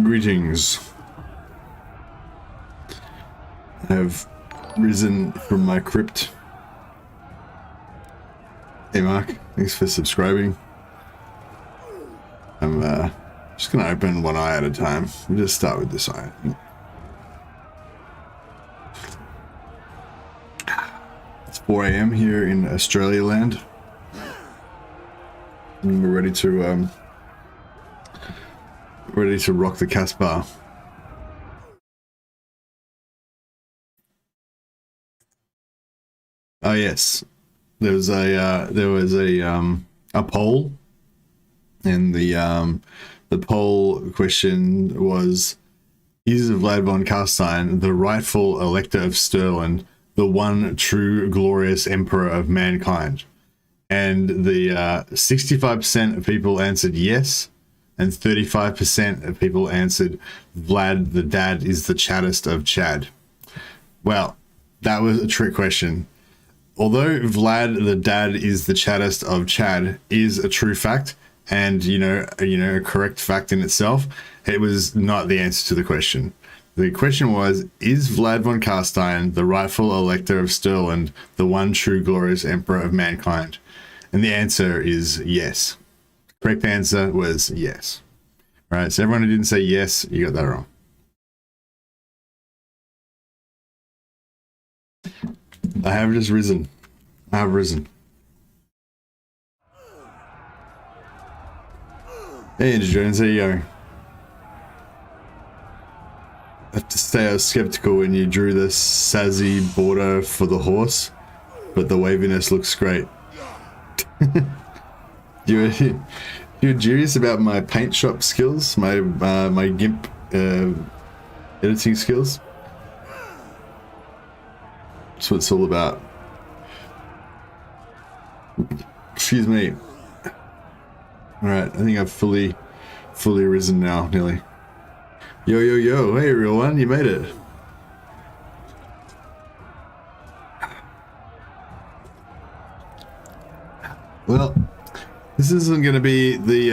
Greetings. I have risen from my crypt. Hey Mark, thanks for subscribing. I'm just gonna open one eye at a time. We'll just start with this eye. It's 4 AM here in Australia land. And we're ready to rock the Casbah. Oh yes, there was a poll, and the poll question was: is Vlad von Carstein the rightful Elector of Stirland, the one true glorious Emperor of mankind? And the 65% of people answered yes, and 35% of people answered Vlad the Dad is the chattest of Chad. Well, that was a trick question. Although Vlad the Dad is the chattest of Chad is a true fact, and a correct fact in itself, it was not the answer to the question. The question was: is Vlad von Carstein the rightful Elector of Stirland, the one true glorious Emperor of mankind? And the answer is yes. Correct answer was yes. All right, so everyone who didn't say yes, you got that wrong. I have just risen. I have risen. Hey, Andrew Jones, there you go. I have to say I was skeptical when you drew the sassy border for the horse, but the waviness looks great. You're curious about my paint shop skills, my GIMP editing skills? That's what it's all about. Excuse me. Alright, I think I've fully risen now, nearly. Yo, yo, yo, hey real one, you made it. Well, this isn't going to be the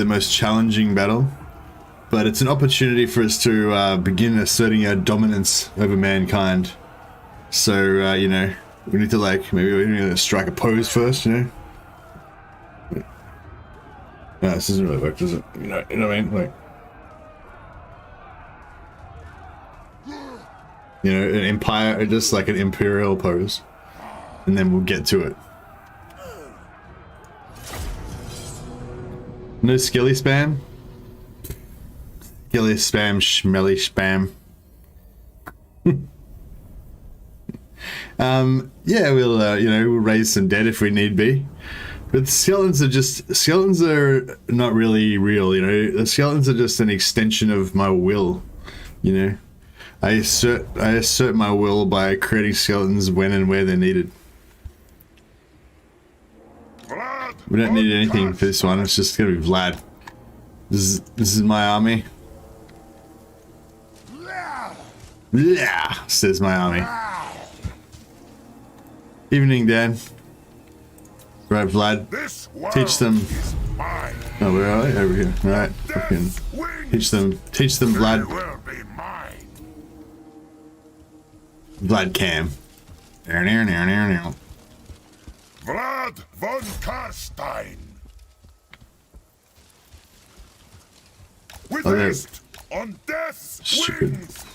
most challenging battle, but it's an opportunity for us to begin asserting our dominance over mankind. So we need to maybe we need to strike a pose first, No, this doesn't really work, does it? You know what I mean? An empire, just like an imperial pose. And then we'll get to it. No skilly spam? Skilly spam, schmelly spam. Yeah, we'll raise some dead if we need be. But skeletons are not really real, The skeletons are just an extension of my will, I assert my will by creating skeletons when and where they're needed. We don't need anything for this one. It's just gonna be Vlad. This is my army. Yeah, says my army. Evening, Dad. Right, Vlad. Teach them. Oh, where are they? Over here. All right. Fucking teach them, Vlad. Vlad Cam. Vlad von Carstein. With haste on death's wings.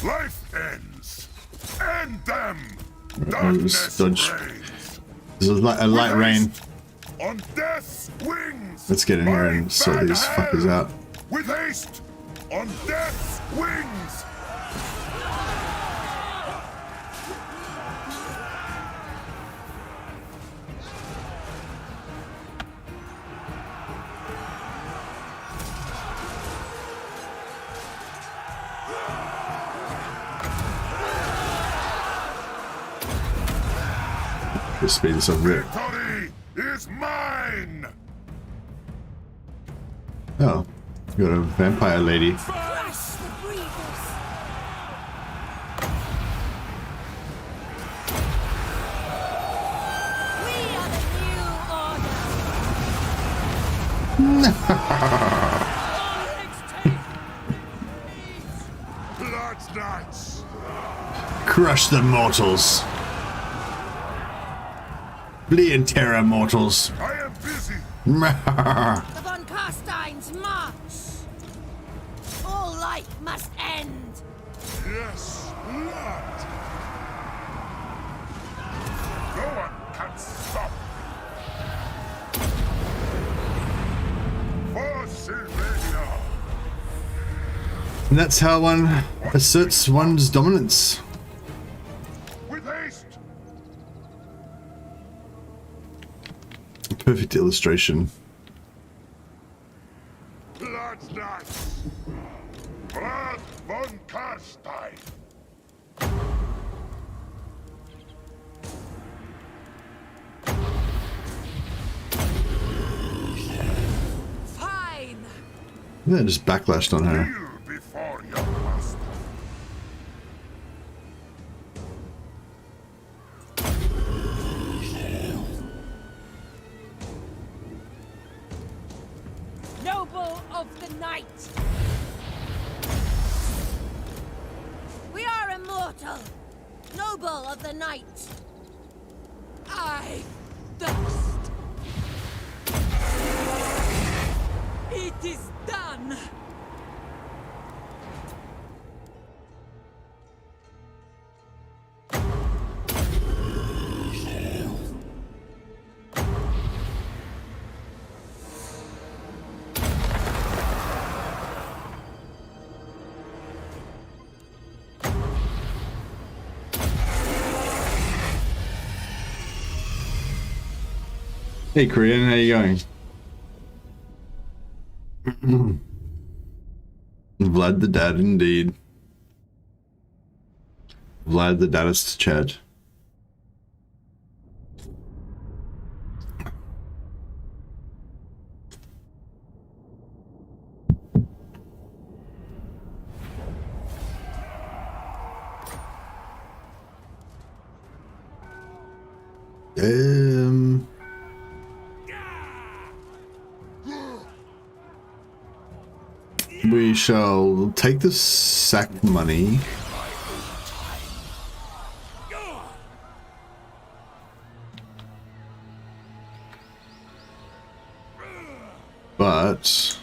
Life ends. End them. Darkness reigns. There's a light rain. On death's wings. Let's get in here and sort these fuckers out. With haste on death's wings. Just speed this up a bit. Victory is mine. Oh, you got a vampire lady. Crush the breathers. We are the new order. Bloodknights! Crush the mortals. Flee in terror, mortals. I am busy! The Von Carstein's march! All life must end! Yes, Blood! No one can stop me! For Sylvania! And that's how one asserts one's dominance. With haste! A perfect illustration. Bloodknights! Vlad von Carstein! Fine! Yeah, just backlashed on her. Kneel before your master. Noble of the night! We are immortal! Noble of the night! I thirst! It is done! Hey Korean, how you going? Vlad the dad indeed. Vlad the daddest chat. We shall take the sack money. But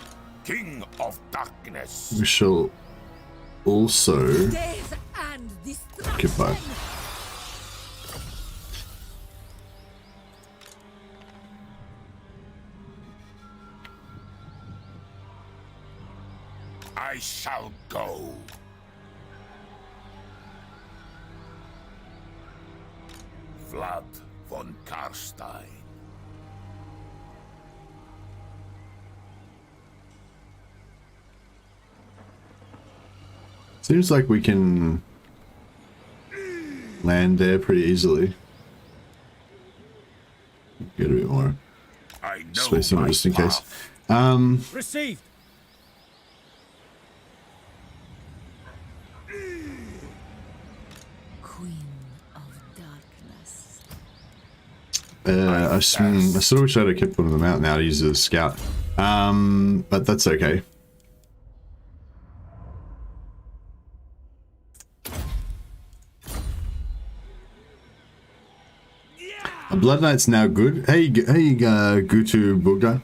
King of Darkness! we shall also Death and destruction! goodbye. I shall go. Vlad von Carstein. Seems like we can land there pretty easily. Get a bit more I know space on it my just in case. path. Received. Queen of Darkness. I sort of wish I'd have kept one of them out now to use as a scout. But that's okay. Bloodknights now good. Hey, Gutu Bogdan.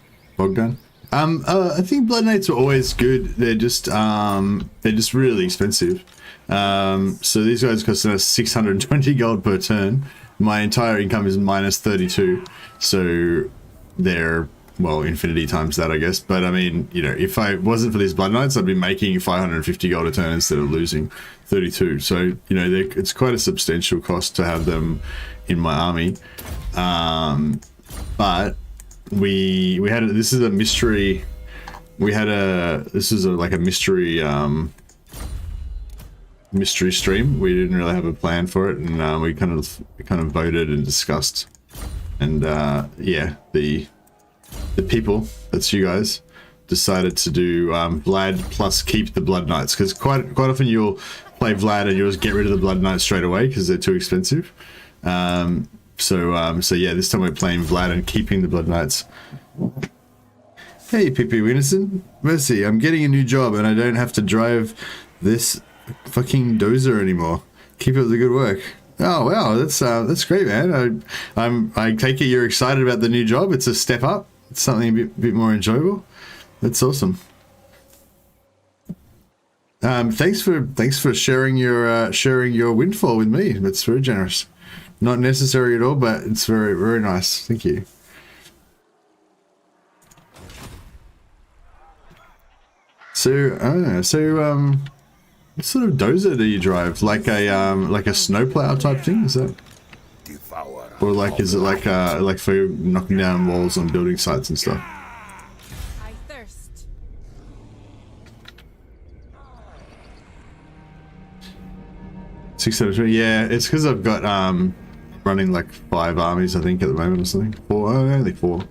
I think Bloodknights are always good. They're just really expensive. So these guys cost us 620 gold per turn. My entire income is minus 32. So they're, well, infinity times that, I guess. But I mean, you know, if I wasn't for these Bloodknights, I'd be making 550 gold a turn instead of losing 32. So, you know, it's quite a substantial cost to have them in my army. But we had this is a mystery. This is like a mystery mystery stream. We didn't really have a plan for it, and we kind of voted and discussed, and yeah, the people, that's you guys, decided to do Vlad plus keep the Bloodknights, because quite often you'll play Vlad and you'll just get rid of the Bloodknights straight away because they're too expensive. So yeah, this time we're playing Vlad and keeping the Bloodknights. Hey, Pippi Winterson. Mercy, I'm getting a new job and I don't have to drive this fucking dozer anymore. Keep up the good work. Oh wow, that's great, man. I take it you're excited about the new job. It's a step up. It's something a bit more enjoyable. That's awesome. Thanks for sharing your windfall with me. That's very generous. Not necessary at all, but it's very, very nice. Thank you. So I don't know. What sort of dozer do you drive? Like a snowplow type thing? Is that? Or like is it like for knocking down walls on building sites and stuff? I thirst. 6 out of 20. Yeah, it's because I've got running like 5 armies I think at the moment or something. 4. Oh, only 4.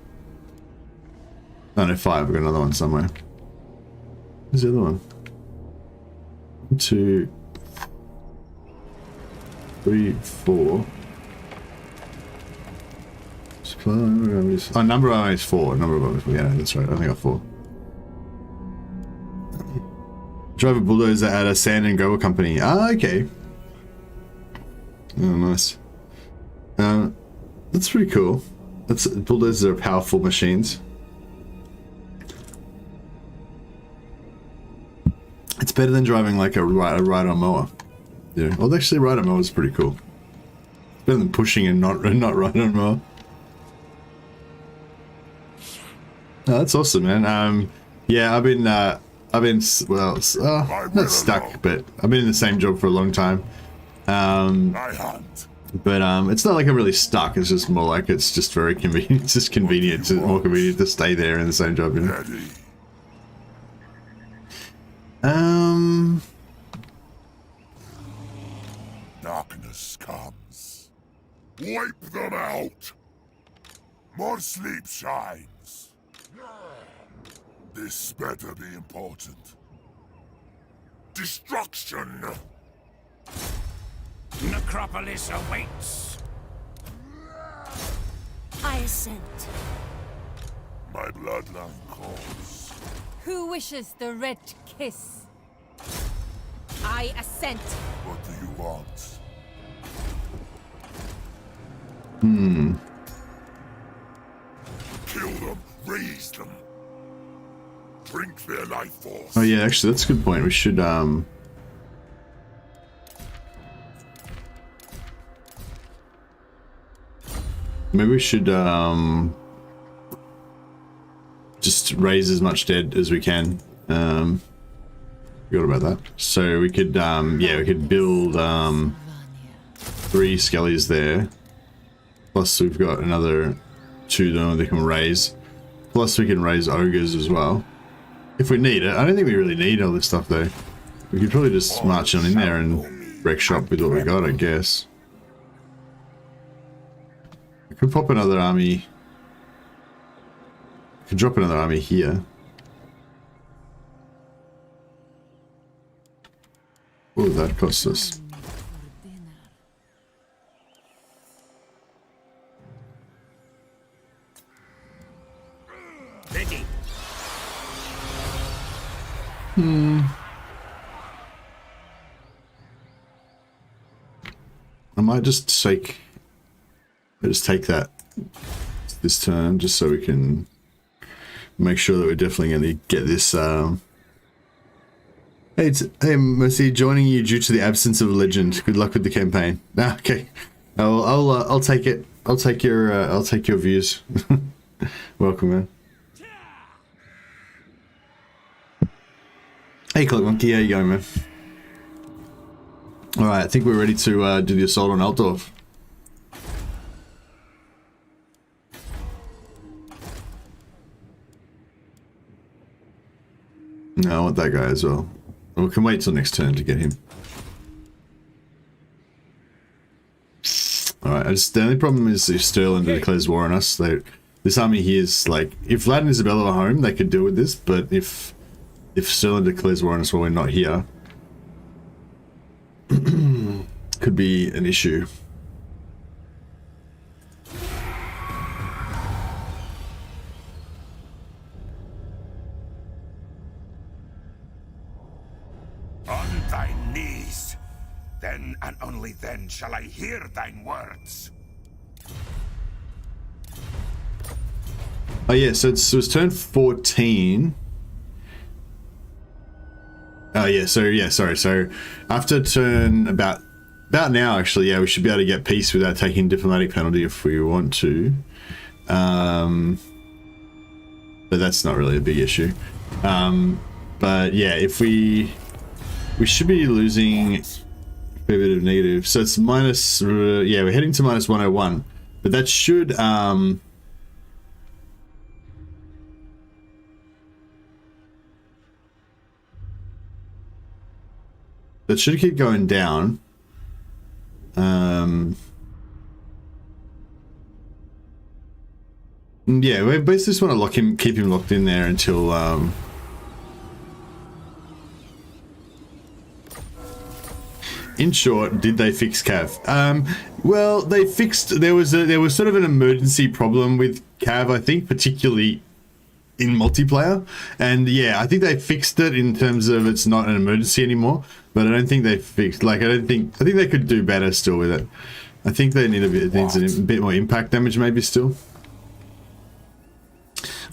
Oh no, 5. I've got another one somewhere. Where's the other one? 1, 2, 3, 4. Supply armies. Oh, number of armies 4. Number of armies 4. Yeah, that's right. I think I got 4. Drive a bulldozer at a sand and gravel company. Ah, okay. Oh, nice. That's pretty cool. Bulldozers are powerful machines. It's better than driving like a ride-on mower. Yeah. Well, actually, ride-on mower is pretty cool. It's better than pushing and not ride-on mower. Oh, that's awesome, man. Yeah, I've been well, not stuck, but I've been in the same job for a long time. I hunt. But it's not like I'm really stuck. It's just more like it's just very convenient. It's just convenient, to, more convenient to stay there in the same job, you know. Ready. Darkness comes. Wipe them out. More sleep shines. This better be important. Destruction. Necropolis awaits. I assent. My bloodline calls. Who wishes the red kiss? I assent. What do you want? Kill them, raise them. Drink their life force. Oh yeah, actually, that's a good point. We should maybe we should just raise as much dead as we can. Forgot about that. So we could yeah, we could build 3 skellies there. Plus we've got another 2 that they can raise. Plus we can raise ogres as well. If we need it. I don't think we really need all this stuff though. We could probably just march on in there and wreck shop with what we got, I guess. I could pop another army. I could drop another army here. What would that cost us? Ready. I might just take that this turn just so we can make sure that we're definitely going to get this. Hey Mercy, joining you due to the absence of a legend. Good luck with the campaign. Ah, okay, I'll take it. I'll take your views. Welcome, man. Hey Clock Monkey, how you going, man? All right, I think we're ready to do the assault on ALTDORF. No, I want that guy as well. We can wait till next turn to get him. Alright, the only problem is if Sterling declares war on us. This army here is like, if Vlad and Isabella are home, they could deal with this, but if Sterling declares war on us while we're not here, could be an issue. and only then shall I hear thine words. Oh yeah, so it was turn 14. Oh yeah, sorry. So after turn about now, actually, yeah, we should be able to get peace without taking diplomatic penalty if we want to. But that's not really a big issue. But yeah, if we should be losing a bit of negative. So it's minus, yeah, we're heading to minus 101. But that should, that should keep going down. Yeah, we basically just want to keep him locked in there until in short, did they fix Cav? Well, they fixed. There was sort of an emergency problem with Cav, I think, particularly in multiplayer, and yeah, I think they fixed it in terms of it's not an emergency anymore. But I don't think they fixed. Like, I think they could do better still with it. I think they need needs a bit more impact damage, maybe still.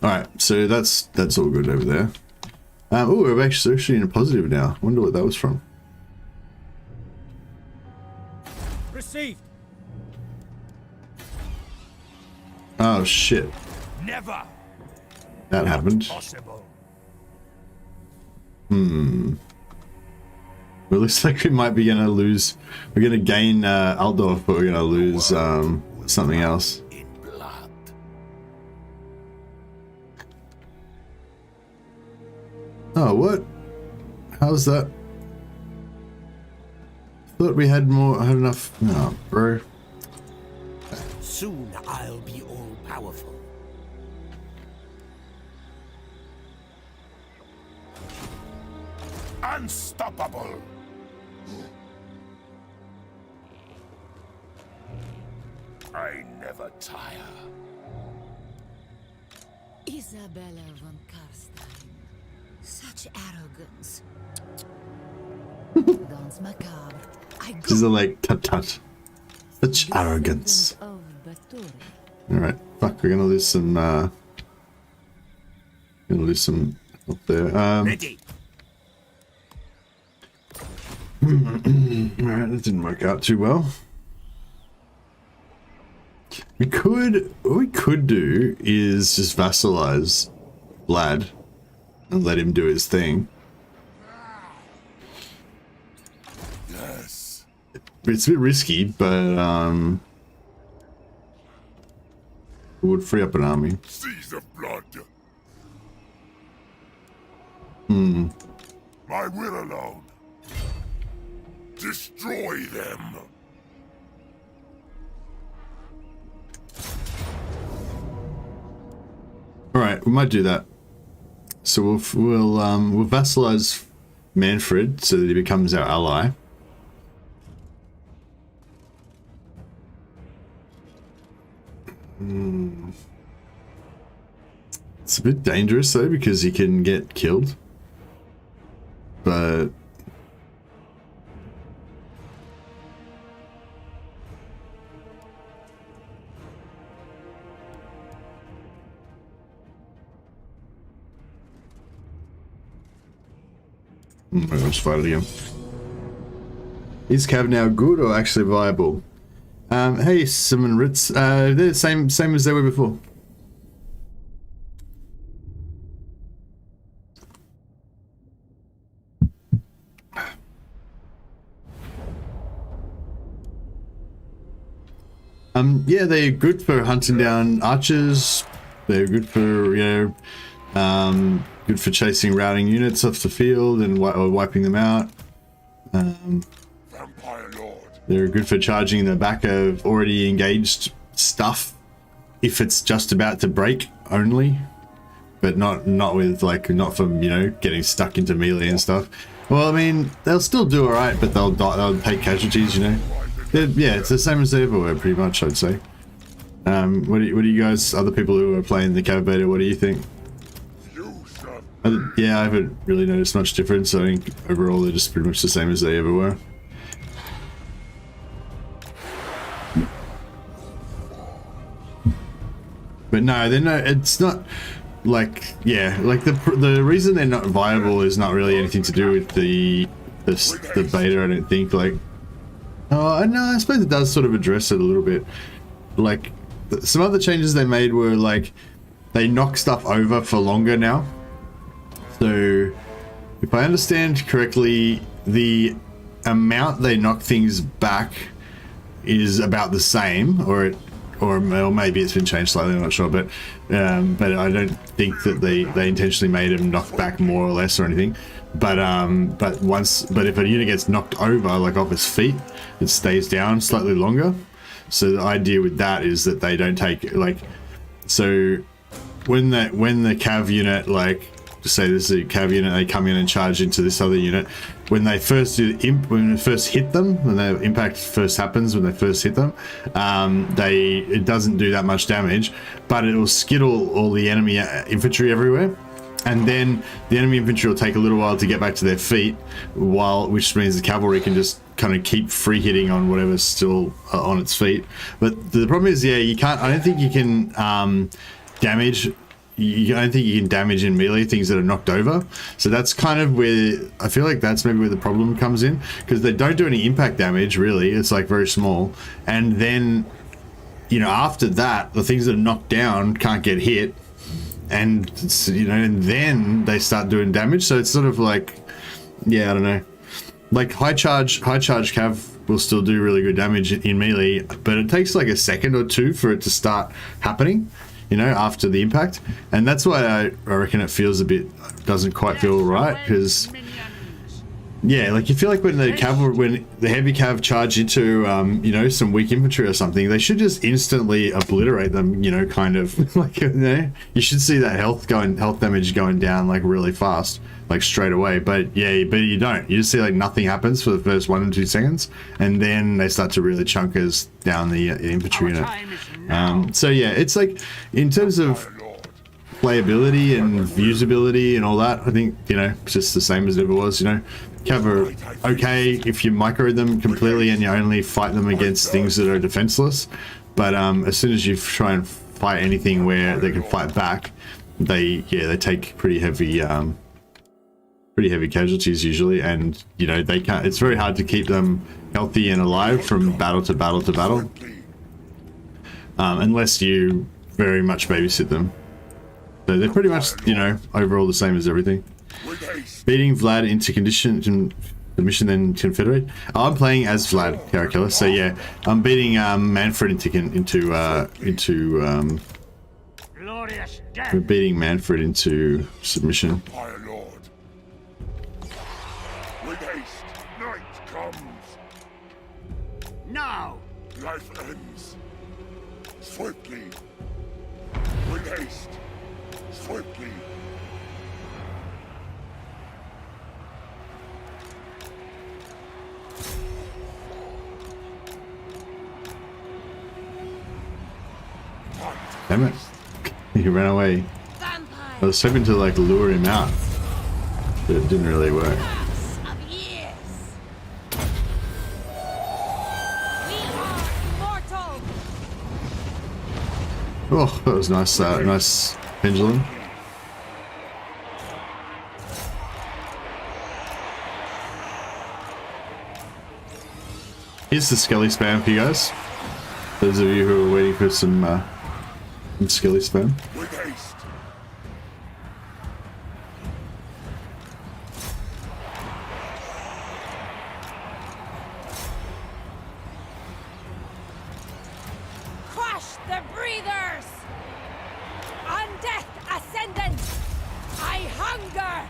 All right, so that's all good over there. Oh, we're actually in a positive now. Wonder what that was from. Received. Oh shit! Never. That happened. Possible. Well, it looks like we might be gonna lose. We're gonna gain ALTDORF, but we're gonna lose something else. In blood. Oh, what? How's that? Thought we had enough. No, bro. Soon I'll be all powerful. Unstoppable. I never tire. Isabella von Karstein. Such arrogance. Dans macabre. I go. She's like tut tut. Such arrogance. Of Bathory. All right, fuck. We're gonna lose some. Up there. Ready. Alright, that didn't work out too well. What we could do is just vassalize Vlad and let him do his thing. Yes. It's a bit risky, but it would free up an army. Seas of blood. My will alone. Destroy them. All right, we might do that. So we'll vassalize Manfred so that he becomes our ally. It's a bit dangerous though because he can get killed. But let's fight it again. Is Cav now good or actually viable? Hey, Simon Ritz. They're the same as they were before. Yeah, they're good for hunting down archers. They're good for, you know, good for chasing routing units off the field and or wiping them out. Vampire Lord. They're good for charging in the back of already engaged stuff if it's just about to break only, but not from, you know, getting stuck into melee and stuff. Well, I mean, they'll still do all right, but they'll take casualties, you know. Yeah, it's the same as they ever were, pretty much, I'd say. What do you guys, other people who are playing the Cav beta, what do you think? Yeah, I haven't really noticed much difference. I think overall they're just pretty much the same as they ever were. But no, they're no. It's not like, yeah, like the reason they're not viable is not really anything to do with the beta. I don't think. Like, oh no, I suppose it does sort of address it a little bit. Like some other changes they made were like they knock stuff over for longer now. So if I understand correctly, the amount they knock things back is about the same, or maybe it's been changed slightly, I'm not sure, but I don't think that they intentionally made them knock back more or less or anything. But if a unit gets knocked over, like off its feet, it stays down slightly longer. So the idea with that is that they don't take, like, so when the Cav unit, like, say this is a Cav unit, they come in and charge into this other unit. When they first hit them, when the impact first happens, when they first hit them, it doesn't do that much damage, but it will skittle all the enemy infantry everywhere, and then the enemy infantry will take a little while to get back to their feet, which means the cavalry can just kind of keep free hitting on whatever's still on its feet. But the problem is, yeah, you can't. I don't think you can damage. I don't think you can damage in melee things that are knocked over. So that's kind of where I feel like that's maybe where the problem comes in, because they don't do any impact damage really. It's like very small, and then, you know, after that, the things that are knocked down can't get hit, and you know, and then they start doing damage. So it's sort of like, yeah, I don't know. Like high charge Cav will still do really good damage in melee, but it takes like a second or two for it to start happening, you know, after the impact. And that's why I reckon it feels a bit, doesn't quite feel right, because yeah, like you feel like when the heavy cav charge into you know, some weak infantry or something, they should just instantly obliterate them, you know, kind of like, you know, you should see that health damage going down like really fast, like straight away. But yeah, but you don't. You just see like nothing happens for the first 1 or 2 seconds, and then they start to really chunk us down the infantry unit. So yeah, it's like in terms of playability and usability and all that, I think, you know, it's just the same as it ever was. You know, Cav are okay if you micro them completely and you only fight them against things that are defenseless, but as soon as you try and fight anything where they can fight back, they take pretty heavy casualties usually, and you know, they can't. It's very hard to keep them healthy and alive from battle to battle to battle, unless you very much babysit them. So they're pretty much, you know, overall the same as everything. Beating Vlad into submission then Confederate. Oh, I'm playing as Vlad Caracalla, so yeah, I'm beating Manfred we're beating Manfred into submission. With haste, night comes. Now! Life ends. Swiftly. With haste. Swiftly. Damn it. He ran away. Vampire I was hoping to like lure him out, but it didn't really work. of years. We are immortal. Oh, that was nice. Nice pendulum. Here's the skelly spam for you guys. Those of you who are waiting for some skelly spam. With haste. Crush the breathers. On death ascendant. I hunger.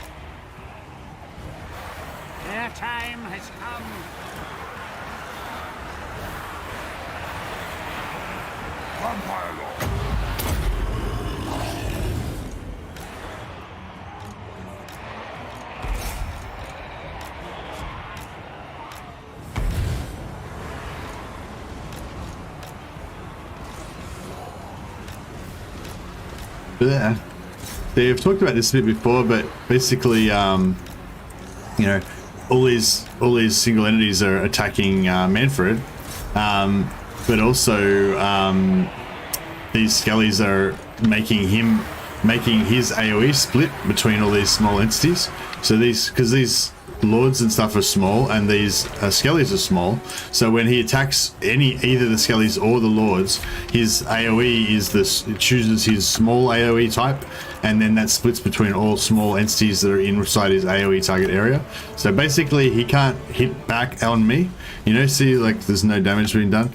Their time has come. Vampire Lord. Yeah. They've talked about this a bit before, but basically, you know, all these single entities are attacking Manfred, but also these skellies are making his AoE split between all these small entities. So because these lords and stuff are small, and these skellies are small, so when he attacks either the skellies or the lords, his AoE is it chooses his small AoE type, and then that splits between all small entities that are inside his AoE target area. So basically he can't hit back on me, you know, see, like there's no damage being done.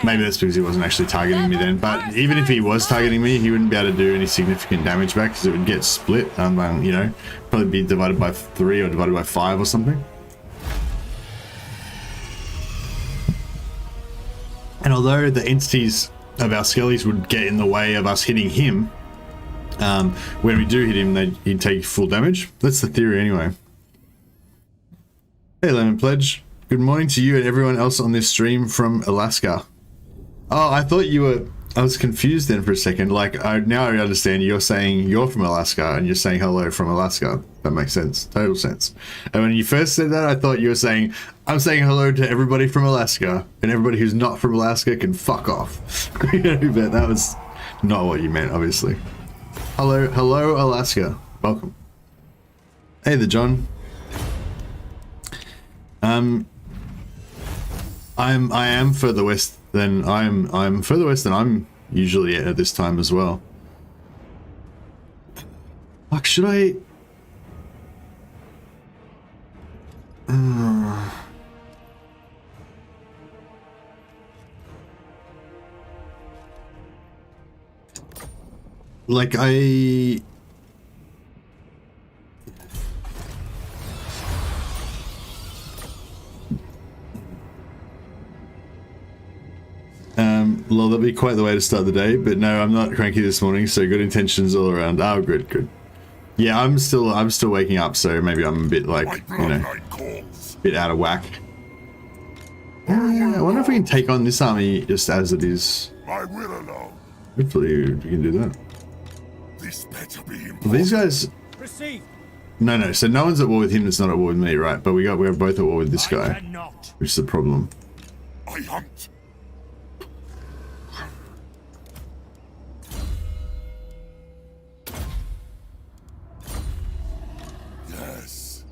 Maybe that's because he wasn't actually targeting me then, but even if he was targeting me, he wouldn't be able to do any significant damage back because it would get split, you know, probably be divided by 3 or divided by 5 or something. And although the entities of our skellies would get in the way of us hitting him, when we do hit him, he'd take full damage. That's the theory anyway. Hey Lemon Pledge, good morning to you and everyone else on this stream from Alaska. Oh, I thought you were... I was confused then for a second. Like, now I understand you're saying you're from Alaska and you're saying hello from Alaska. That makes sense. Total sense. And when you first said that, I thought you were saying, I'm saying hello to everybody from Alaska, and everybody who's not from Alaska can fuck off. But that was not what you meant, obviously. Hello, Alaska. Welcome. Hey, the John. I am further west than I'm further west than I'm usually at this time as well. Fuck, should I? Like lol, that'd be quite the way to start the day, but no, I'm not cranky this morning, so good intentions all around. Oh, good. Yeah, I'm still waking up, so maybe I'm a bit like, you know, a bit out of whack. I wonder if we can take on this army just as it is. I will alone. Hopefully we can do that. This better be important. Well, these guys... Receive. No, so no one's at war with him that's not at war with me, right? But we're both at war with this guy, which is the problem. I hunt. Yes.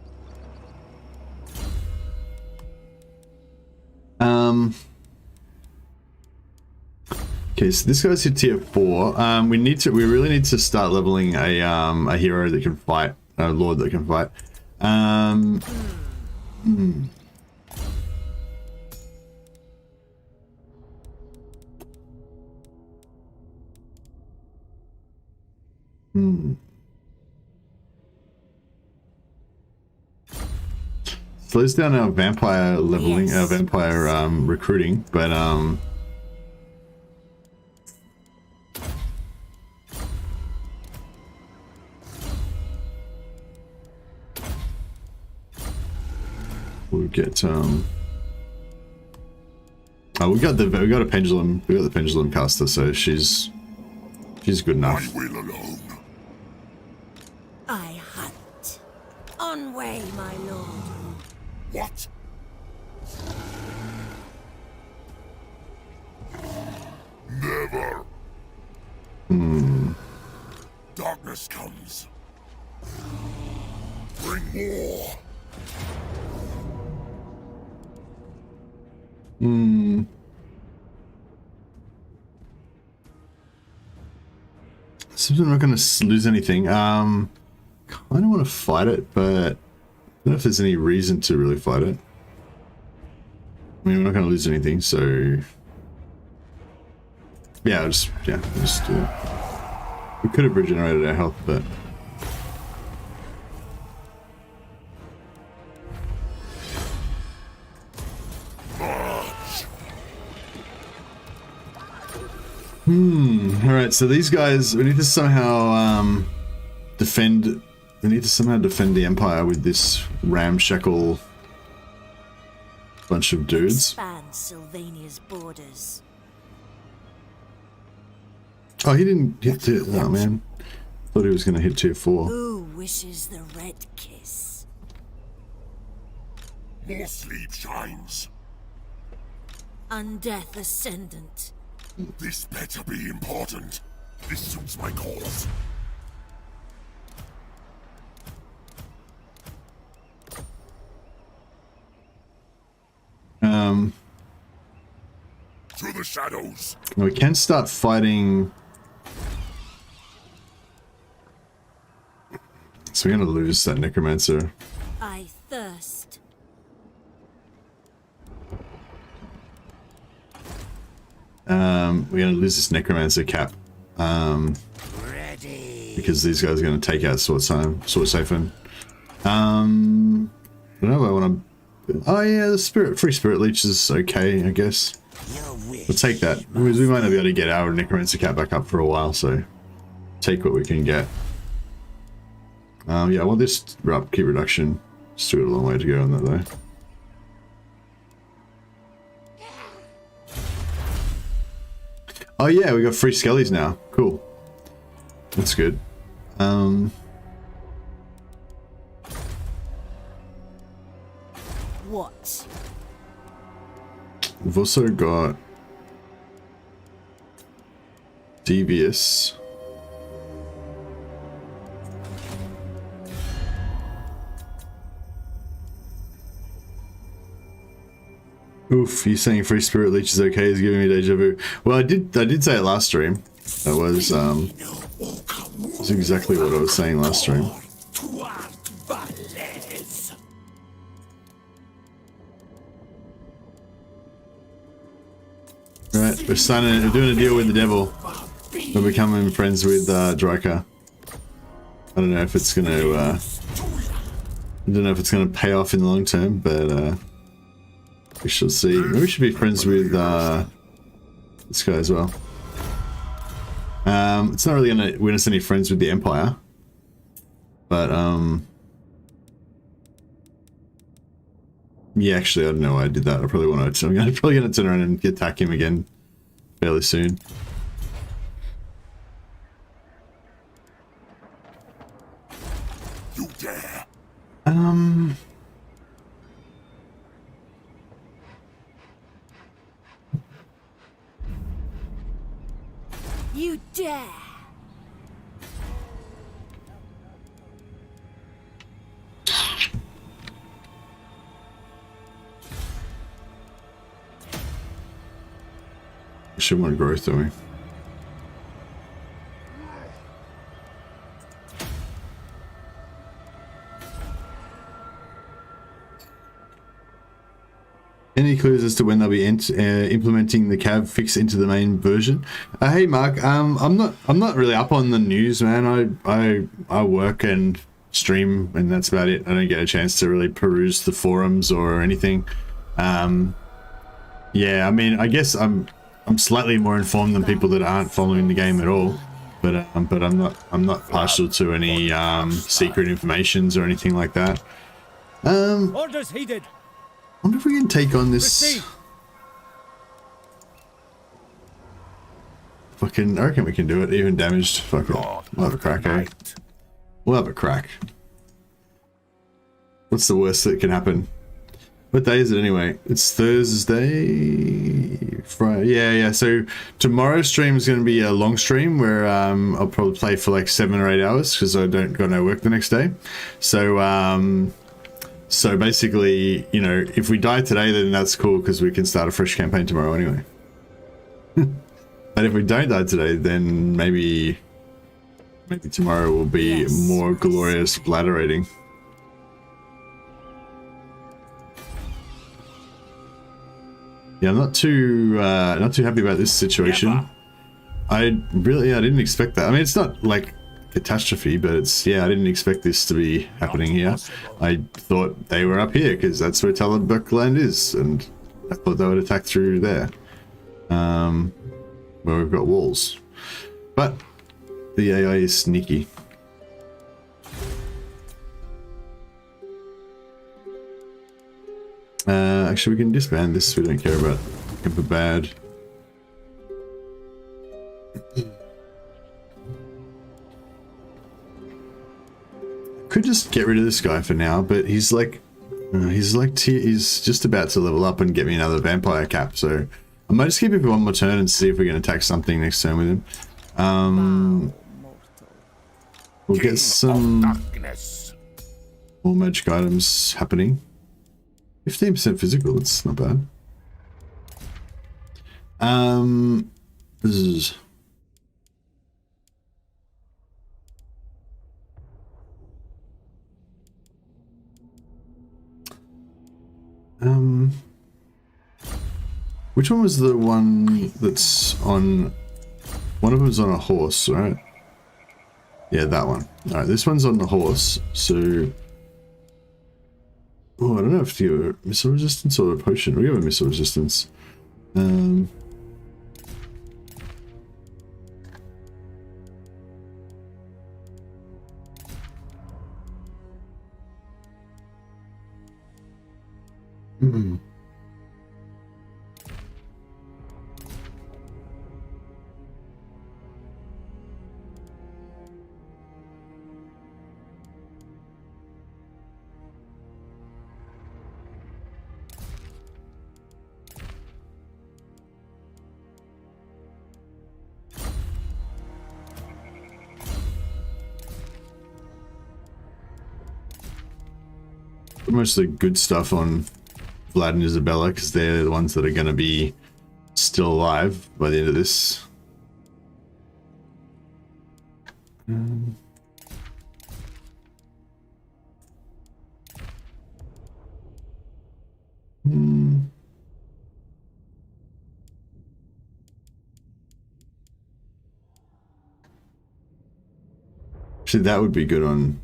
Okay, so this guy's hit tier 4. We really need to start leveling a hero that can fight, a lord that can fight. Slows down our vampire leveling, our vampire recruiting, but we'll get oh, we got a pendulum. We got the pendulum caster, so she's good enough. I will alone. I hunt. On way, my lord. What? Never. Darkness comes. Bring war. Seems I'm not going to lose anything. I don't want to fight it, but I don't know if there's any reason to really fight it. I mean, we're not going to lose anything, so yeah, we'll just do it. We could have regenerated our health, but alright, so these guys, we need to somehow defend the Empire with this ramshackle bunch of dudes. Expand Sylvania's borders. Oh, he didn't hit tier... Oh, man. Thought he was going to hit tier 4. Who wishes the red kiss? More sleep shines. Undeath Ascendant. This better be important. This suits my cause. To the shadows. We can start fighting. So we're gonna lose that necromancer. I thirst. We're gonna lose this necromancer cap. Because these guys are gonna take out Sword Siphon. I don't know if I wanna. Oh yeah, the free spirit leech is okay, I guess. We'll take that. We might not be able to get our necromancer cap back up for a while, so take what we can get. Yeah, I want this upkeep reduction. Still got a long way to go on that though. Oh yeah, we got free skellies now. Cool. That's good. What? We've also got Devious. Oof, you saying free spirit leech is okay is giving me deja vu. Well, I did say it last stream. That was that's exactly what I was saying last stream. Right, we're doing a deal with the devil. We're becoming friends with Dryka. I don't know if it's gonna pay off in the long term, but we shall see. Maybe we should be friends with this guy as well. It's not really gonna win us any friends with the Empire, but yeah, actually, I don't know why I did that. I probably want to. I'm probably gonna turn around and attack him again fairly soon. You dare. You dare! We should want growth, don't we? Any clues as to when they'll be implementing the Cav fix into the main version? Hey Mark, I'm not really up on the news, man. I work and stream, and that's about it. I don't get a chance to really peruse the forums or anything. Yeah, I mean, I guess I'm slightly more informed than people that aren't following the game at all. But I'm not partial to any secret informations or anything like that. Orders heeded. I wonder if we can take on this. Fucking, I reckon we can do it. Even damaged. Fuck it. We'll have a crack, eh? We'll have a crack. What's the worst that can happen? What day is it anyway? It's Thursday, Friday. Yeah. So tomorrow's stream is going to be a long stream where I'll probably play for like 7 or 8 hours because I don't got no work the next day. So so basically, you know, if we die today, then that's cool because we can start a fresh campaign tomorrow anyway. But if we don't die today, then maybe tomorrow will be more glorious bladderating. Yeah, I'm not too happy about this situation. I didn't expect that. I mean, it's not like catastrophe, but it's, yeah, I didn't expect this to be happening here. I thought they were up here because that's where Talabuk land is, and I thought they would attack through there, where we've got walls. But the AI is sneaky. Actually, we can disband this. We don't care about Emperor Bad. Could just get rid of this guy for now, but he's just about to level up and get me another vampire cap. So I might just keep it for one more turn and see if we can attack something next turn with him. We'll get King some of darkness. more magic items happening. 15% physical, that's not bad. This is which one was the one that's on? One of them's on a horse, right? Yeah, that one. All right, this one's on the horse. So, oh, I don't know if you have missile resistance or a potion. We have a missile resistance. Most of the good stuff on Vlad and Isabella, because they're the ones that are going to be still alive by the end of this. Actually, that would be good on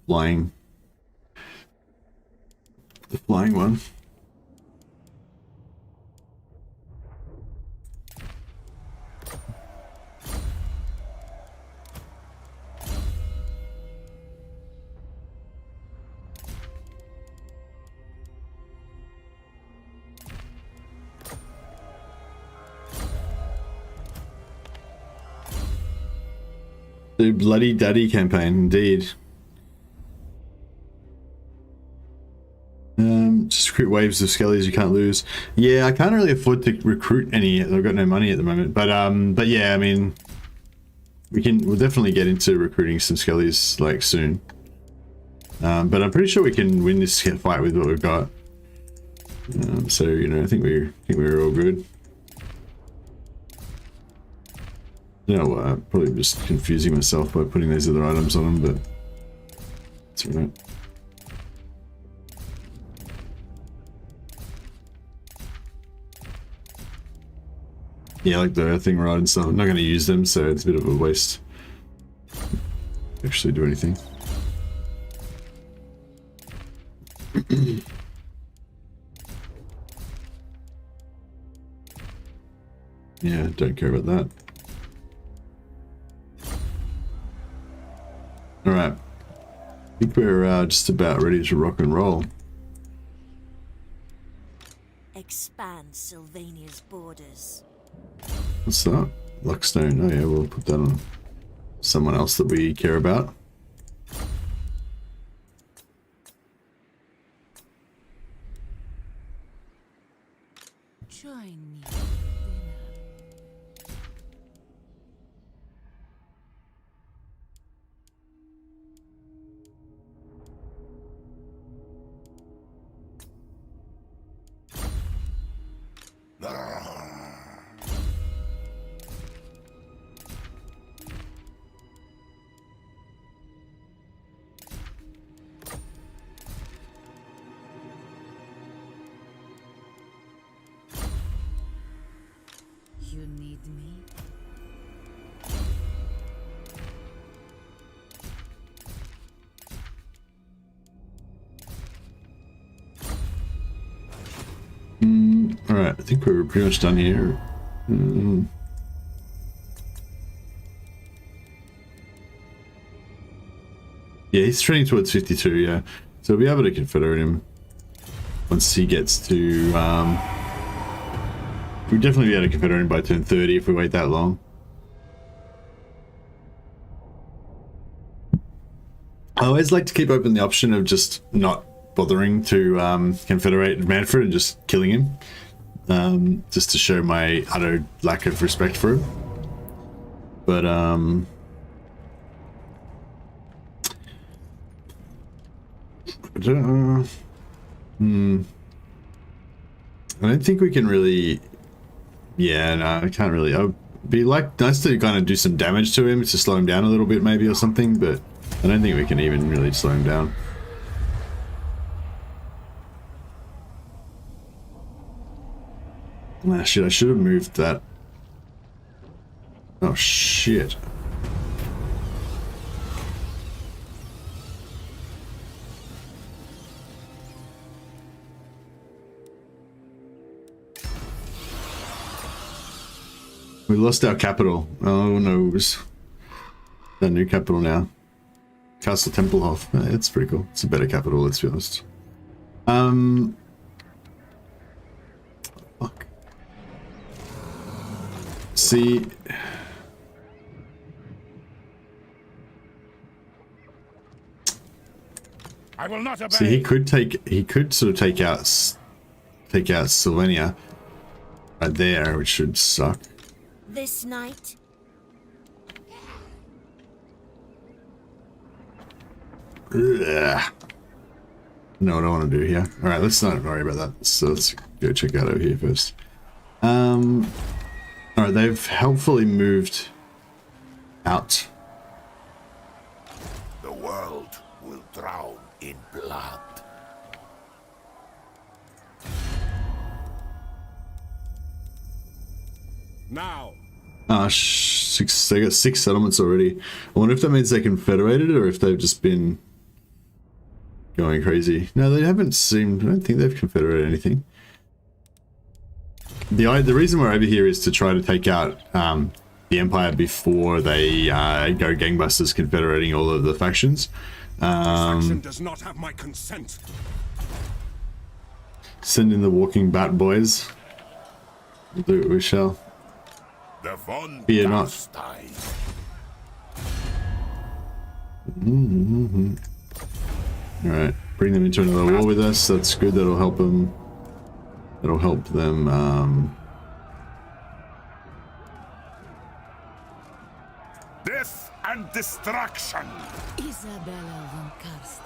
flying. The flying one. The Bloody Daddy campaign, indeed. Just recruit waves of skellies you can't lose. Yeah, I can't really afford to recruit any. I've got no money at the moment. But yeah, I mean, we'll definitely get into recruiting some skellies like soon. But I'm pretty sure we can win this fight with what we've got. So you know, I think we're all good. You know, probably just confusing myself by putting these other items on them, but it's alright. Yeah, like the earthing rod and stuff. I'm not going to use them, so it's a bit of a waste. Actually do anything. Yeah, don't care about that. Alright. I think we're just about ready to rock and roll. Expand Sylvania's borders. What's that? Luckstone. Oh yeah, we'll put that on someone else that we care about. Join me. You need me? Alright, I think we're pretty much done here. Yeah, he's trending towards 52, yeah. So we'll be able to confederate him once he gets to... we'll definitely be able to confederate him by turn 30 if we wait that long. I always like to keep open the option of just not bothering to confederate Manfred and just killing him. Just to show my utter lack of respect for him. But I don't think we can really. Yeah, no, I can't really. I'd be like nice to kind of do some damage to him to slow him down a little bit, maybe, or something. But I don't think we can even really slow him down. Ah, shit! I should have moved that. Oh shit! We lost our capital. Oh no, it's our new capital now. Castle Tempelhof. It's pretty cool. It's a better capital, let's be honest. Fuck. See. I will not obey. See, he could sort of take out Slovenia right there, which should suck. This night? Ugh. No, I don't want to do here. All right, let's not worry about that. So let's go check out over here first. All right, they've helpfully moved out. The world will drown in blood. Now. They got 6 settlements already. I wonder if that means they confederated or if they've just been going crazy. No, they haven't seemed. I don't think they've confederated anything. The reason we're over here is to try to take out the Empire before they go gangbusters, confederating all of the factions. Faction does not have my consent. Send in the walking bat boys. We'll do what we shall. The von Fear not. Alright, bring them into another war with us. That's good. That'll help them. That'll help them. Death and destruction. Isabella von Karstein.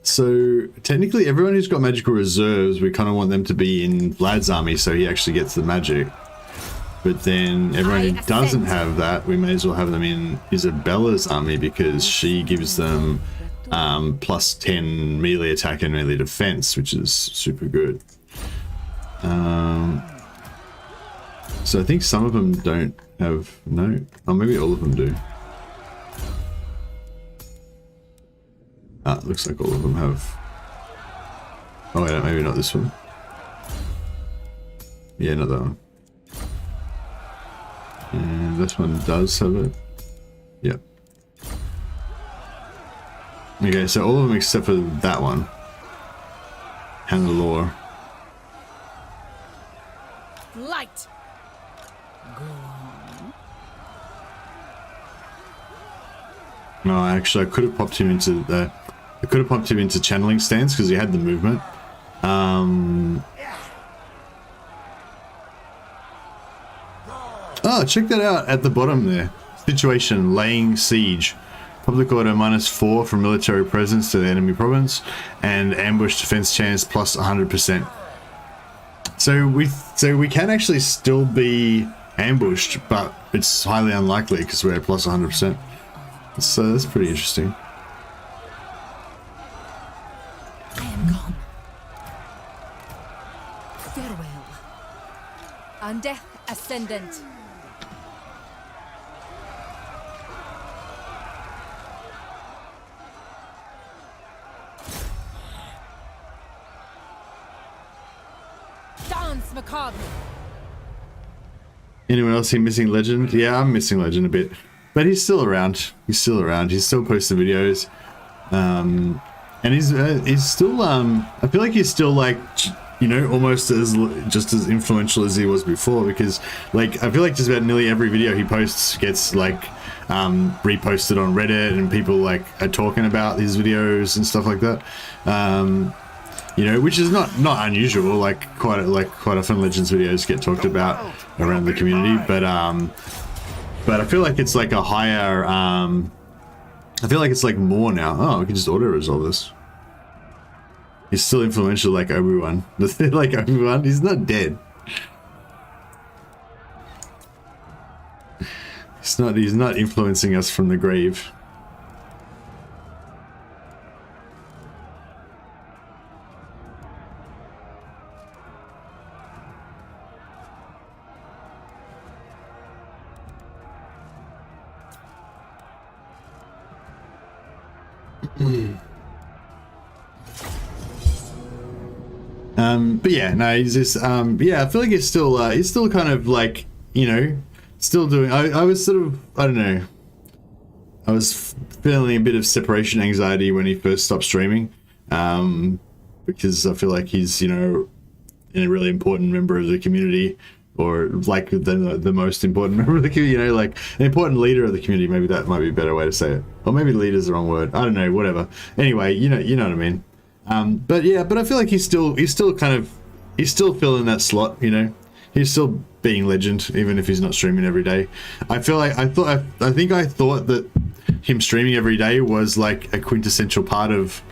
So technically everyone who's got magical reserves, we kind of want them to be in Vlad's army so he actually gets the magic. But then everyone who doesn't have that, we may as well have them in Isabella's army because she gives them plus 10 melee attack and melee defense, which is super good. So I think some of them don't have, no, oh maybe all of them do. Ah, looks like all of them have. Oh wait, maybe not this one. Yeah, not that one. And this one does have it. Yep. Okay, so all of them except for that one. Hannelore. Light. No, actually, I could have popped him into the. I could have popped him into channeling stance because he had the movement. Oh, check that out at the bottom there. Situation: laying siege. Public order -4 from military presence to the enemy province, and ambush defense chance plus 100%. So we can actually still be ambushed, but it's highly unlikely because we're at plus 100%. So that's pretty interesting. I am gone. Farewell. On death ascendant. Dance macabre. Anyone else here missing Legend? Yeah, I'm missing Legend a bit. But he's still around. He's still around. He's still posting videos. And he's still, I feel like he's still like, you know, almost just as influential as he was before, because like, I feel like just about nearly every video he posts gets like reposted on Reddit, and people like are talking about these videos and stuff like that. You know, which is not unusual. Like quite often Legends videos get talked about around the community, but I feel like it's like a higher. I feel like it's like more now. Oh, we can just auto resolve this. He's still influential like Obi-Wan. Like Obi-Wan, he's not dead. He's not influencing us from the grave. But yeah, no, he's just yeah, I feel like he's still kind of like, you know, still doing. I was sort of, I don't know, I was feeling a bit of separation anxiety when he first stopped streaming, because I feel like he's, you know, a really important member of the community, or like the most important member of the community, you know, like an important leader of the community. Maybe that might be a better way to say it, or maybe leader's the wrong word. I don't know, whatever. Anyway, you know what I mean. But yeah, but I feel like he's still filling that slot, you know. He's still being legend, even if he's not streaming every day. I feel like I think I thought that him streaming every day was like a quintessential part of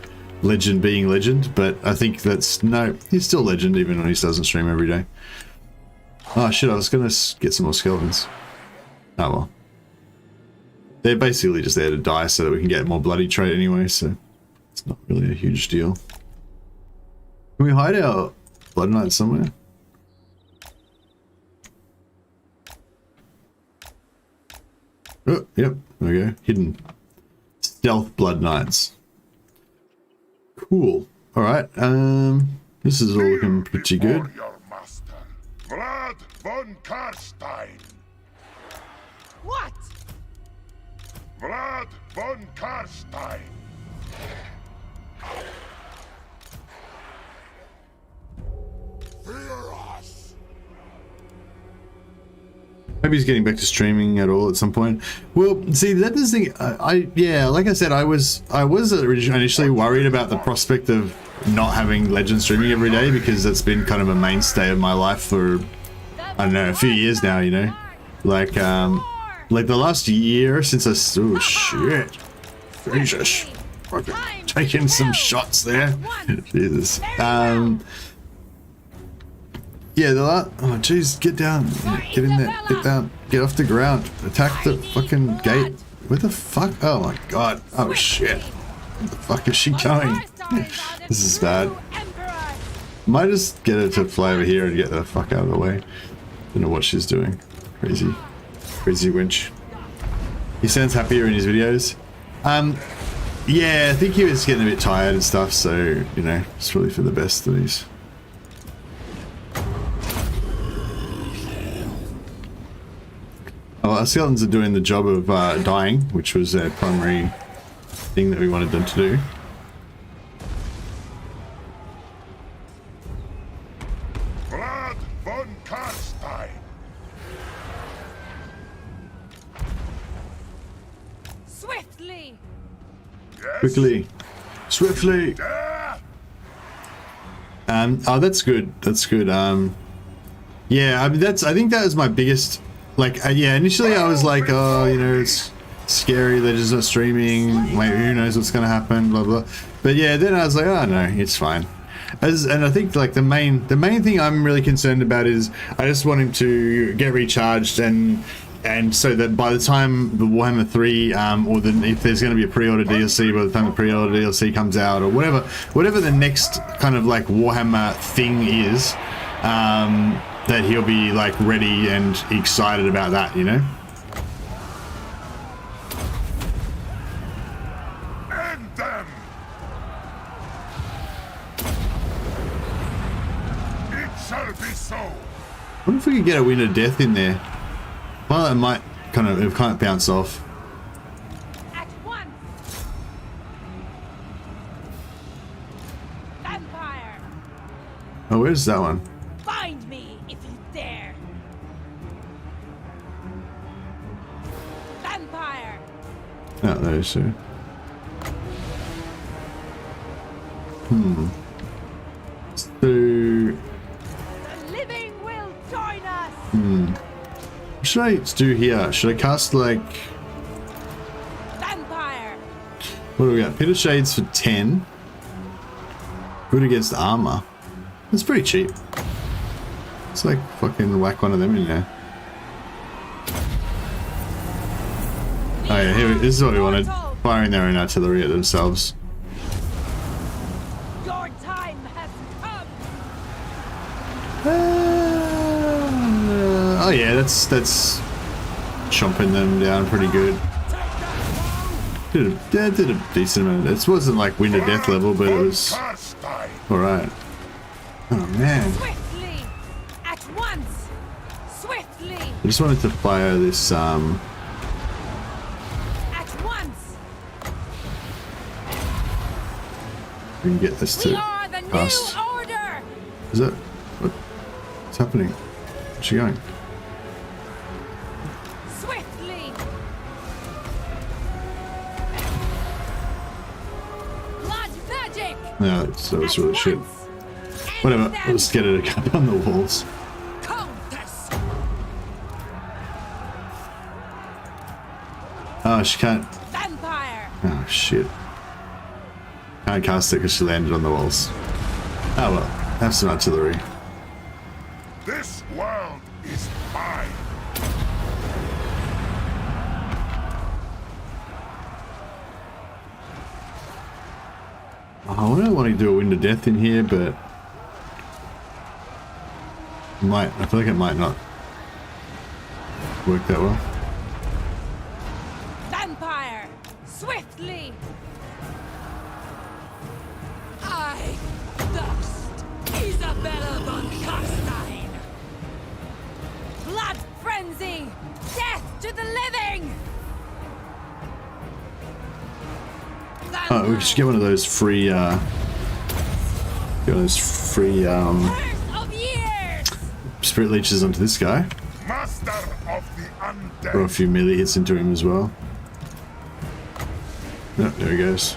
legend being legend, but I think no, he's still legend even when he doesn't stream every day. Oh shit, I was gonna get some more skeletons. Oh well. They're basically just there to die so that we can get more bloody trait anyway, so it's not really a huge deal. Can we hide our Bloodknights somewhere? Oh, yep, there we go. Hidden. Stealth Bloodknights. Cool. Alright, this is all looking pretty good. Warrior master, Vlad von Karstein. What? Vlad von Karstein. Fear us. Maybe he's getting back to streaming at all at some point. Well, see, that is the thing. Yeah, like I said, I was initially worried about the prospect of not having Legend streaming every day, because that's been kind of a mainstay of my life for, I don't know, a few years now, you know, like the last year since oh shit, Jesus, fucking taking some shots there, Jesus. Yeah, they're like, oh jeez, get down, get in there, get down, get off the ground, attack the fucking gate. Where the fuck? Oh my god, oh shit. Where the fuck is she going? This is bad. Might just get her to fly over here and get the fuck out of the way. Don't know what she's doing. Crazy winch. He sounds happier in his videos. Yeah, I think he was getting a bit tired and stuff, so, you know, it's probably for the best that he's... Oh, our skeletons are doing the job of dying, which was their primary thing that we wanted them to do. Vlad von Karstein. Swiftly. Yes. Quickly. Swiftly. Yeah. Oh, that's good. That's good. Yeah, I mean, I think that was my biggest, like, yeah, initially I was like, oh, you know, it's scary, they're just not streaming, wait, who knows what's gonna happen, blah blah. But yeah, then I was like, oh no, it's fine. And I think like the main thing I'm really concerned about is I just want him to get recharged, and so that by the time the Warhammer 3 or if there's going to be a pre-order DLC, by the time the pre-order DLC comes out, or whatever the next kind of like Warhammer thing is, that he'll be like ready and excited about that, you know. End them. It shall be so. What if we could get a Wind of Death in there? Well, it might kind of bounce off. At once. Vampire. Oh, where's that one? Find me if you dare. Vampire. Oh, those two. So, The living will join us. what should I do here? Should I cast like, Vampire. what do we got? Pit of Shades for 10. Good against armor. It's pretty cheap. It's like fucking whack one of them in there. Oh yeah, here, this is what we wanted. Firing their own artillery at themselves. Your time has come. Oh yeah, that's chomping them down pretty good. Did a decent amount. It wasn't like Wind of Death level, but it was alright. Oh man. Swiftly. At once. Swiftly. I just wanted to fire this At once. we can get this We to are the cast. new order. Is that what's happening? Where's she going? Swiftly. Blood magic. No, that was really shit. Once. Whatever, End them. let's get it up on the walls. Countess. Oh, she can't. Vampire. Oh shit. Can't cast it because she landed on the walls. Oh well, have some artillery. This world is mine. Oh, I don't want to do a Wind of Death in here, but I feel like it might not work that well. Vampire. Swiftly. I thirst. Isabella von Carstein. Blood frenzy. Death to the living. Oh, we should get one of those free, get one of those free, Curse of years. spirit leeches onto this guy. Master of the undead. Throw a few melee hits into him as well. Oh, there he goes.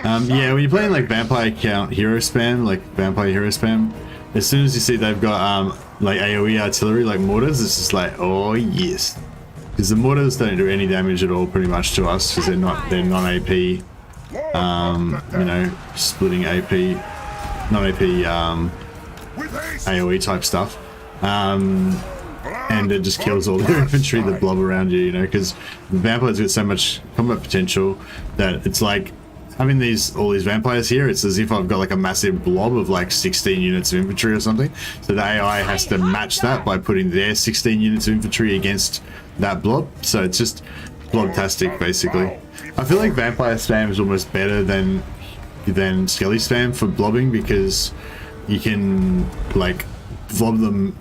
Yeah, when you're playing like vampire count hero spam, like vampire hero spam, as soon as you see they've got like AoE artillery like mortars, it's just like, oh yes, because the mortars don't do any damage at all pretty much to us because they're non-AP, you know, splitting AP, non-AP With haste. AoE type stuff. And it just kills all their infantry that blob around you, you know, because the vampires got so much combat potential that it's like having all these vampires here, it's as if I've got like a massive blob of like 16 units of infantry or something. So the AI has to match that by putting their 16 units of infantry against that blob. So it's just blobtastic basically. I feel like vampire spam is almost better than skelly spam for blobbing because you can like blob them.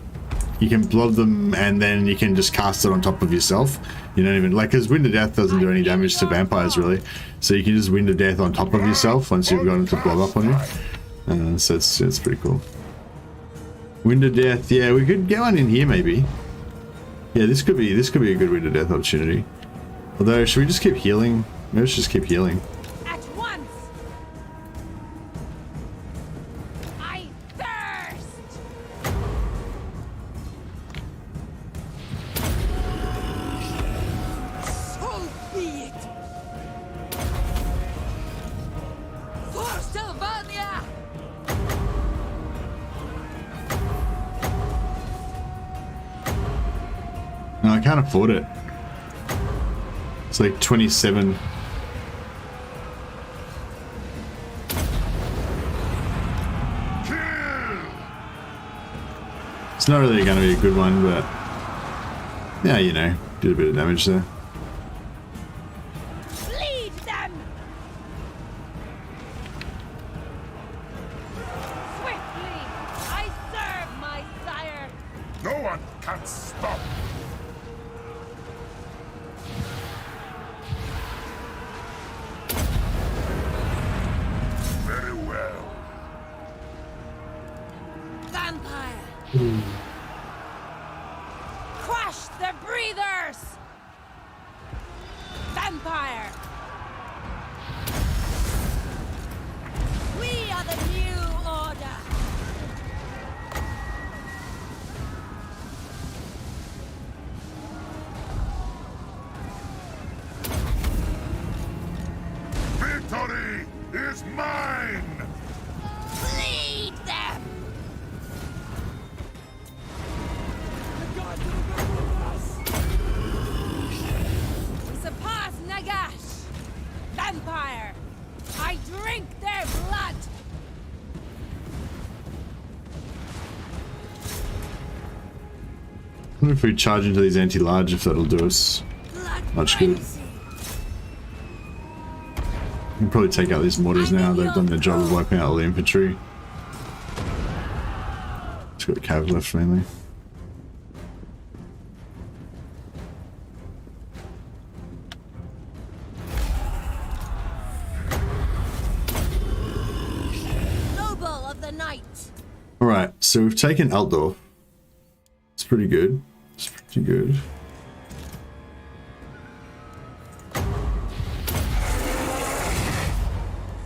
You can blob them and then you can just cast it on top of yourself. You don't even like, because Wind of Death doesn't do any damage to vampires really, so you can just Wind of Death on top of yourself once you've got them to blob up on you. So it's pretty cool. Wind of Death, yeah, we could get one in here maybe. Yeah, this could be a good Wind of Death opportunity. Although, should we just keep healing? Maybe let's just keep healing. At once. I thirst. So be it. For Sylvania. No, I can't afford it. It's like 27. It's not really going to be a good one, but yeah, you know, did a bit of damage there. Lead them. Swiftly. I serve my sire. No one can stop. Very well. Vampire. Crush the breed. wonder if we charge into these anti-large, if that'll do us much good. We can probably take out these mortars now. They've done their job of wiping out all the infantry. It's got cav left mainly. Noble of the night. Alright, so we've taken ALTDORF. It's pretty good. It's pretty good.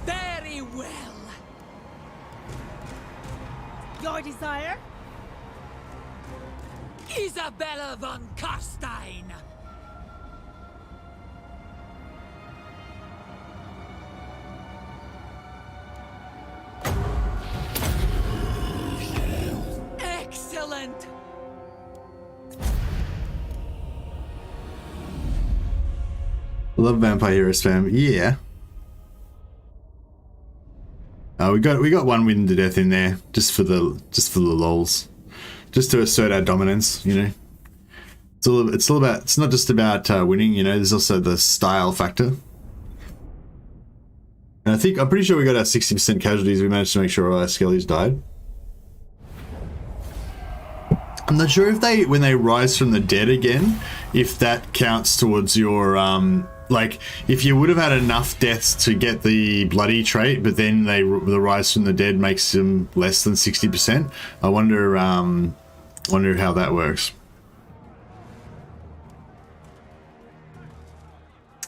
Very well. Your desire? Isabella von Karstein. Excellent. Love Vampire Hero spam. Yeah. We got one win to death in there, just for the lols, just to assert our dominance. You know, it's all about. It's not just about winning. You know, there's also the style factor. And I'm pretty sure we got our 60% casualties. We managed to make sure all our skellies died. I'm not sure if when they rise from the dead again, if that counts towards your like, if you would have had enough deaths to get the bloody trait, but then the rise from the dead makes them less than 60%. I wonder how that works.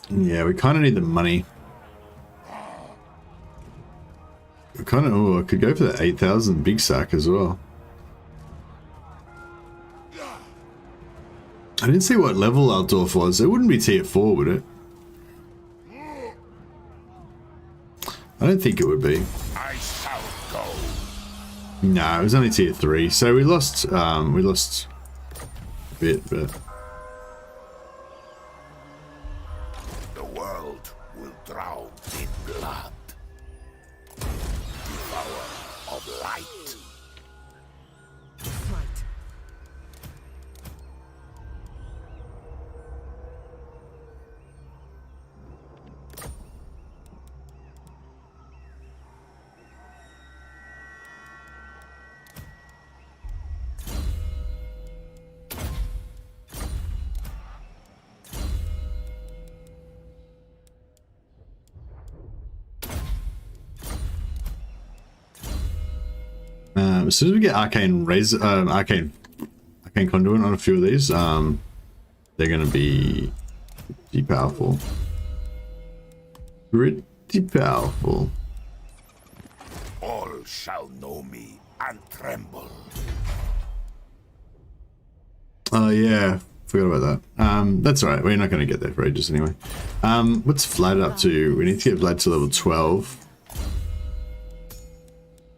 Yeah, we kind of need the money. We kind of. Oh, I could go for the 8,000 big sack as well. I didn't see what level ALTDORF was. It wouldn't be tier 4, would it? I don't think it would be. I shall go. No, it was only tier 3. So we lost a bit, but The world will drown in blood. The power of light. Right. as soon as we get arcane conduit on a few of these, they're gonna be pretty powerful. Pretty powerful. All shall know me and tremble. Oh yeah, forgot about that. That's alright, we're not gonna get there for ages anyway. What's Vlad up to? We need to get Vlad to level 12.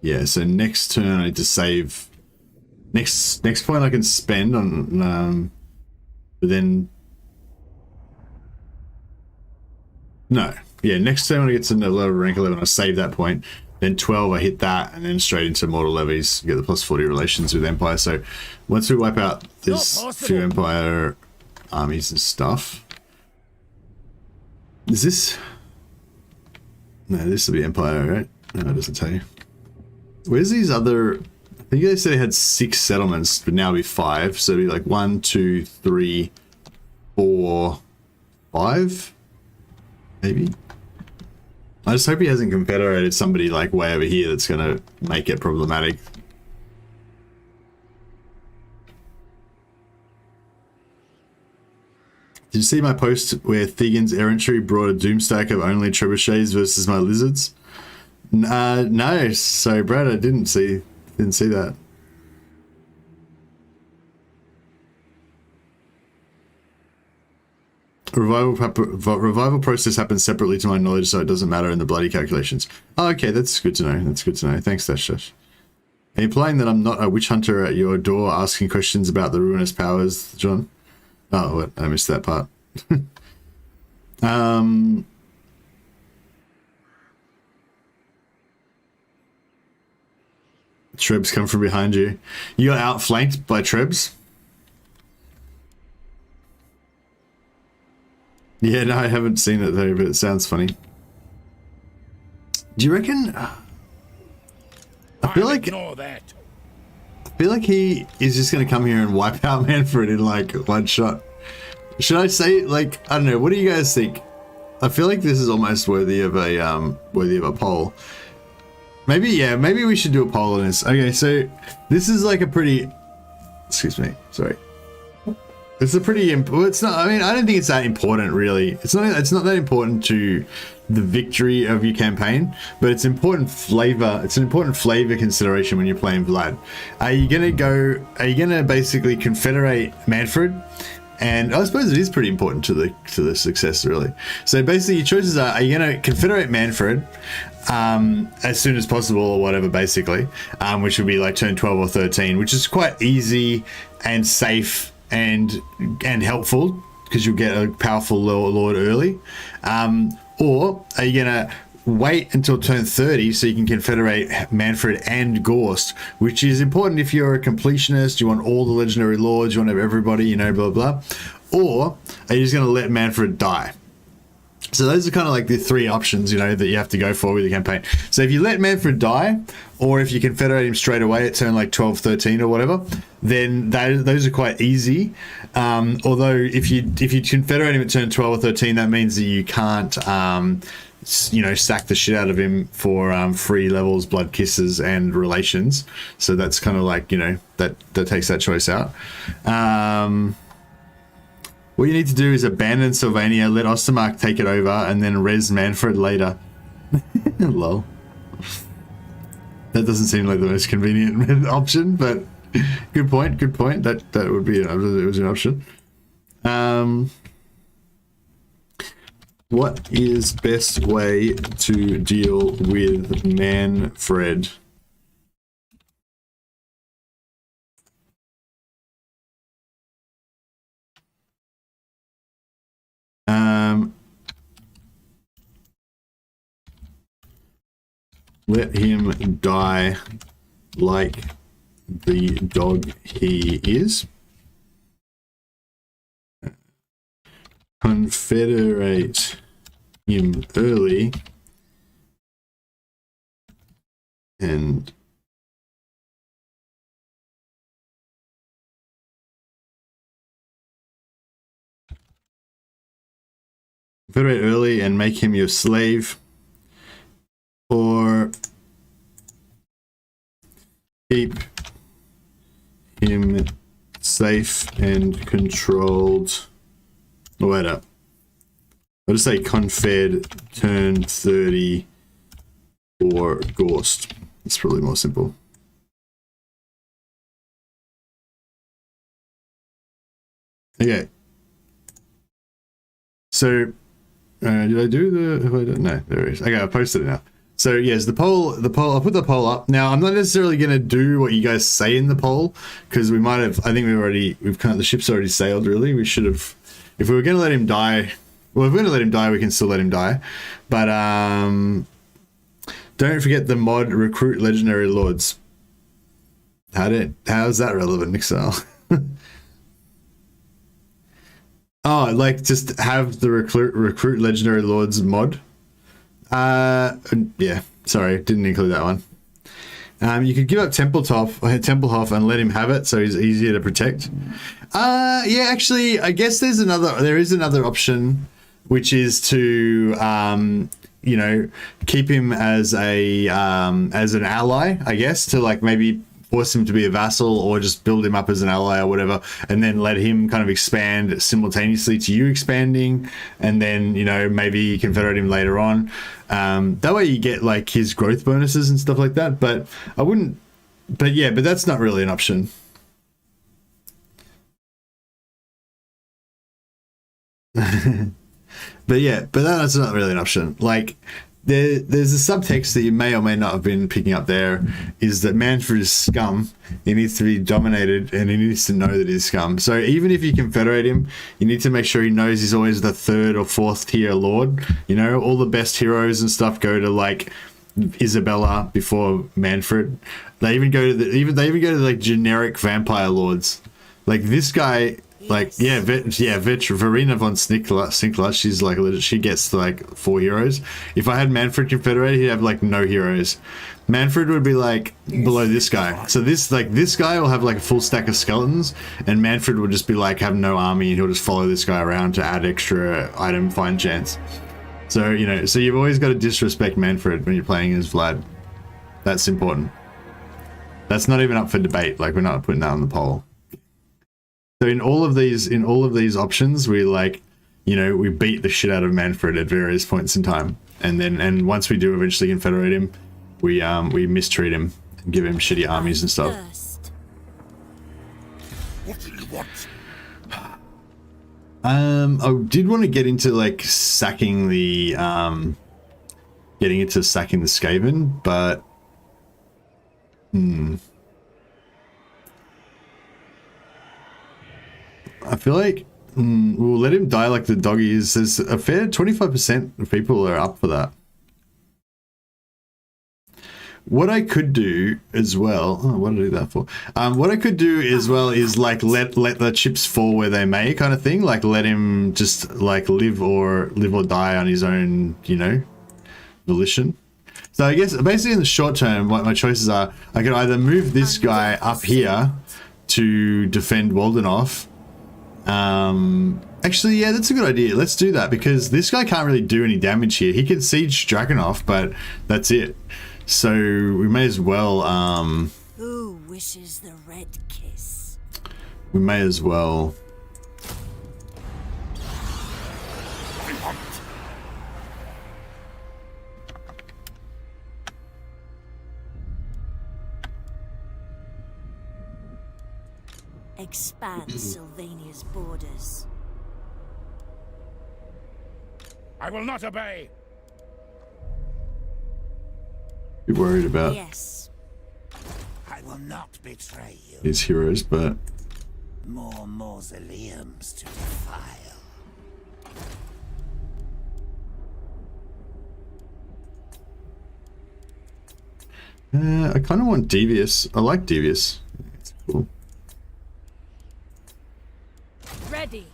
Yeah, so next turn I need to save. Next point I can spend on, but then no, yeah. Next turn when I get to level rank 11, I save that point. Then 12, I hit that, and then straight into mortal levies. Get the plus 40 relations with Empire. So once we wipe out this few Empire armies and stuff, is this? No, this will be Empire, right? No, it doesn't tell you. Where's these other? I think they said it had 6 settlements, but now it'll be 5. So it'll be like 1, 2, 3, 4, 5, maybe. I just hope he hasn't confederated somebody like way over here that's gonna make it problematic. Did you see my post where Thegan's errantry brought a doomstack of only trebuchets versus my lizards? No, sorry, Brad, I didn't see that. Revival process happens separately to my knowledge, so it doesn't matter in the bloody calculations. Oh, okay, that's good to know. That's good to know. Thanks, Dash. Are you implying that I'm not a witch hunter at your door asking questions about the ruinous powers, John? Oh, what? I missed that part. Trebs come from behind you. You got outflanked by Trebs? Yeah, no, I haven't seen it though, but it sounds funny. Do you reckon? I feel like he is just gonna come here and wipe out Manfred in like one shot. Should I say, like, I don't know, what do you guys think? I feel like this is almost worthy of a poll. Maybe, yeah, maybe we should do a poll on this. Okay, so this is like a pretty, excuse me, sorry. It's a pretty, it's not, I mean, I don't think it's that important really. It's not that important to the victory of your campaign, but it's important flavor. It's an important flavor consideration when you're playing Vlad. Are you gonna basically confederate Manfred? And I suppose it is pretty important to the success really. So basically your choices are you gonna confederate Manfred as soon as possible or whatever basically, which would be like turn 12 or 13, which is quite easy and safe and helpful because you'll get a powerful lord early, or are you gonna wait until turn 30 so you can confederate Manfred and Gorst, which is important if you're a completionist, you want all the legendary lords, you want to have everybody, you know, blah blah, or are you just going to let Manfred die? So those are kind of like the three options, you know, that you have to go for with the campaign. So if you let Manfred die, or if you confederate him straight away at turn like 12, 13 or whatever, then those are quite easy. Although if you confederate him at turn 12 or 13, that means that you can't, you know, sack the shit out of him for free levels, blood kisses, and relations. So that's kind of like, you know, that takes that choice out. What you need to do is abandon Sylvania, let Ostermark take it over, and then res Manfred later. Lol. That doesn't seem like the most convenient option, but good point. Good point. That would be it was an option. What is best way to deal with Manfred? Let him die like the dog he is. Confederate him early and confederate early and make him your slave, or keep him safe and controlled. Oh, wait up. I'll just say confed turn 30 or Gorst. It's probably more simple. Okay. So, did I do the? No, there it is. Okay, I posted it now. So yes, the poll. I'll put the poll up now. I'm not necessarily going to do what you guys say in the poll because we might have. I think the ship's already sailed. Really, we should have. If we were going to let him die, well, if we're going to let him die, we can still let him die. But don't forget the mod recruit legendary lords. How's that relevant, Nixel? Oh, like just have the recruit legendary lords mod. Yeah, sorry, didn't include that one. You could give up Templehof and let him have it, so he's easier to protect. Yeah, actually, I guess there is another option, which is to you know, keep him as an ally, I guess, to like maybe force him to be a vassal or just build him up as an ally or whatever, and then let him kind of expand simultaneously to you expanding, and then, you know, maybe confederate him later on. That way you get like his growth bonuses and stuff like that, but but that's not really an option. But that's not really an option. Like there's a subtext that you may or may not have been picking up there, is that Manfred is scum. He needs to be dominated and he needs to know that he's scum. So even if you confederate him, you need to make sure he knows he's always the 3rd or 4th tier lord. You know, all the best heroes and stuff go to like Isabella before Manfred. They even go to the like generic vampire lords. Like this guy, Like, yeah, Verena von Snickler, she's like, she gets like 4 heroes. If I had Manfred Confederated, he'd have like no heroes. Manfred would be like below this guy. So this guy will have like a full stack of skeletons, and Manfred would just be like have no army, and he'll just follow this guy around to add extra item find chance. So, you know, so you've always got to disrespect Manfred when you're playing as Vlad. That's important. That's not even up for debate. Like, we're not putting that on the poll. So in all of these options, we like, you know, we beat the shit out of Manfred at various points in time, and once we do eventually confederate him, we mistreat him and give him shitty armies and stuff. What do you want? I did want to get into like sacking the Skaven, but I feel like we'll let him die like the doggy is. There's a fair 25% of people are up for that. What I could do as well, what did I do that for? What I could do as well is like let the chips fall where they may, kind of thing. Like let him just like live or die on his own, you know, volition. So I guess basically in the short term, what my choices are, I could either move this guy up here to defend Waldenhof. Actually, yeah, that's a good idea. Let's do that, because this guy can't really do any damage here. He can siege Dragunov, but that's it. So we may as well, Who wishes the red kiss? we may as well. Expand Sylvania's borders. I will not obey. Be worried about Yes. I will not betray you. his heroes, but More mausoleums to defile. I kind of want Devious. I like Devious. It's cool. Ready.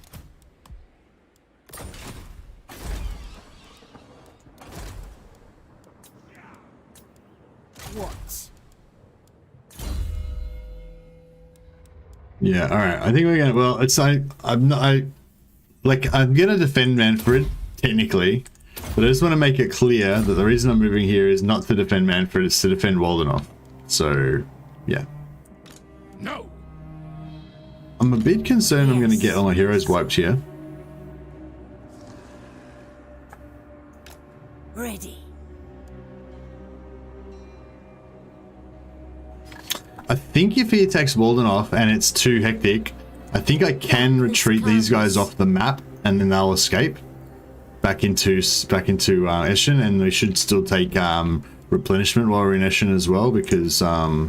What? Yeah, all right. I think we're gonna. Well, it's I'm gonna defend Manfred technically, but I just want to make it clear that the reason I'm moving here is not to defend Manfred; it's to defend Waldenhof. So, yeah. No. I'm a bit concerned I'm gonna get all my heroes wiped here. Ready. I think if he attacks Waldenhof and it's too hectic, I think I can retreat these guys off the map and then they'll escape back into Eschen, and we should still take replenishment while we're in Eschen as well, because oh,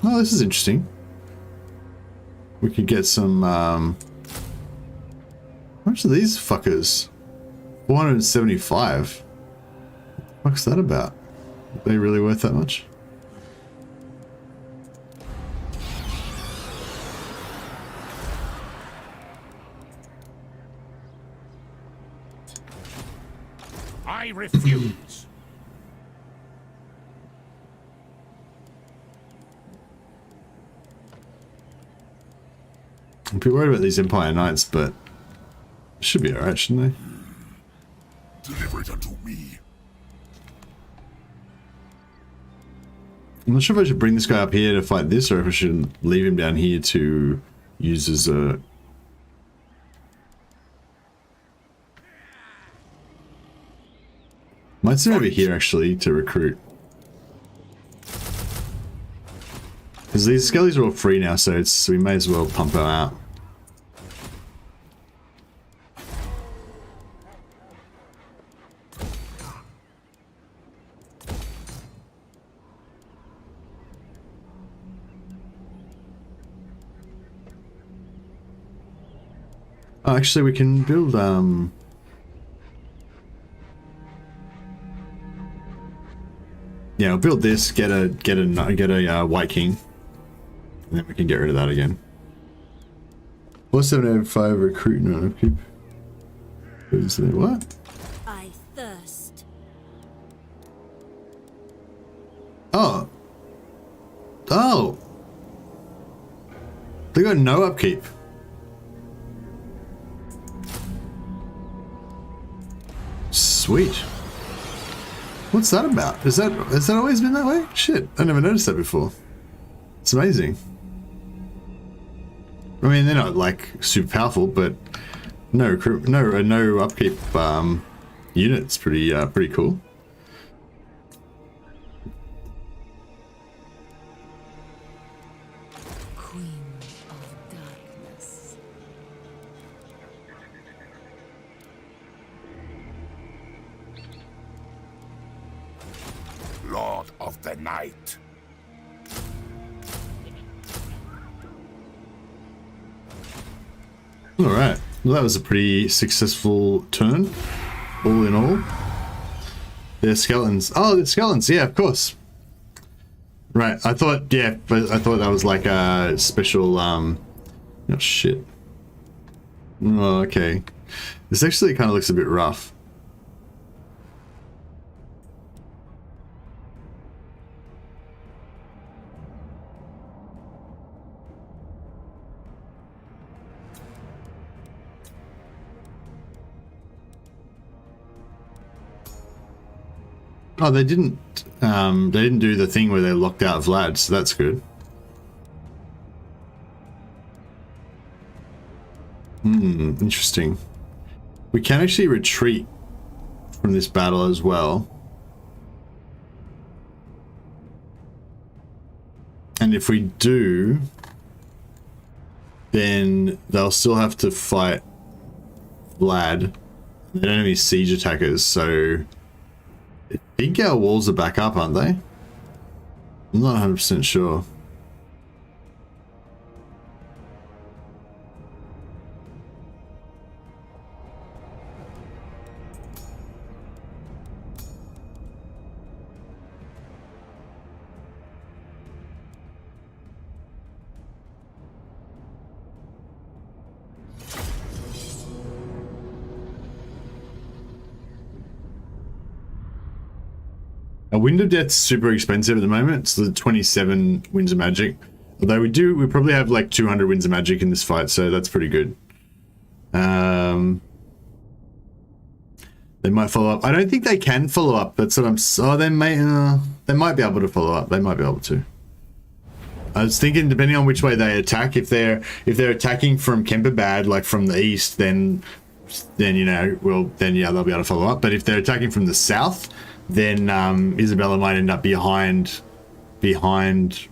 this is interesting. We could get some how much are these fuckers? 475. What's that about? Are they really worth that much? I refuse. I'm a bit worried about these Empire Knights, but should be alright, shouldn't they? Deliver it unto me. I'm not sure if I should bring this guy up here to fight this, or if I should leave him down here to use as a... Might send him over here actually to recruit. Because these skellies are all free now, so we may as well pump them out. Oh, actually, we can build yeah, I'll build this, get a White King, and then we can get rid of that again. 4705 recruitment upkeep. What? I thirst. Oh. Oh. They got no upkeep. Sweet. What's that about? Has that always been that way? Shit, I never noticed that before. It's amazing. I mean, they're not like super powerful, but no upkeep units pretty cool. Queen of darkness. Lord of the Night. All right. Well, that was a pretty successful turn, all in all. They're skeletons. Oh, they're skeletons. Yeah, of course. Right. I thought, yeah, but I thought that was like a special, oh, shit. Oh, okay. This actually kind of looks a bit rough. Oh, they didn't do the thing where they locked out Vlad, so that's good. Interesting. We can actually retreat from this battle as well. And if we do, then they'll still have to fight Vlad. They don't have any siege attackers, so I think our walls are back up, aren't they? I'm not 100% sure. A Wind of Death's super expensive at the moment. It's the 27 Winds of Magic. Although we probably have like 200 Winds of Magic in this fight, so that's pretty good. They might follow up. I don't think they can follow up. That's what I'm. Oh, they might be able to follow up. They might be able to. I was thinking, depending on which way they attack, if they're attacking from Kemperbad, like from the east, then you know, well, then yeah, they'll be able to follow up. But if they're attacking from the south, then Isabella might end up behind Reichland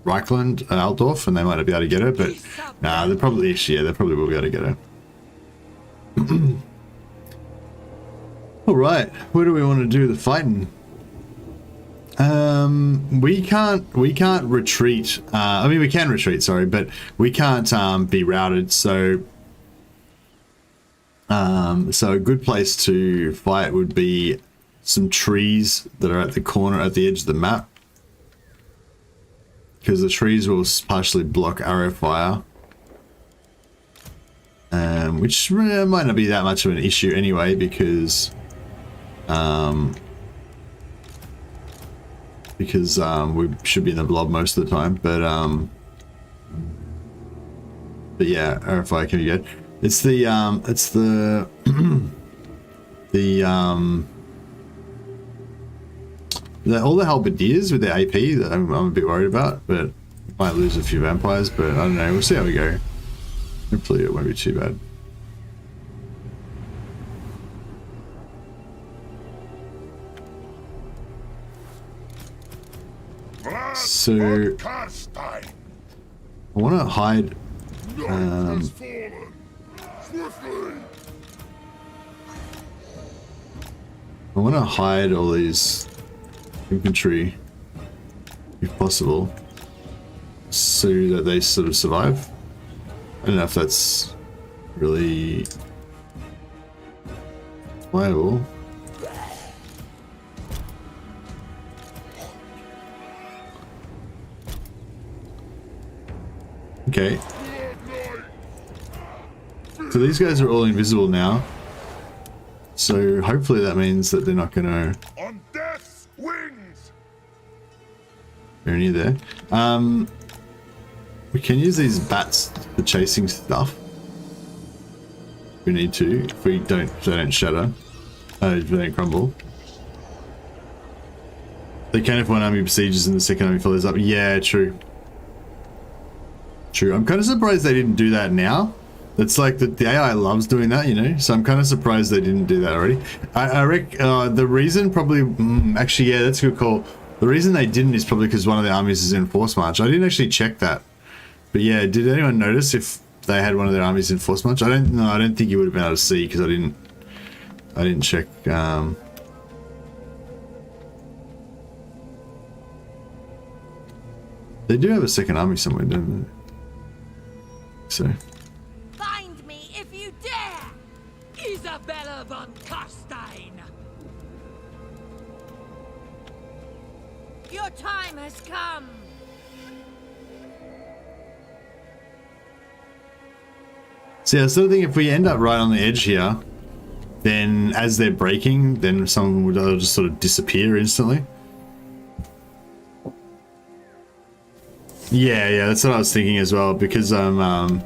and ALTDORF, and they might not be able to get her. But nah, they probably will be able to get her. All right, where do we want to do the fighting? We can't retreat. I mean, we can retreat, sorry, but we can't be routed. So a good place to fight would be some trees that are at the corner, at the edge of the map, because the trees will partially block arrow fire, which might not be that much of an issue anyway, because we should be in the blob most of the time, but yeah, arrow fire can be good. It's the all the halberdiers with their AP that I'm a bit worried about, but might lose a few vampires, but I don't know, we'll see how we go. Hopefully it won't be too bad. So I want to hide. I want to hide all these infantry, if possible, so that they sort of survive. I don't know if that's really viable. Okay. So these guys are all invisible now. So hopefully that means that they're not gonna On death's wings! go near there. We can use these bats for chasing stuff. We need to, if they don't shatter. If they don't crumble. They can if one army besieges and the second army follows up. Yeah, true. True. I'm kind of surprised they didn't do that now. It's like the AI loves doing that, you know? So I'm kind of surprised they didn't do that already. I reckon the reason probably... actually, yeah, that's a good call. The reason they didn't is probably because one of the armies is in force march. I didn't actually check that. But yeah, did anyone notice if they had one of their armies in force march? I don't think you would have been able to see because I didn't check. They do have a second army somewhere, don't they? So. Find me if you dare! Isabella von Carstein! Your time has come! So yeah, I sort of think if we end up right on the edge here, then as they're breaking, then someone would just sort of disappear instantly. Yeah, that's what I was thinking as well, because I'm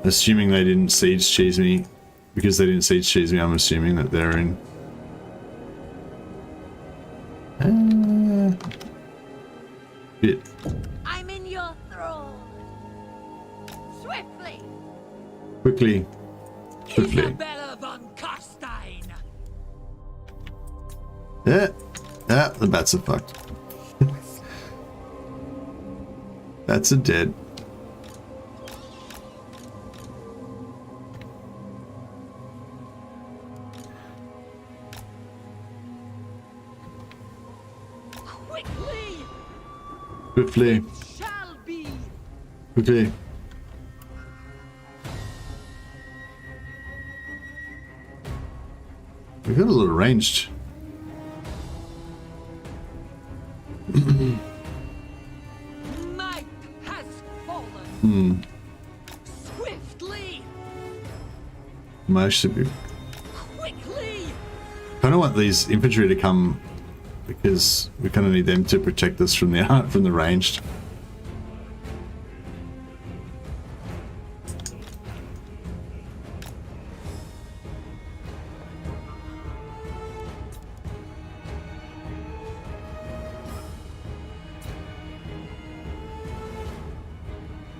assuming they didn't siege cheese me. Because they didn't siege cheese me, I'm assuming that they're in. Bit. I'm in your thrall! Swiftly! Quickly. Isabella von Carstein! Yeah, the bats are fucked. Bats are dead. Quickly! Swiftly. Shall be! Quickly. We've got a little ranged. Might has fallen! Swiftly! Might should be. Quickly! Kind of want these infantry to come because we kind of need them to protect us from the ranged.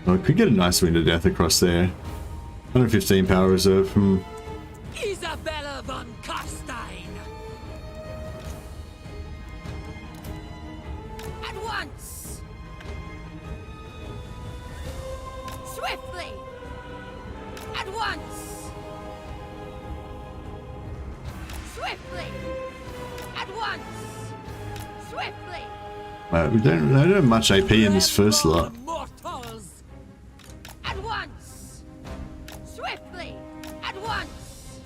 Oh, I could get a nice wind of death across there. 115 power reserve from. Isabella von Carstein! At once! Swiftly! At once! Swiftly! At once! Swiftly! We don't have much AP in this first lot. Mortals! At once! Swiftly! At once!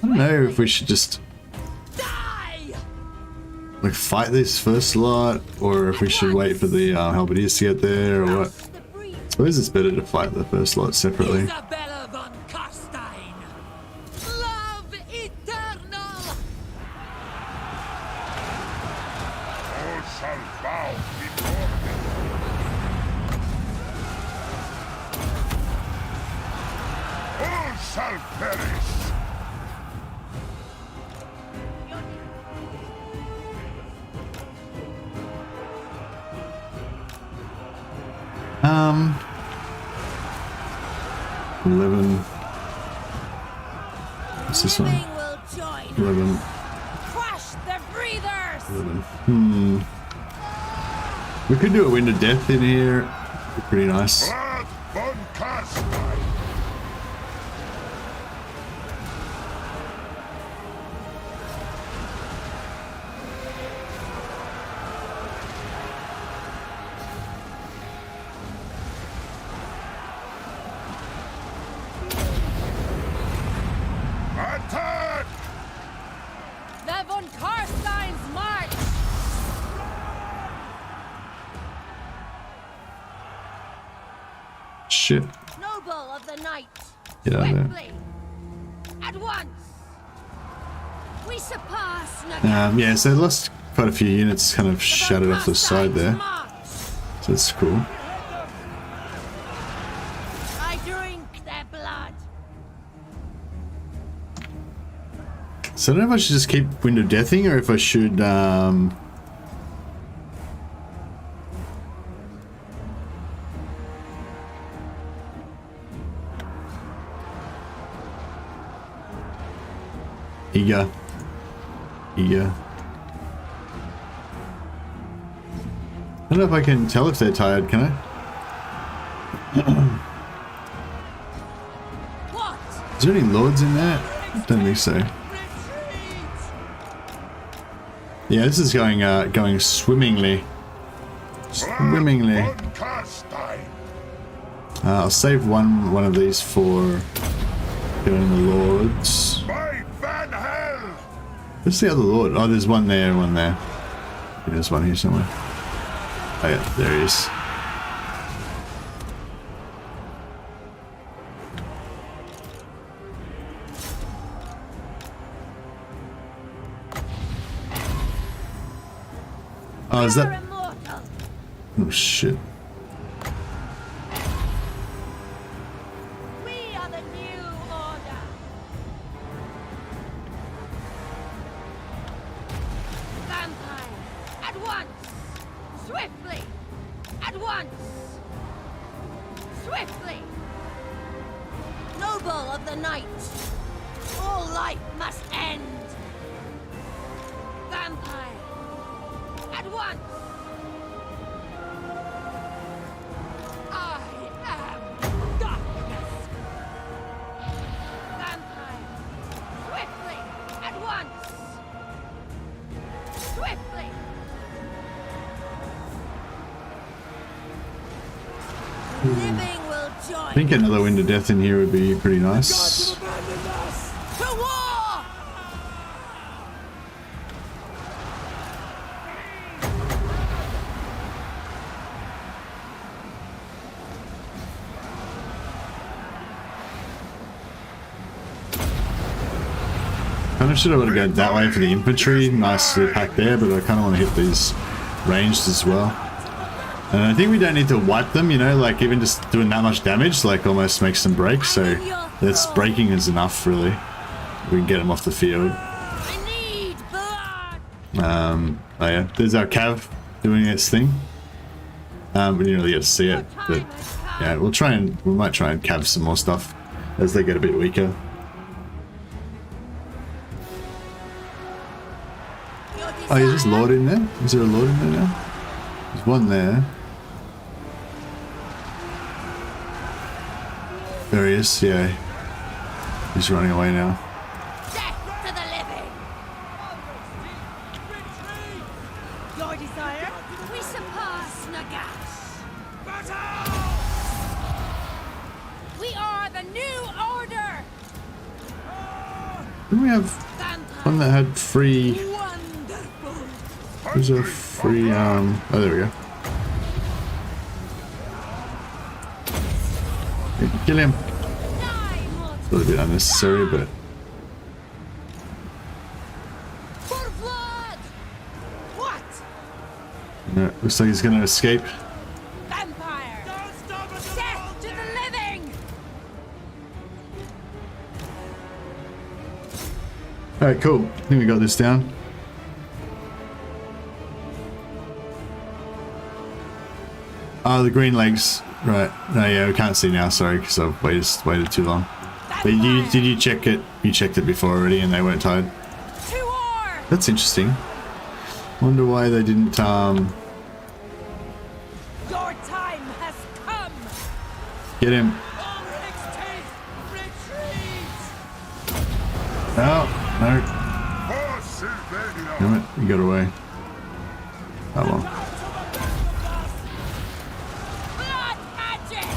I don't know if we should just Die! like fight this first lot, or if we should wait for the halberdiers to get there, or what. The breeze! I suppose it's better to fight the first lot separately. Isabella von Carstein! Love eternal! All shall bow before me. All shall perish. Um, 11. What's this one? Living will join. 11. Crush the breathers! 11. We could do a wind of death in here. Be pretty nice. Vlad von Carstein. Attack! The von Carstein's march! Shit. Noble of the night, Get out of there. Swiftly. At once. We surpass Yeah, so they lost quite a few units, kind of shattered off the side there. So that's cool. I drink their blood. So I don't know if I should just keep Wind of Deathing or if I should Eager. I don't know if I can tell if they're tired, can I? What? Is there any lords in there? Don't think so. Yeah, this is going swimmingly. Swimmingly. Von Carstein. I'll save one of these for killing the lords. By Van Hell. Where's the other lord? Oh, there's one there, one there. Yeah, there's one here somewhere. Oh yeah, there he is. Oh, is You're that? immortal. Oh shit. We are the new order. Vampire, at once. Swiftly. At once. Swiftly. Noble of the night. All life must end. Vampire. At once! I am darkness! Vampire! Swiftly! At once! Swiftly! The living will join. I think another Wind of Death in here would be pretty nice. To war! Kind of should have gone that way for the infantry. Nice little pack there, but I kind of want to hit these ranged as well. And I think we don't need to wipe them, you know, like even just doing that much damage, like almost makes them break. So that's breaking is enough, really. We can get them off the field. I need blood! Oh yeah, there's our Cav doing its thing. We didn't really get to see it, but yeah, we might try and Cav some more stuff as they get a bit weaker. Oh, is this Lord in there? Is there a Lord in there now? There's one there. There he is, yeah. He's running away now. Death to the living! Your desire? We surpass Nagash! We are the new order! Didn't we have one that had free... Wonderful! There's a free, oh, there we go. Kill him. Die, mortal! A little bit unnecessary, but... For Vlad! What? No, looks like he's gonna escape. Vampire! Death to the living! Alright, cool. I think we got this down. Oh, the green legs. Right. No, yeah, we can't see now, sorry, because I've waited too long. But did you check it? You checked it before already and they weren't tied? To war! That's interesting. Wonder why they didn't, Your time has come! get him. No, no. For Sylvania. Damn it, he got away. Oh well. Blood magic!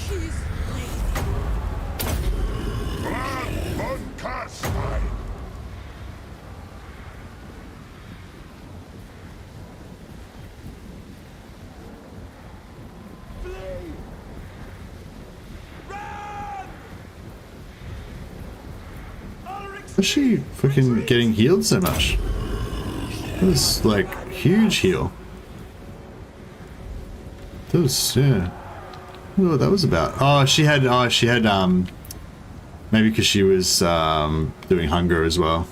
He's Vlad von Carstein. How's she fucking getting healed so much? That was like huge heal. That was, yeah. I don't know what that was about. Oh, she had maybe because she was doing hunger as well.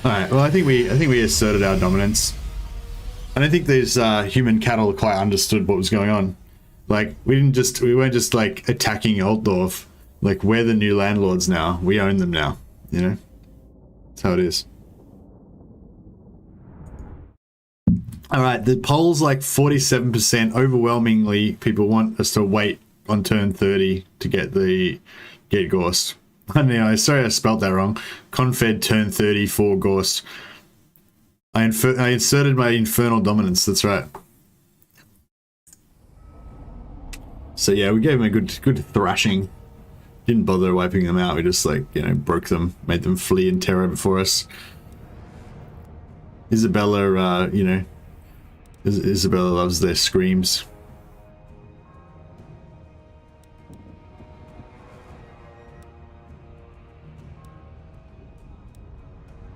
Alright, well I think we asserted our dominance. I don't think these human cattle quite understood what was going on. Like we weren't just like attacking ALTDORF. Like we're the new landlords now. We own them now, you know? That's how it is. Alright, the poll's like 47%. Overwhelmingly, people want us to wait on turn 30 to get Gorst. I know, sorry I spelt that wrong. Confed turn 30 for Gorst. I inserted my infernal dominance, that's right. So yeah, we gave them a good thrashing. Didn't bother wiping them out, we just like, you know, broke them, made them flee in terror before us. Isabella, you know, Isabella loves their screams.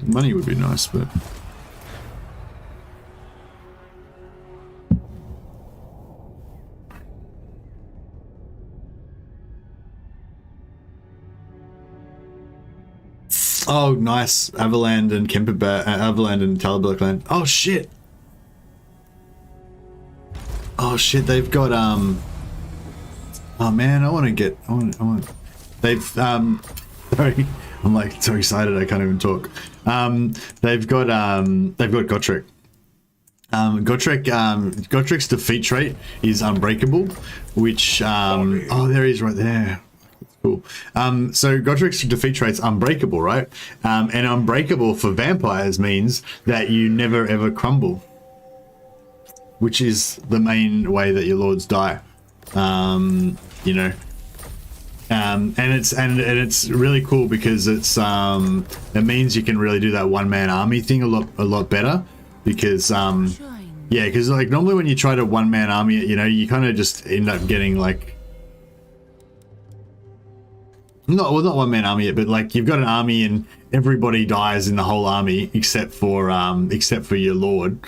Money would be nice, but... Oh, nice. Avaland and Avaland and Talabelland. Oh, shit. Oh, shit. They've got, oh, man. I want... They've, sorry. I'm like so excited I can't even talk. They've got Gotrek. Gotrik's defeat trait is Unbreakable, which, oh, there he is right there. Cool. So Gotrik's defeat trait's Unbreakable, right? And Unbreakable for vampires means that you never ever crumble, which is the main way that your lords die. You know, and it's really cool because it's it means you can really do that one-man army thing a lot better because yeah, because like normally when you try to one-man army it, you know, you kind of just end up getting like not one-man army yet, but like you've got an army and everybody dies in the whole army except for your lord,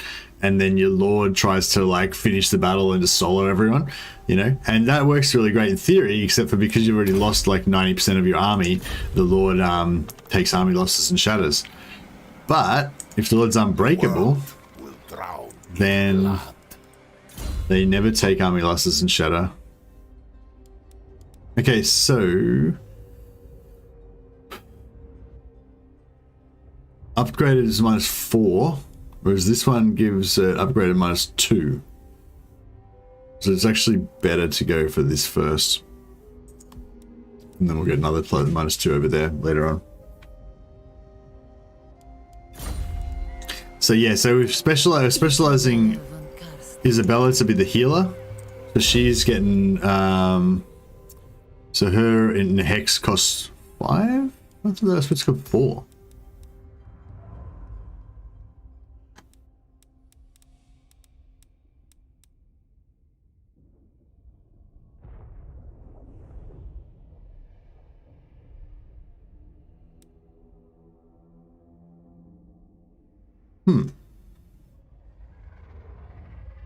and then your lord tries to like finish the battle and just solo everyone, you know, and that works really great in theory, except for because you've already lost like 90% of your army, the lord takes army losses and shatters. But if the lord's unbreakable, then they never take army losses and shatter. Okay, so upgraded is -4, whereas this one gives upgraded -2. So it's actually better to go for this first. And then we'll get another -2 over there later on. So yeah, so we're specializing Isabella to be the healer. So she's getting, so her in Hex costs 5? I thought that was supposed to cost 4.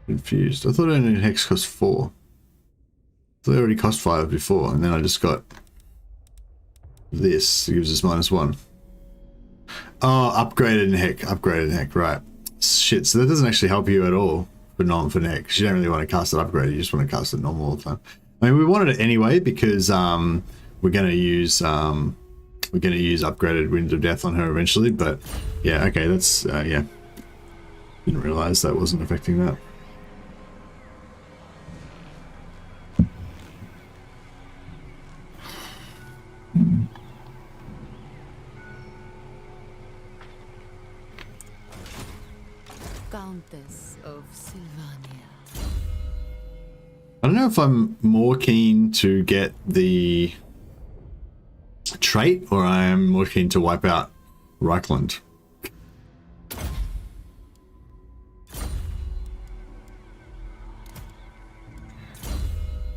Confused. I thought only Hex cost 4. So they already cost 5 before, and then I just got this. It gives us -1. Oh, upgraded in Heck, right. Shit, so that doesn't actually help you at all for Neck, because you don't really want to cast it upgraded, you just want to cast it normal all the time. I mean, we wanted it anyway because we're gonna use upgraded Wind of Death on her eventually, but yeah, okay, that's yeah. Didn't realize that wasn't affecting that. Countess of Sylvania. I don't know if I'm more keen to get the trait or I am more keen to wipe out Reichland.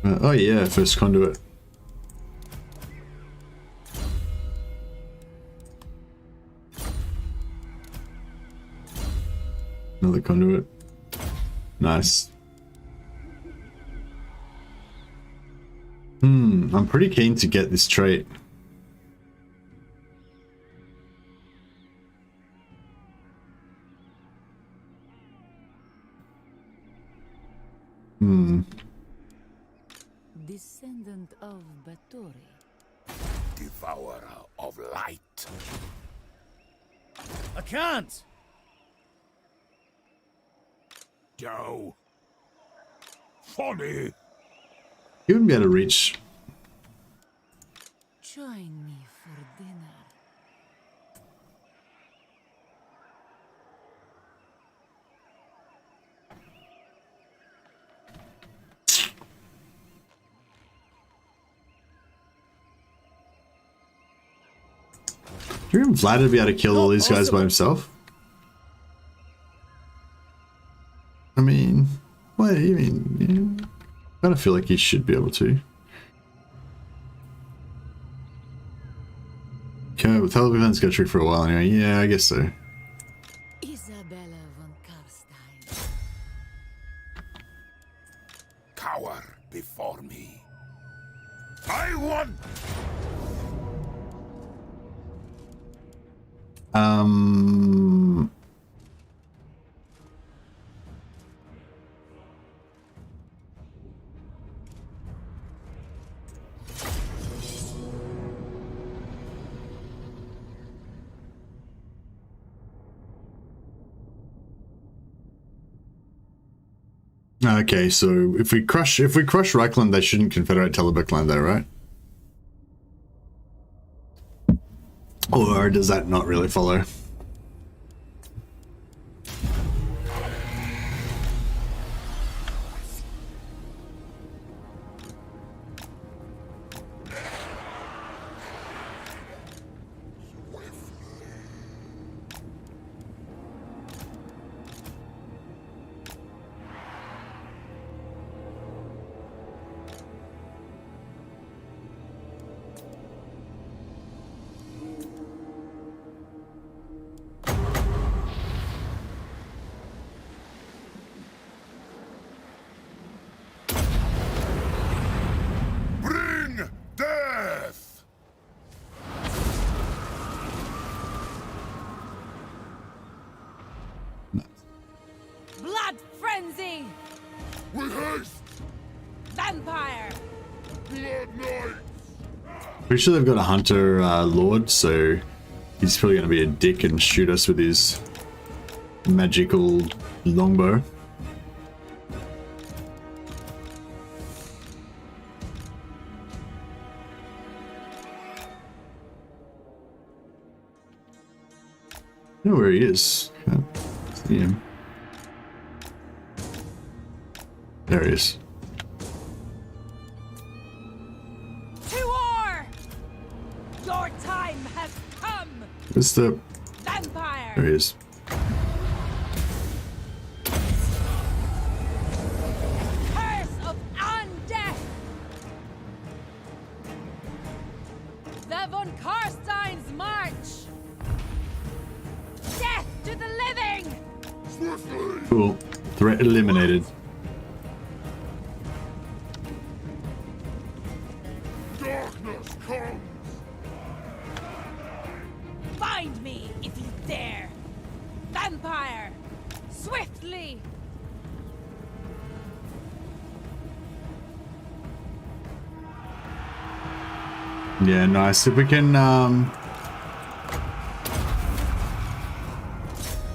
Oh yeah, first conduit. Another conduit. Nice. I'm pretty keen to get this trait. Descendant of Bathory. Devourer of light. I can't! Go. Folly. You wouldn't be able to reach. Join me for dinner. Do you reckon Vlad would be able to kill all Not these guys by possible. himself? I mean, what do you mean? Yeah. I kind of feel like he should be able to. Okay, well, Television's got a trick for a while anyway. Yeah, I guess so. Isabella von Karstein. Cower before me. I want. Okay, so if we crush Reichland, they shouldn't confederate Telebeckland though, right? Or does that not really follow? Bring death. Blood frenzy! With haste. Vampire! Bloodknights. Pretty sure they've got a hunter lord, so he's probably going to be a dick and shoot us with his magical longbow. I know where he is. Can't see him. There he is. To war! Your time has come! Where's the... Vampire! There he is. Curse of undeath! The von Karstein's march! Death to the living! Swiftly. Cool. Threat eliminated. Darkness comes. Find me if you dare! Vampire! Swiftly! Yeah, nice. If we can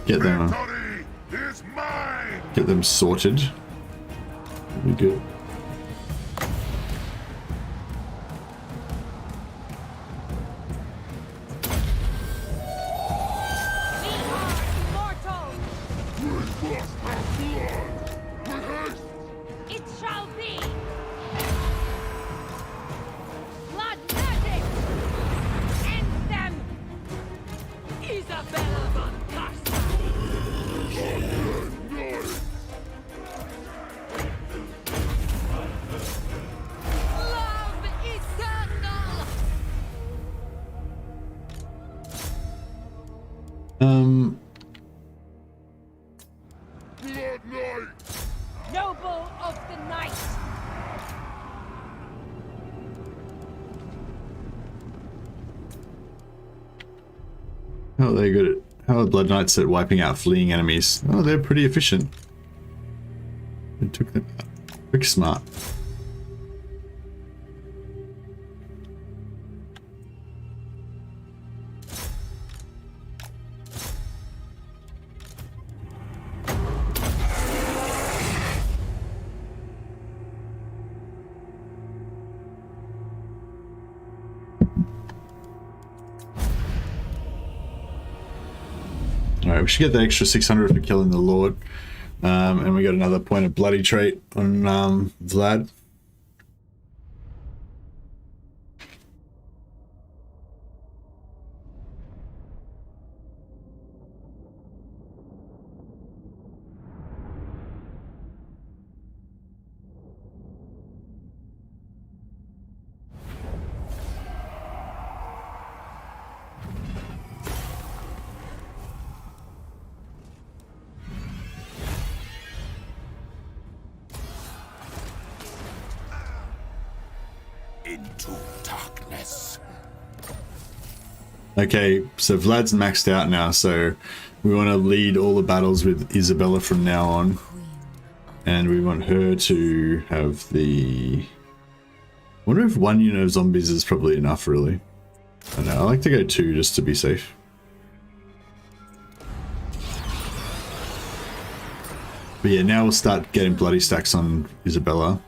get them Victory is mine. Sorted. That'd be good. We are immortal! We must have blood. With haste. It shall be! Blood magic! End them! Isabella von Karstein! Night. Bloodknights at wiping out fleeing enemies? Oh, they're pretty efficient. It took them out. Quick smart. Alright, we should get the extra 600 for killing the Lord. And we got another point of bloody trait on Vlad. Into darkness. Okay, so Vlad's maxed out now, so we want to lead all the battles with Isabella from now on. And we want her to have the... I wonder if 1 unit of zombies is probably enough, really. I don't know, I like to go 2 just to be safe. But yeah, now we'll start getting bloody stacks on Isabella.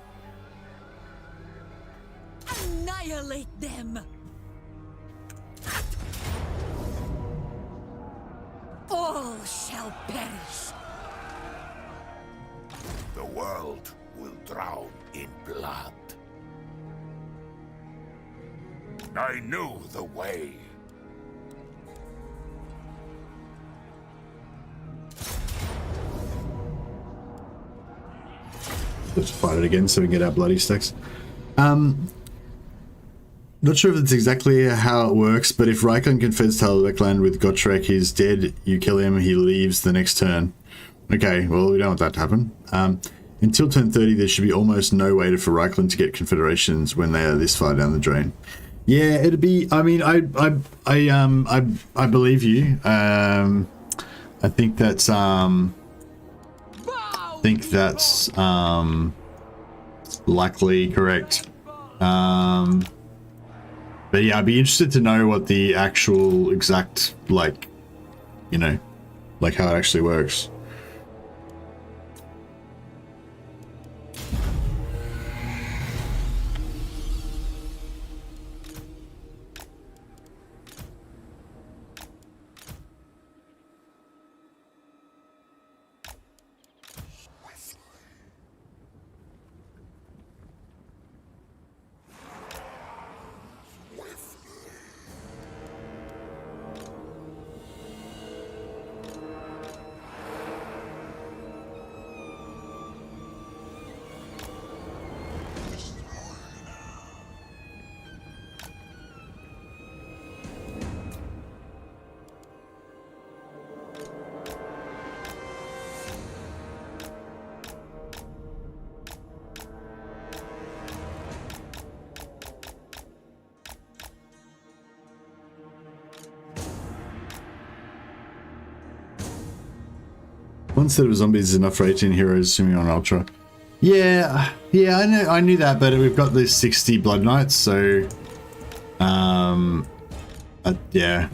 Annihilate them! All shall perish. The world will drown in blood. I knew the way. Let's fight it again so we can get our bloody stacks. Not sure if that's exactly how it works, but if Raikon confeds Talabekland with Gotrek, he's dead, you kill him, he leaves the next turn. Okay, well, we don't want that to happen. Until turn 30, there should be almost no way for Raikon to get confederations when they are this far down the drain. Yeah, it'd be, I mean, I believe you. I think that's, likely correct. But yeah, I'd be interested to know what the actual exact, like, you know, like how it actually works. One set of zombies is enough for 18 heroes, assuming on Ultra. Yeah, I knew that, but we've got the 60 Bloodknights, so yeah,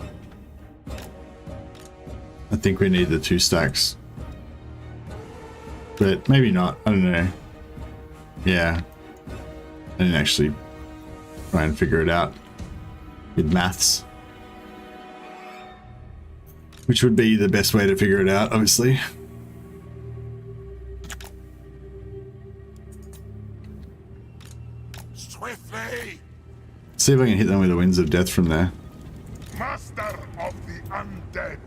I think we need the 2 stacks, but maybe not. I don't know. Yeah, I didn't actually try and figure it out with maths, which would be the best way to figure it out, obviously. Swiftly! See if I can hit them with the winds of death from there. Master of the undead,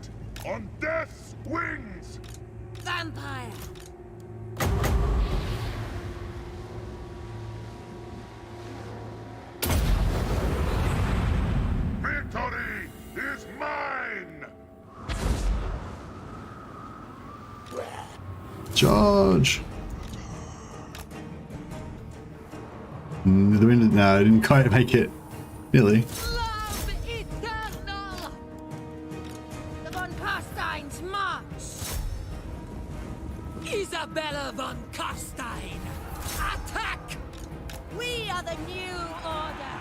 on death's wings! Vampire! Victory is mine! Charge! The wind, no, I didn't quite make it. Nearly. Love eternal! The von Carstein! Isabella von Carstein! Attack! We are the new order!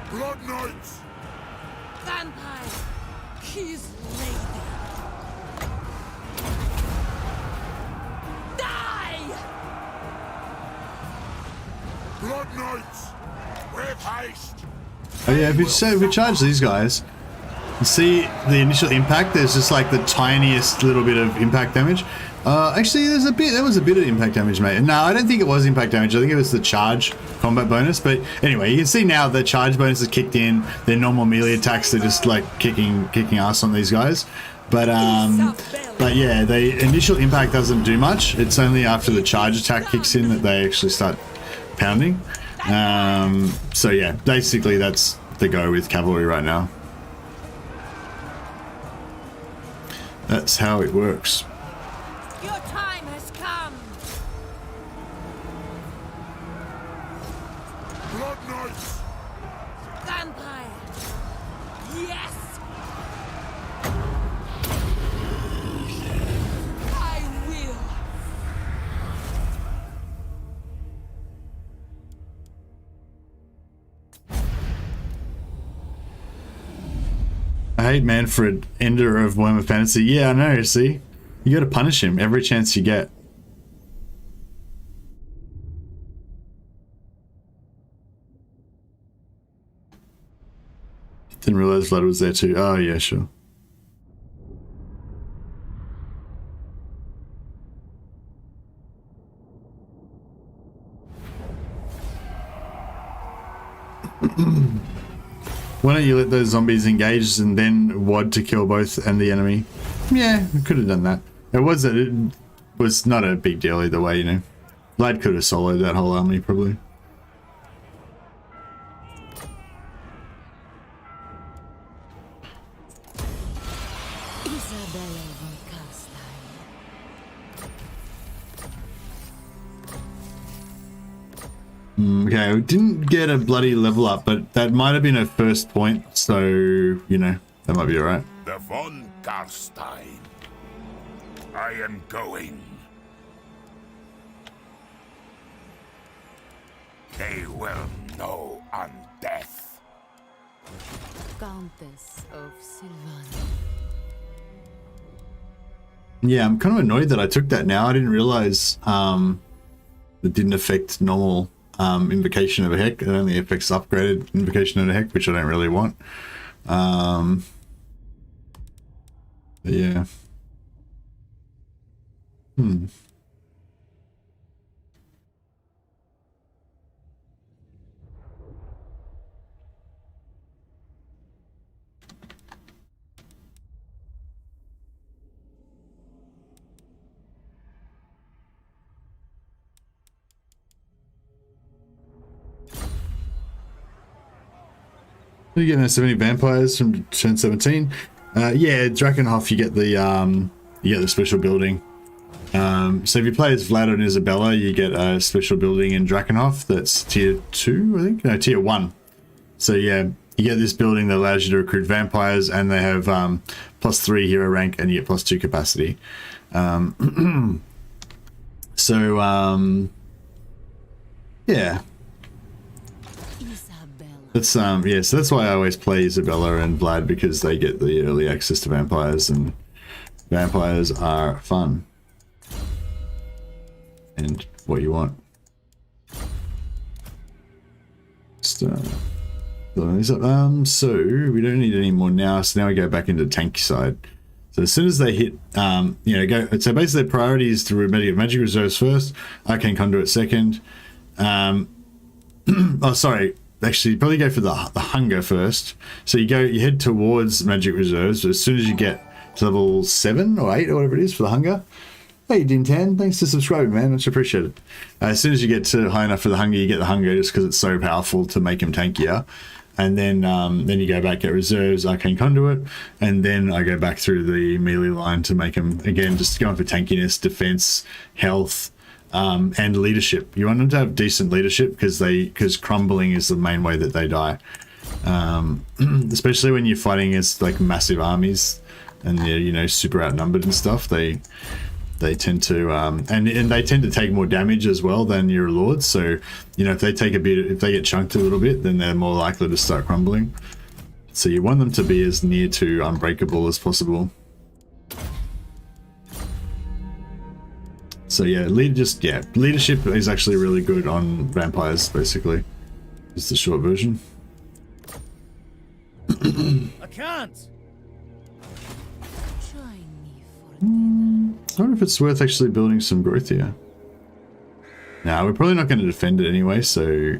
Bloodknights! Vampire! His lady! Die! Bloodknights! With haste! Oh yeah, if we charge these guys, you see the initial impact, there's just like the tiniest little bit of impact damage. Actually there was a bit of impact damage, mate. No, I don't think it was impact damage. I think it was the charge combat bonus. But anyway, you can see now the charge bonus is kicked in. Their normal melee attacks are just like kicking ass on these guys. But yeah, the initial impact doesn't do much. It's only after the charge attack kicks in that they actually start pounding. So yeah, basically that's the go with cavalry right now. That's how it works. Your time has come! Bloodknights! Vampire! Yes! I will! I hate Manfred, ender of Warhammer Fantasy. Yeah, I know, see? You gotta punish him every chance you get. Didn't realize Vlad was there too. Oh, yeah, sure. Why don't you let those zombies engage and then WAD to kill both and the enemy? Yeah, we could have done that. It was not a big deal either way, you know. Vlad could have soloed that whole army probably. Isabella von Carstein. Okay, we didn't get a bloody level up, but that might have been a first point, so, you know, that might be alright. The von Carstein. I am going. They will know undeath. Countess of Sylvania. Yeah, I'm kind of annoyed that I took that now. I didn't realize it didn't affect normal invocation of a heck. It only affects upgraded invocation of a heck, which I don't really want. But yeah. You get 70 vampires from turn 17. Yeah, Drakenhof, you get the special building. So if you play as Vlad and Isabella, you get a special building in Drakenhof that's tier 2, I think? No, tier 1. So yeah, you get this building that allows you to recruit vampires, and they have +3 hero rank, and you get +2 capacity. Yeah. That's yeah, so that's why I always play Isabella and Vlad, because they get the early access to vampires, and vampires are fun and what you want. So we don't need any more now, so now we go back into tanky side. So as soon as they hit, you know, so basically the priority is to remedy magic reserves first, arcane conduit second. Oh, sorry. Actually, probably go for the hunger first. So you head towards magic reserves. As soon as you get to level 7 or 8 or whatever it is for the hunger. Hey, Dintan, thanks for subscribing, man. Much appreciated. As soon as you get to high enough for the hunger, you get the hunger just because it's so powerful to make him tankier. And then you go back, get reserves, arcane conduit, and then I go back through the melee line to make him, again, just going for tankiness, defense, health, and leadership. You want them to have decent leadership because crumbling is the main way that they die. Especially when you're fighting against like massive armies and they're, you know, super outnumbered and stuff. They they tend to and they tend to take more damage as well than your lords. So you know, if they get chunked a little bit, then they're more likely to start crumbling. So you want them to be as near to unbreakable as possible. So yeah, leadership is actually really good on vampires. Basically, it's the short version. I can't. I wonder if it's worth actually building some growth here. Now, we're probably not going to defend it anyway, so...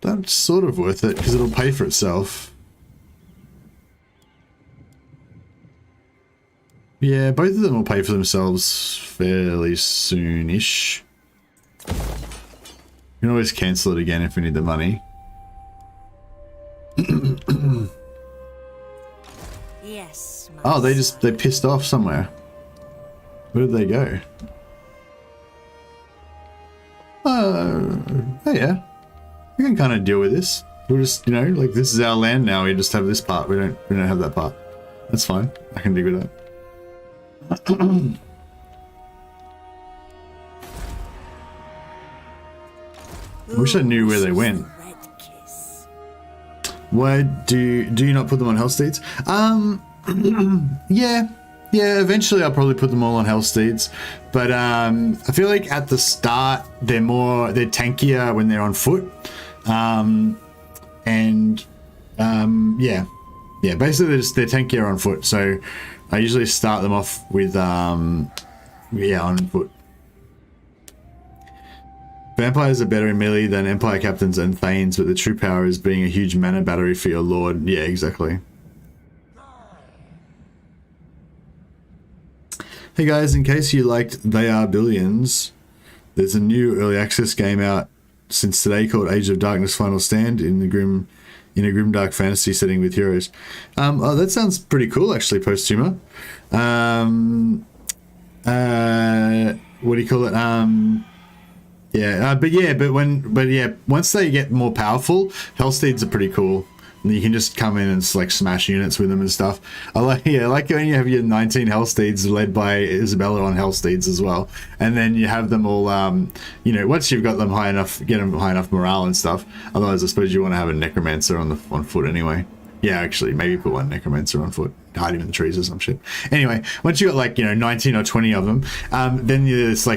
That's sort of worth it, because it'll pay for itself. Yeah, both of them will pay for themselves fairly soon-ish. You can always cancel it again if we need the money. Yes. Oh, they pissed off somewhere. Where did they go? Oh yeah. We can kind of deal with this. We'll just, you know, like, this is our land now. We just have this part. We don't have that part. That's fine. I can deal with that. I wish I knew where they went. Why do you not put them on Hellsteeds? Yeah, eventually I'll probably put them all on Hellsteeds, but I feel like at the start they're tankier when they're on foot, yeah, basically they're tankier on foot, so I usually start them off with on foot. Vampires are better in melee than Empire Captains and Thanes, but the true power is being a huge mana battery for your lord. Yeah, exactly. Hey guys, in case you liked They Are Billions, there's a new early access game out since today called Age of Darkness Final Stand in a grimdark fantasy setting with heroes. Oh, that sounds pretty cool actually, Posthumer. What do you call it? Once they get more powerful, Hellsteeds are pretty cool. You can just come in and like smash units with them and stuff. I like when you have your 19 Hellsteeds led by Isabella on Hellsteeds as well, and then you have them all. Once you've got them high enough, get them high enough morale and stuff. Otherwise, I suppose you want to have a Necromancer on foot anyway. Yeah, actually, maybe put one Necromancer on foot, hide him in the trees or some shit. Anyway, once you got 19 or 20 of them, then there's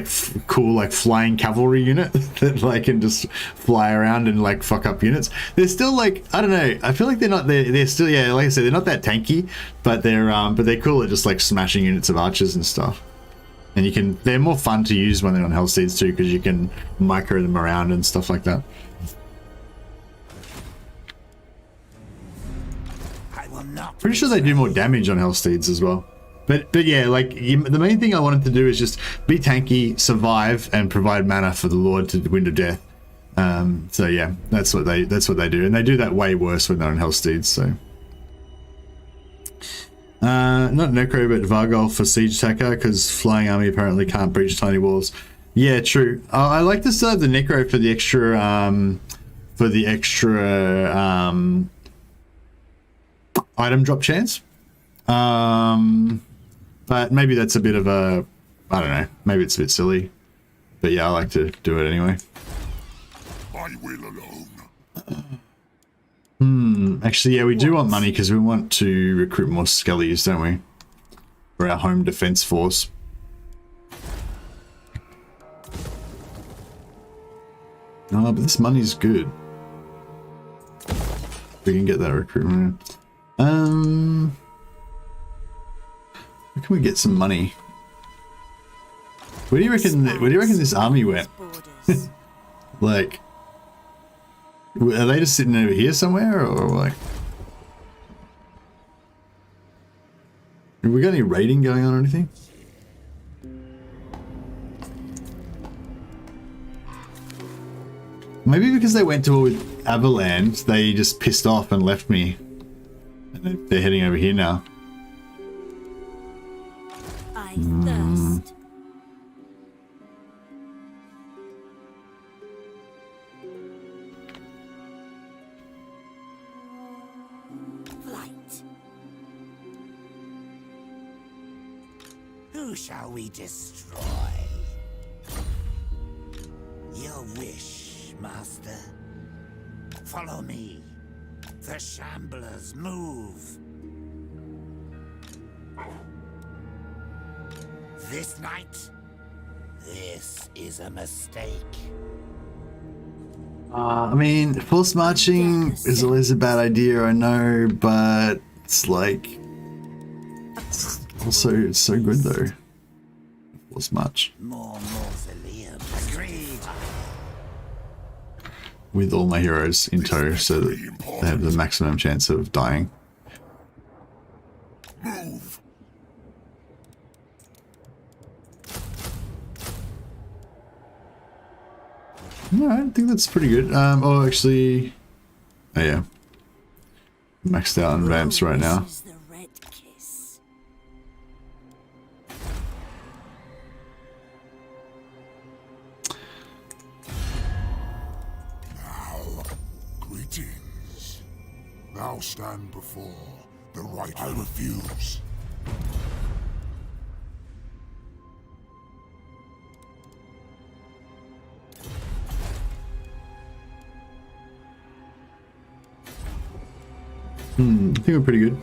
cool flying cavalry unit that can just fly around and fuck up units. They're still I don't know. I feel like they're still like I said, they're not that tanky, but they're cool at just smashing units of archers and stuff. And they're more fun to use when they're on Hellsteeds too, because you can micro them around and stuff like that. Pretty sure they do more damage on Hellsteeds as well. But yeah, the main thing I wanted to do is just be tanky, survive, and provide mana for the Lord to the Wind of Death. So yeah, that's what they do, and they do that way worse when they're on Hellsteeds. So not Necro, but Vargol for Siege Tacker, because Flying Army apparently can't breach tiny walls. Yeah, true. I like to still have the Necro for the extra item drop chance, but maybe that's a bit of a, I don't know, maybe it's a bit silly, but yeah, I like to do it anyway. I will alone. Actually, yeah, we do want money because we want to recruit more Skellies, don't we, for our home defense force. Oh, but this money's good. We can get that recruitment. Where can we get some money? Where do you reckon this army went? Are they just sitting over here somewhere, or have we got any raiding going on or anything? Maybe because they went to war with Averland, they just pissed off and left me. And they're heading over here now. I thirst. Flight. Who shall we destroy? Your wish, master. Follow me. The Shamblers move. This night, this is a mistake. I mean, force marching is always a bad idea, I know, but it's like, it's also it's so good though. Force march. More mausoleums. Agreed. With all my heroes in tow so that they have the maximum chance of dying. Move. No, I think that's pretty good. Oh, actually, oh yeah, maxed out on ramps right now. This is the red kiss. Now, greetings. Thou stand before the right. I refuse. I think we're pretty good.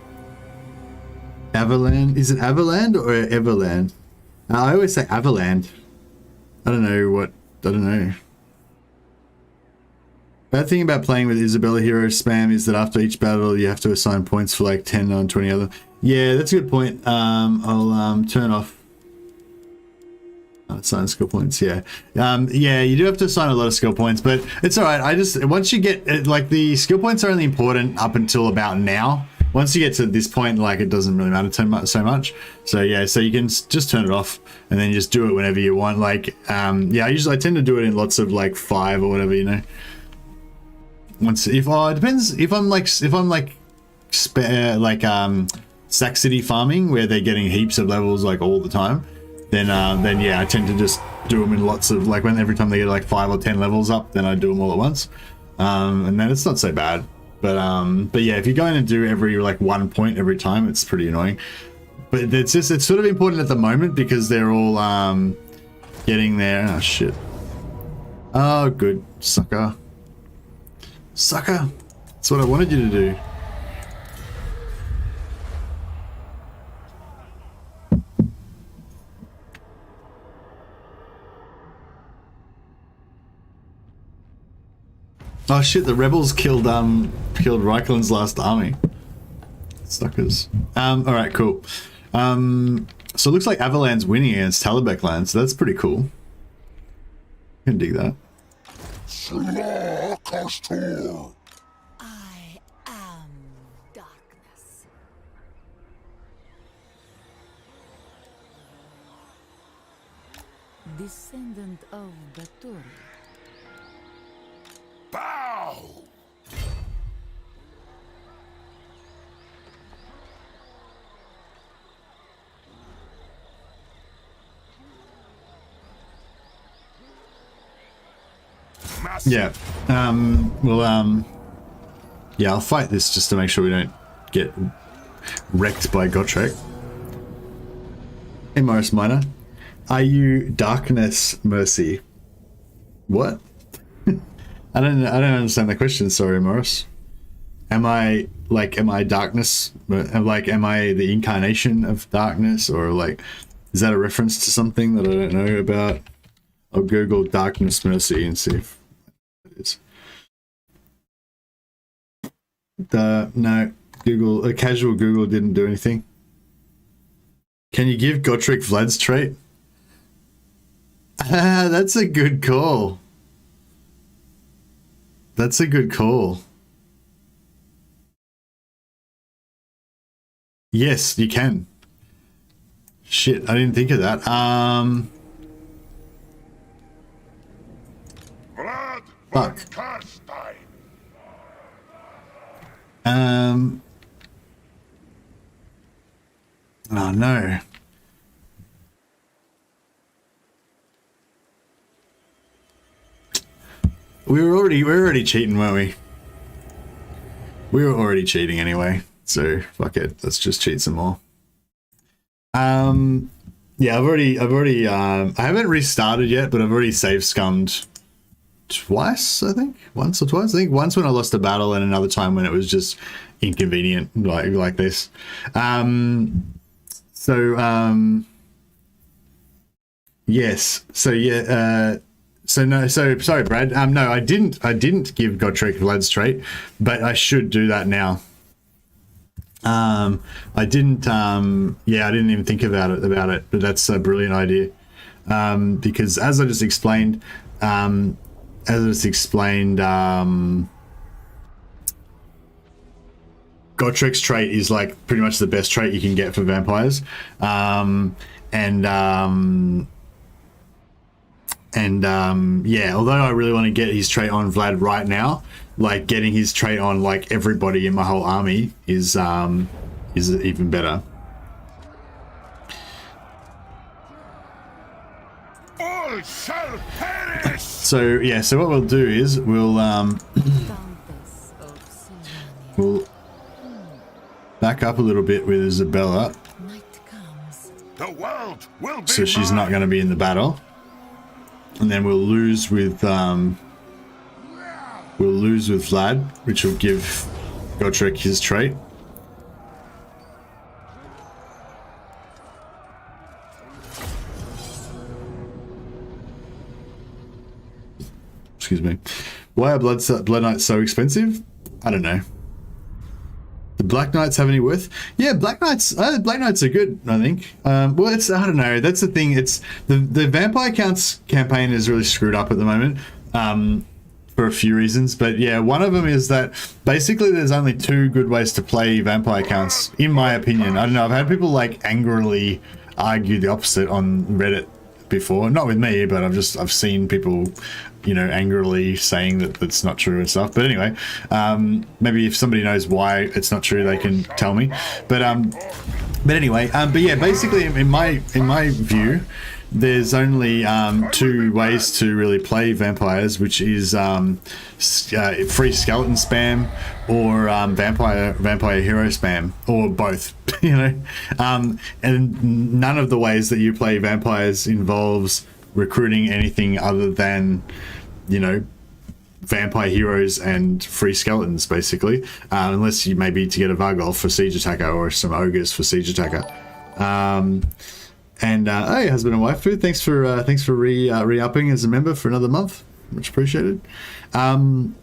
Avaland? Is it Avaland or Everland? I always say Avaland. I don't know. Bad thing about playing with Isabella hero spam is that after each battle you have to assign points for like 10 on 20 other. Yeah, that's a good point. I'll turn off assign skill points. Yeah, yeah, you do have to assign a lot of skill points, but it's all right. I just once you get like the skill points are only important up until about now. Once you get to this point, like it doesn't really matter so much. So yeah, so you can just turn it off and then you just do it whenever you want. Like yeah, I tend to do it in lots of like 5 or whatever, you know. Once it depends if I'm like Sack City farming where they're getting heaps of levels like all the time. Then yeah, I tend to just do them in lots of like every time they get like 5 or 10 levels up, then I do them all at once, and then it's not so bad. But yeah, if you're going to do every like 1 point every time, it's pretty annoying. But it's sort of important at the moment because they're all getting there. Oh shit! Oh good, sucker! That's what I wanted you to do. Oh shit, the rebels killed Reikland's last army. Suckers. Alright, cool. So it looks like Avalan's winning against Talabek land, so that's pretty cool. I can dig that. I am darkness. Descendant of Baturi. Bow! Yeah. Yeah, I'll fight this just to make sure we don't get wrecked by Gotrek. Hey, Morris Minor. Are you Darkness Mercy? What? I don't understand the question. Sorry, Morris. Am I darkness? Like, am I the incarnation of darkness, or like, is that a reference to something that I don't know about? I'll Google Darkness Mercy and see if it is. No, Google, a casual Google didn't do anything. Can you give Gotrek Vlad's trait? Ah, that's a good call. That's a good call. Yes, you can. Shit, I didn't think of that. Vlad Fuck. von Karstein. Oh no. we were already cheating, weren't we? We were already cheating anyway, so fuck it. Let's just cheat some more. Yeah, I haven't restarted yet, but I've already save scummed twice, I think. Once or twice. I think once when I lost a battle and another time when it was just inconvenient like this. Yes. So yeah, sorry Brad. No, I didn't give Godric Vlad's trait, but I should do that now. I didn't even think about it, but that's a brilliant idea. Because as I just explained, Godric's trait is like pretty much the best trait you can get for vampires. Yeah, although I really want to get his trait on Vlad right now, like getting his trait on like everybody in my whole army is even better. All shall perish! So yeah, so what we'll do is we'll back up a little bit with Isabella, The world will be so she's not going to be in the battle, and then we'll lose with Vlad, which will give Godric his trait. Excuse me. Why are Blood Knights so expensive? I don't know. The Black Knights have any worth? Yeah, Black Knights are good, I think. Well, I don't know. That's the thing. It's the Vampire Counts campaign is really screwed up at the moment. For a few reasons, but yeah, one of them is that basically there's only two good ways to play Vampire Counts, in my opinion. I don't know. I've had people like angrily argue the opposite on Reddit before. Not with me, but I've seen people, angrily saying that that's not true and stuff. But anyway, maybe if somebody knows why it's not true, they can tell me. But anyway, but yeah, basically in my view, there's only two ways to really play vampires, which is free skeleton spam or vampire hero spam, or both. And none of the ways that you play vampires involves recruiting anything other than vampire heroes and free skeletons, basically, unless you maybe to get a Vargolf for siege attacker or some ogres for siege attacker. And hey, husband and wife food, thanks for re-upping as a member for another month, much appreciated. But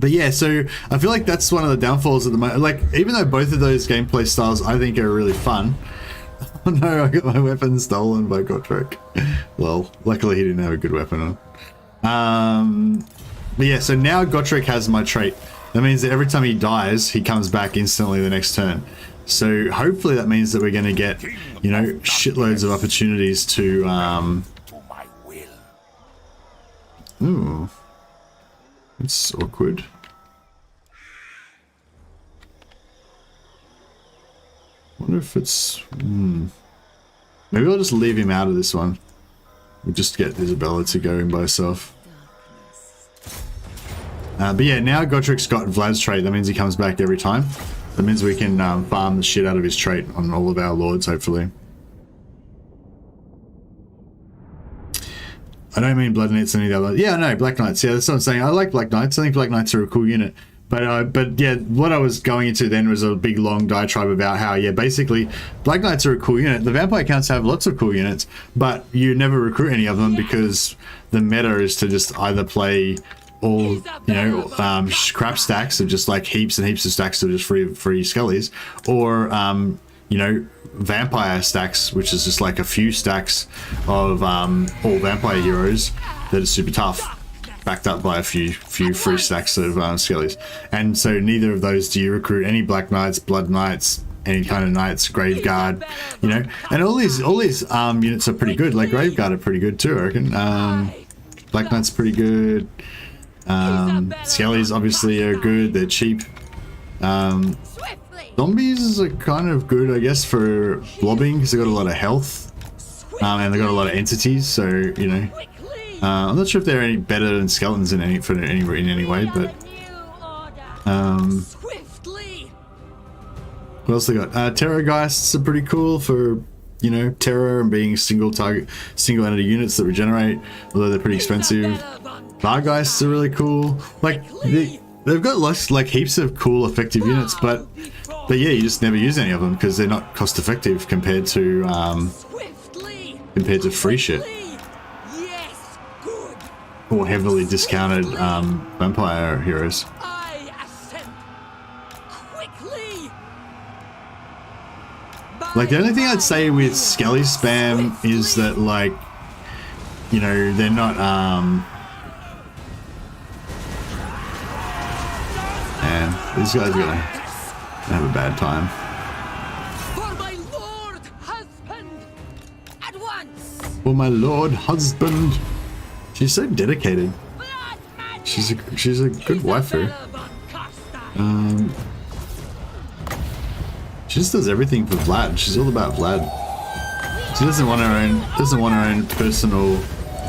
yeah, so I feel like that's one of the downfalls of the moment. Like, even though both of those gameplay styles I think are really fun. Oh no, I got my weapon stolen by Godric. Well, luckily he didn't have a good weapon on. But yeah, so now Godric has my trait. That means that every time he dies, he comes back instantly the next turn. So hopefully that means that we're going to get, shitloads of opportunities to, ooh, it's awkward. Wonder if it's, maybe I'll just leave him out of this one. We'll just get Isabella to go in by herself. But yeah, now Godric's got Vlad's trait. That means he comes back every time. That means we can farm the shit out of his trait on all of our lords, hopefully. I don't mean Blood Knights and any of the other. Yeah, no, Black Knights. Yeah, that's what I'm saying. I like Black Knights. I think Black Knights are a cool unit. But yeah, what I was going into then was a big long diatribe about how, yeah, basically Black Knights are a cool unit. The Vampire Counts have lots of cool units, but you never recruit any of them because the meta is to just either play all, crap stacks of just like heaps and heaps of stacks of just free skellies, or vampire stacks, which is just like a few stacks of all vampire heroes that are super tough, backed up by a few free stacks of skellies. And so neither of those do you recruit any Black Knights, Blood Knights, any kind of knights, Graveguard, and all these units are pretty good. Like Graveguard are pretty good too, I reckon. Black Knight's pretty good. Skellies obviously are good, they're cheap. Zombies are kind of good, I guess, for blobbing because they've got a lot of health, and they've got a lot of entities, so I'm not sure if they're any better than skeletons in any way, but Swiftly. what else they got? Terrorgeists are pretty cool for, you know, terror and being single entity units that regenerate, although they're pretty expensive. Vargeists are really cool. Like they've got lots, like heaps of cool effective units, but yeah, you just never use any of them because they're not cost effective compared to free shit Yes, good. or heavily discounted vampire heroes. I ascend quickly. Like the only thing I'd say with Skelly spam is that, like, you know, they're not man, these guys are gonna have a bad time. For my lord husband, at once. For my lord husband. She's so dedicated. Blood magic. She's a good waifu. She just does everything for Vlad. She's all about Vlad. She doesn't want her own personal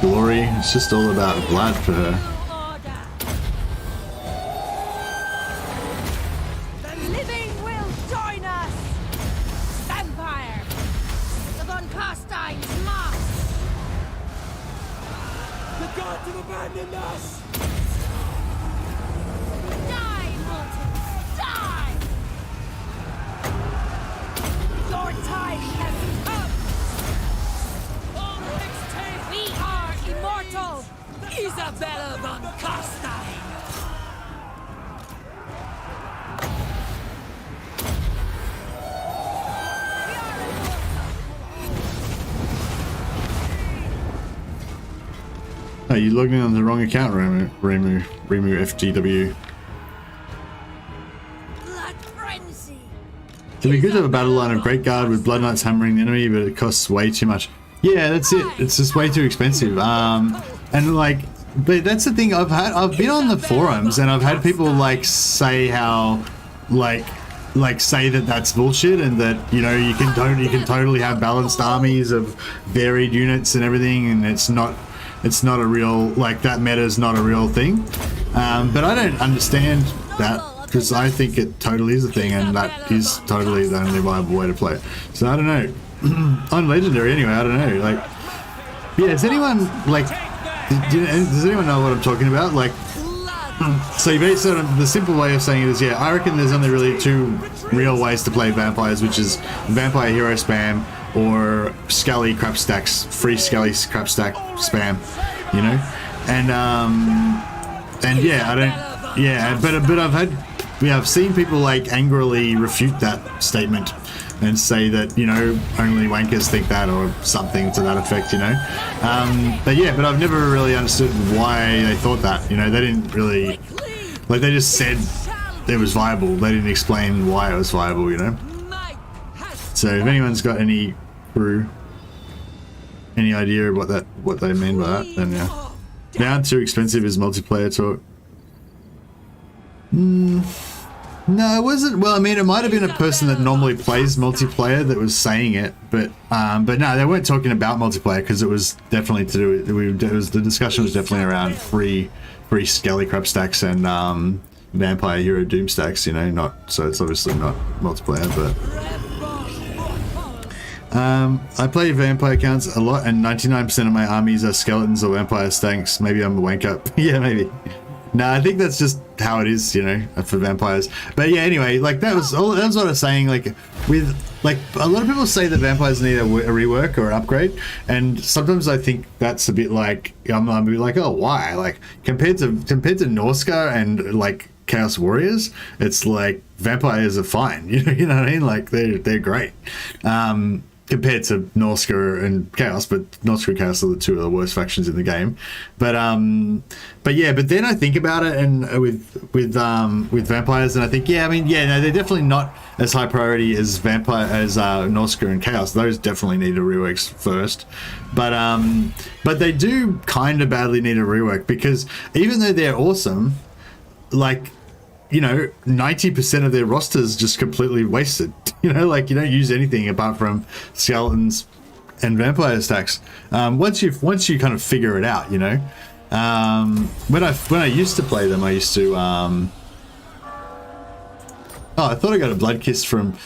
glory. It's just all about Vlad for her. The living will join us. Vampire. The Von Carstein's lost. The gods have abandoned us! Die, Morton. Die. Your time has come. We are immortal. Isabella von Carstein. Oh, you logged in on the wrong account, Remu FGW. Blood frenzy. It'd be good to have a battle line of Great Guard with Bloodknights hammering the enemy, but it costs way too much. Yeah, that's it. It's just way too expensive. And like, but that's the thing. I've been on the forums and I've had people like say how, like say that that's bullshit and that, you know, you can totally have balanced armies of varied units and everything, and it's not a real, like, that meta is not a real thing. But I don't understand that, because I think it totally is a thing, and that is totally the only viable way to play it. So I don't know. On Legendary anyway, I don't know. Like, yeah, does anyone, like, does anyone know what I'm talking about? Like, so you basically, the simple way of saying it is, yeah, I reckon there's only really two real ways to play vampires, which is vampire hero spam or Skelly crap stacks, free Skelly crap stack spam, you know? And yeah, I don't, yeah, but I've seen people like angrily refute that statement and say that, you know, only wankers think that or something to that effect, you know? But yeah, but I've never really understood why they thought that, you know? They didn't really, like, they just said it was viable. They didn't explain why it was viable, you know? So if anyone's got any idea of what they mean by that, then yeah. Now too expensive is multiplayer talk. No, it wasn't. Well, I mean, it might have been a person that normally plays multiplayer that was saying it, but no, they weren't talking about multiplayer because it was definitely to do with, the discussion was definitely around free Skelly crap stacks and vampire hero doom stacks, you know, not, so it's obviously not multiplayer, but I play vampire counts a lot, and 99% of my armies are skeletons or vampire stanks. Maybe I'm a wank up. Yeah, maybe. No, I think that's just how it is, you know, for vampires. But yeah, anyway, like that was what I was saying. Like, with, like, a lot of people say that vampires need a rework or an upgrade, and sometimes I think that's a bit like, I'm like, oh, why? Like, compared to Norska and like Chaos Warriors, it's like vampires are fine. You know what I mean? Like, they're great. Compared to Norska and Chaos, but Norska and Chaos are the two of the worst factions in the game. But yeah, but then I think about it, and with vampires, and I think, yeah, I mean, yeah, no, they're definitely not as high priority as Norska and Chaos. Those definitely need a rework first, but they do kind of badly need a rework, because even though they're awesome, like, you know, 90% of their rosters just completely wasted. You know, like, you don't use anything apart from skeletons and vampire stacks. Once you kind of figure it out, you know. When I used to play them, I used to. Oh, I thought I got a blood kiss from.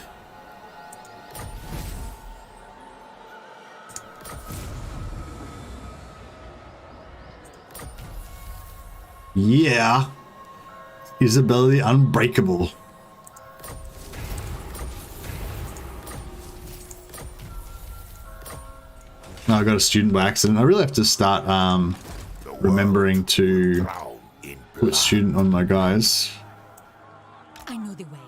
Yeah. His ability unbreakable. No, I got a student by accident. I really have to start remembering to Drown in put blood. student on my guys. I know the way.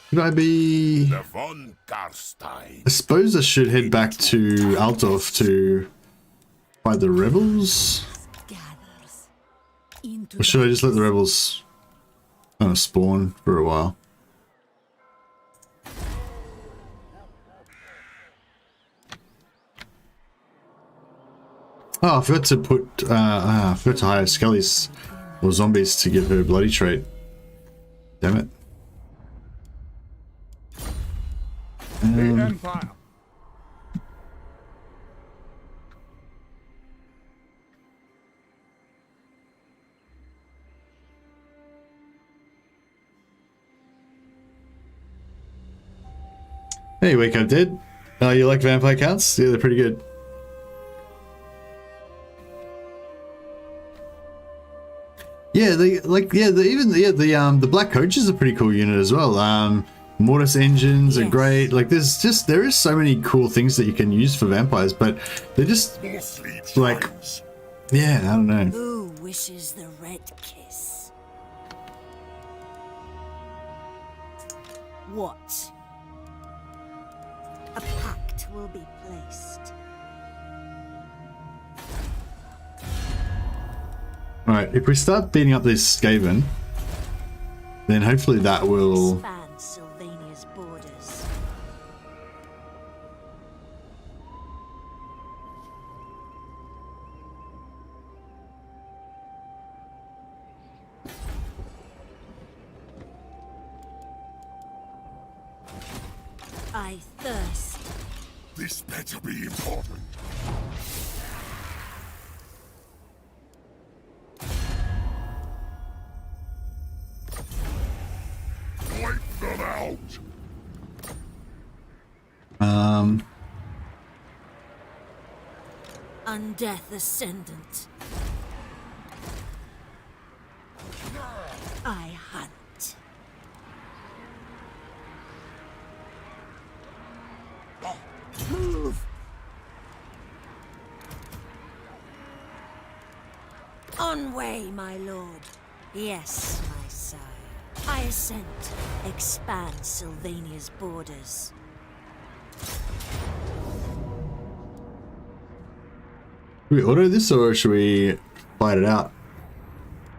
Should I be? The von Karstein. I suppose I should head back to ALTDORF to fight the rebels. Gathers into Or should I just let the rebels kind of spawn for a while? Oh, I forgot to put, I forgot to hire skellies or zombies to give her bloody trait. Damn it. The Empire. Hey, Wake Up Dead. You like vampire counts? Yeah, they're pretty good. Yeah, the black coaches are a pretty cool unit as well. Mortis engines are Yes. great. Like there is so many cool things that you can use for vampires, but they're just Mostly like, giants. yeah, I don't know. Who wishes the red kiss? What? A pact will be placed. Alright, if we start beating up this Skaven, then hopefully that will... Expand Sylvania's borders. I thirst. This better be important. Wipe them out. Undeath Ascendant. I hunt. Move! On way, my lord. Yes, my sire. I assent. Expand Sylvania's borders. Should we auto this or should we fight it out?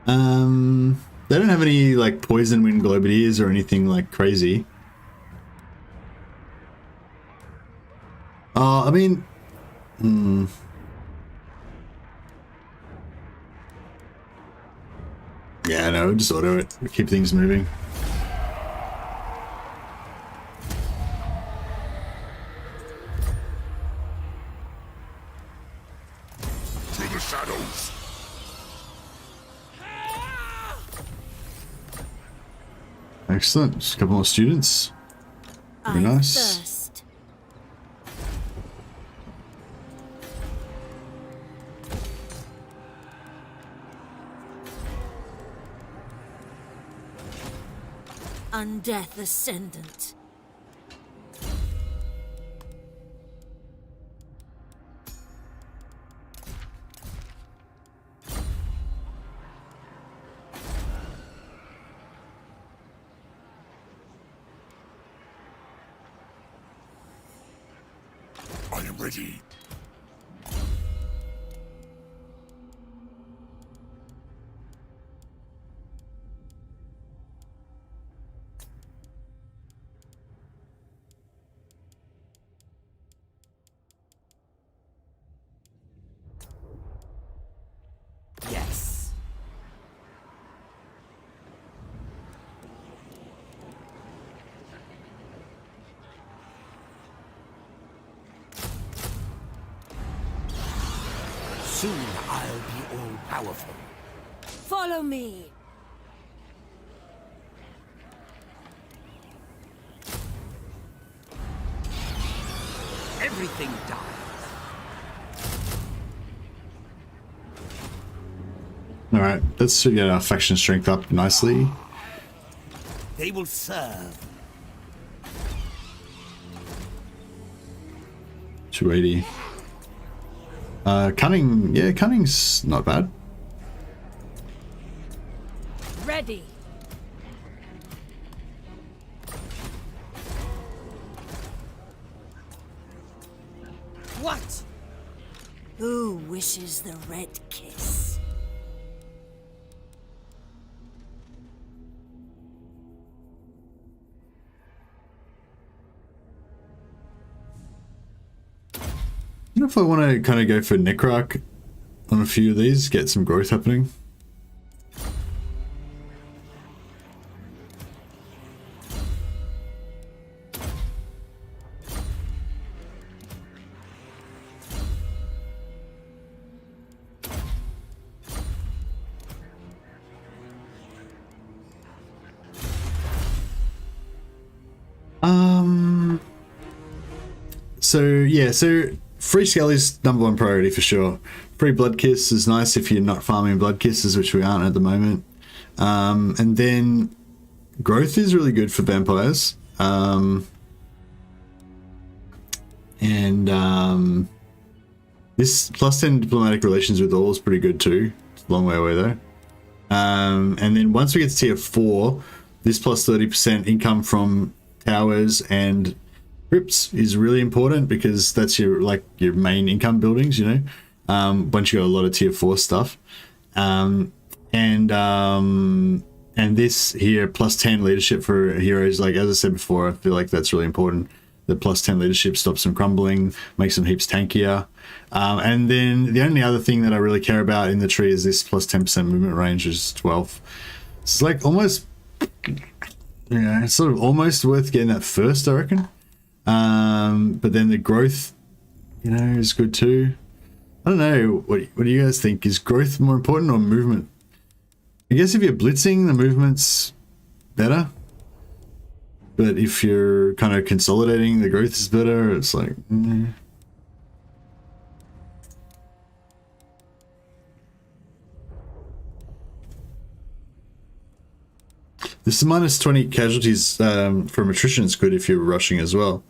They don't have any like poison wind globadiers or anything like crazy. I mean, yeah, no, just auto it. Keep things moving. To the shadows. Excellent. Just a couple more students. Very I nice. thirst. Undeath Ascendant. I am ready. Soon I'll be all powerful. Follow me. Everything dies. All right, let's get our faction strength up nicely. They will serve. 280. Cunning, yeah, cunning's not bad. Ready. What? Who wishes the red kiss? I don't know if I want to kind of go for Necroc on a few of these, get some growth happening. So yeah, so free scale is number one priority for sure. Free blood kiss is nice if you're not farming blood kisses, which we aren't at the moment. And then growth is really good for vampires. This plus 10 diplomatic relations with all is pretty good too. It's a long way away though. And then once we get to tier 4, this plus 30% income from towers and crypts is really important because that's your main income buildings, you know. Once you got a lot of tier 4 stuff, and this here plus 10 leadership for heroes, like as I said before, I feel like that's really important. The plus 10 leadership stops them crumbling, makes them heaps tankier. And then the only other thing that I really care about in the tree is this plus 10% movement range, which is 12. It's like almost, yeah, it's sort of almost worth getting that first, I reckon. But then the growth, you know, is good too. I don't know. What do you guys think? Is growth more important or movement? I guess if you're blitzing, the movement's better. But if you're kind of consolidating, the growth is better. It's like, This is minus 20 casualties from attrition is good if you're rushing as well.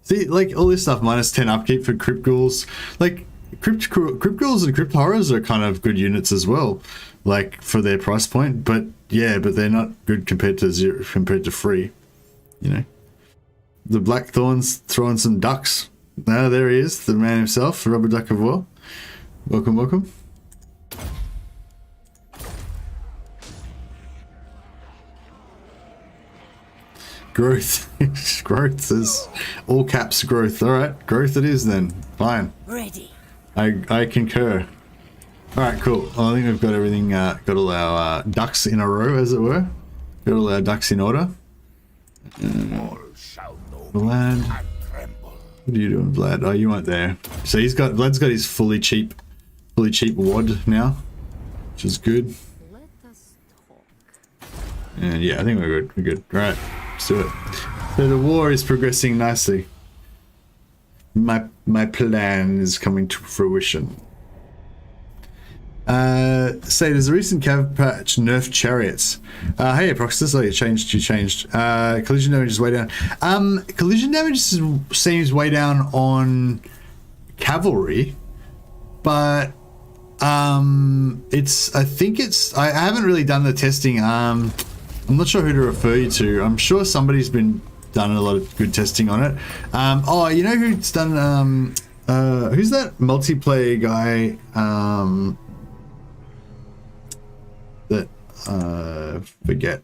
See, like all this stuff, minus 10 upkeep for crypt ghouls. Like crypt ghouls and crypt horrors are kind of good units as well, like for their price point. But yeah, but they're not good compared to free. You know, the Blackthorn's throwing some ducks. Now there he is, the man himself, Rubber Duck of War. Welcome, welcome. Growth. Growth is all caps growth. All right, growth it is then. Fine. Ready. I concur. All right, cool. Well, I think we've got everything. Got all our ducks in a row, as it were. Got all our ducks in order. Vlad. What are you doing, Vlad? Oh, you weren't there. So Vlad's got his fully cheap wad now, which is good. Let us talk. And yeah, I think we're good. We're good. All right. Do it. So the war is progressing nicely. My plan is coming to fruition. Say there's a recent Cav patch nerfed chariots. Hey Proxus, oh you changed. Collision damage is way down. Collision damage seems way down on cavalry, but I haven't really done the testing. I'm not sure who to refer you to. I'm sure somebody's done a lot of good testing on it. Oh, you know who's done? Who's that multiplayer guy? Forget.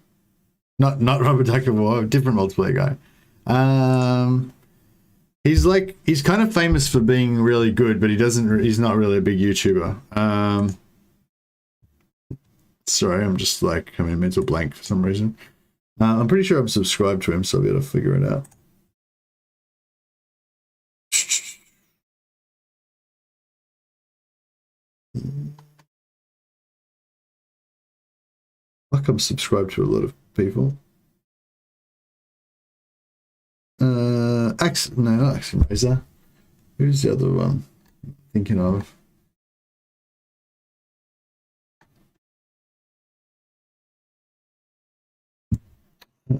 Not Robert Duck of War, a different multiplayer guy. He's kind of famous for being really good, but he's not really a big YouTuber. Sorry, I'm just like having a mental blank for some reason. I'm pretty sure I'm subscribed to him, so I'll be able to figure it out. like I'm subscribed to a lot of people. No, not Axiom Razor. Who's the other one I'm thinking of?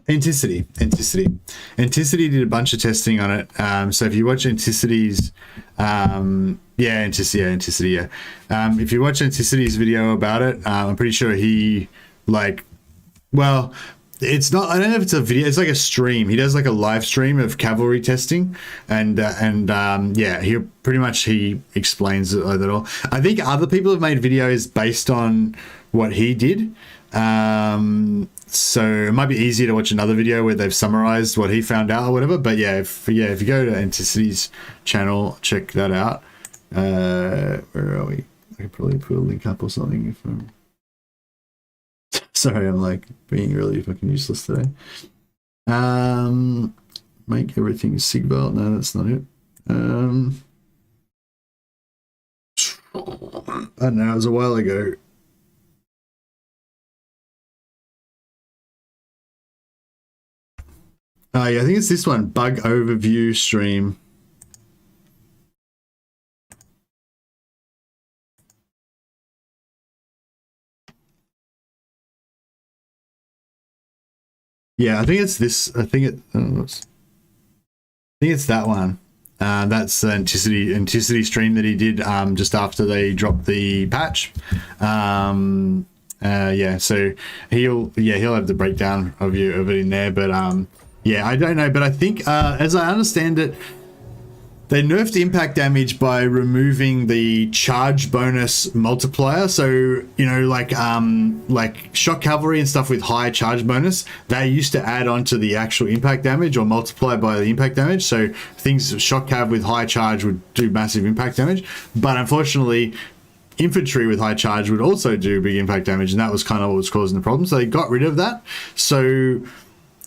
Anticity did a bunch of testing on it. So if you watch Anticity's if you watch Anticity's video about it, I'm pretty sure he it's not, I don't know if it's a video, it's like a stream. He does like a live stream of cavalry testing, and he explains it all. I think other people have made videos based on what he did. So it might be easier to watch another video where they've summarized what he found out or whatever. But if you go to Anticity's channel, check that out. Where are we? I could probably put a link up or something if I'm sorry, I'm like being really fucking useless today. Make everything Sigval. No, that's not it. I don't know, it was a while ago. I think it's this one, bug overview stream. Yeah, I think it's this. I think it's that one. That's the Anticity stream that he did just after they dropped the patch. So he'll have the breakdown of it in there, but I don't know, but I think as I understand it, they nerfed impact damage by removing the charge bonus multiplier. So, like shock cavalry and stuff with high charge bonus, they used to add on to the actual impact damage or multiply by the impact damage. So things shock cav with high charge would do massive impact damage. But unfortunately, infantry with high charge would also do big impact damage, and that was kind of what was causing the problem. So they got rid of that. So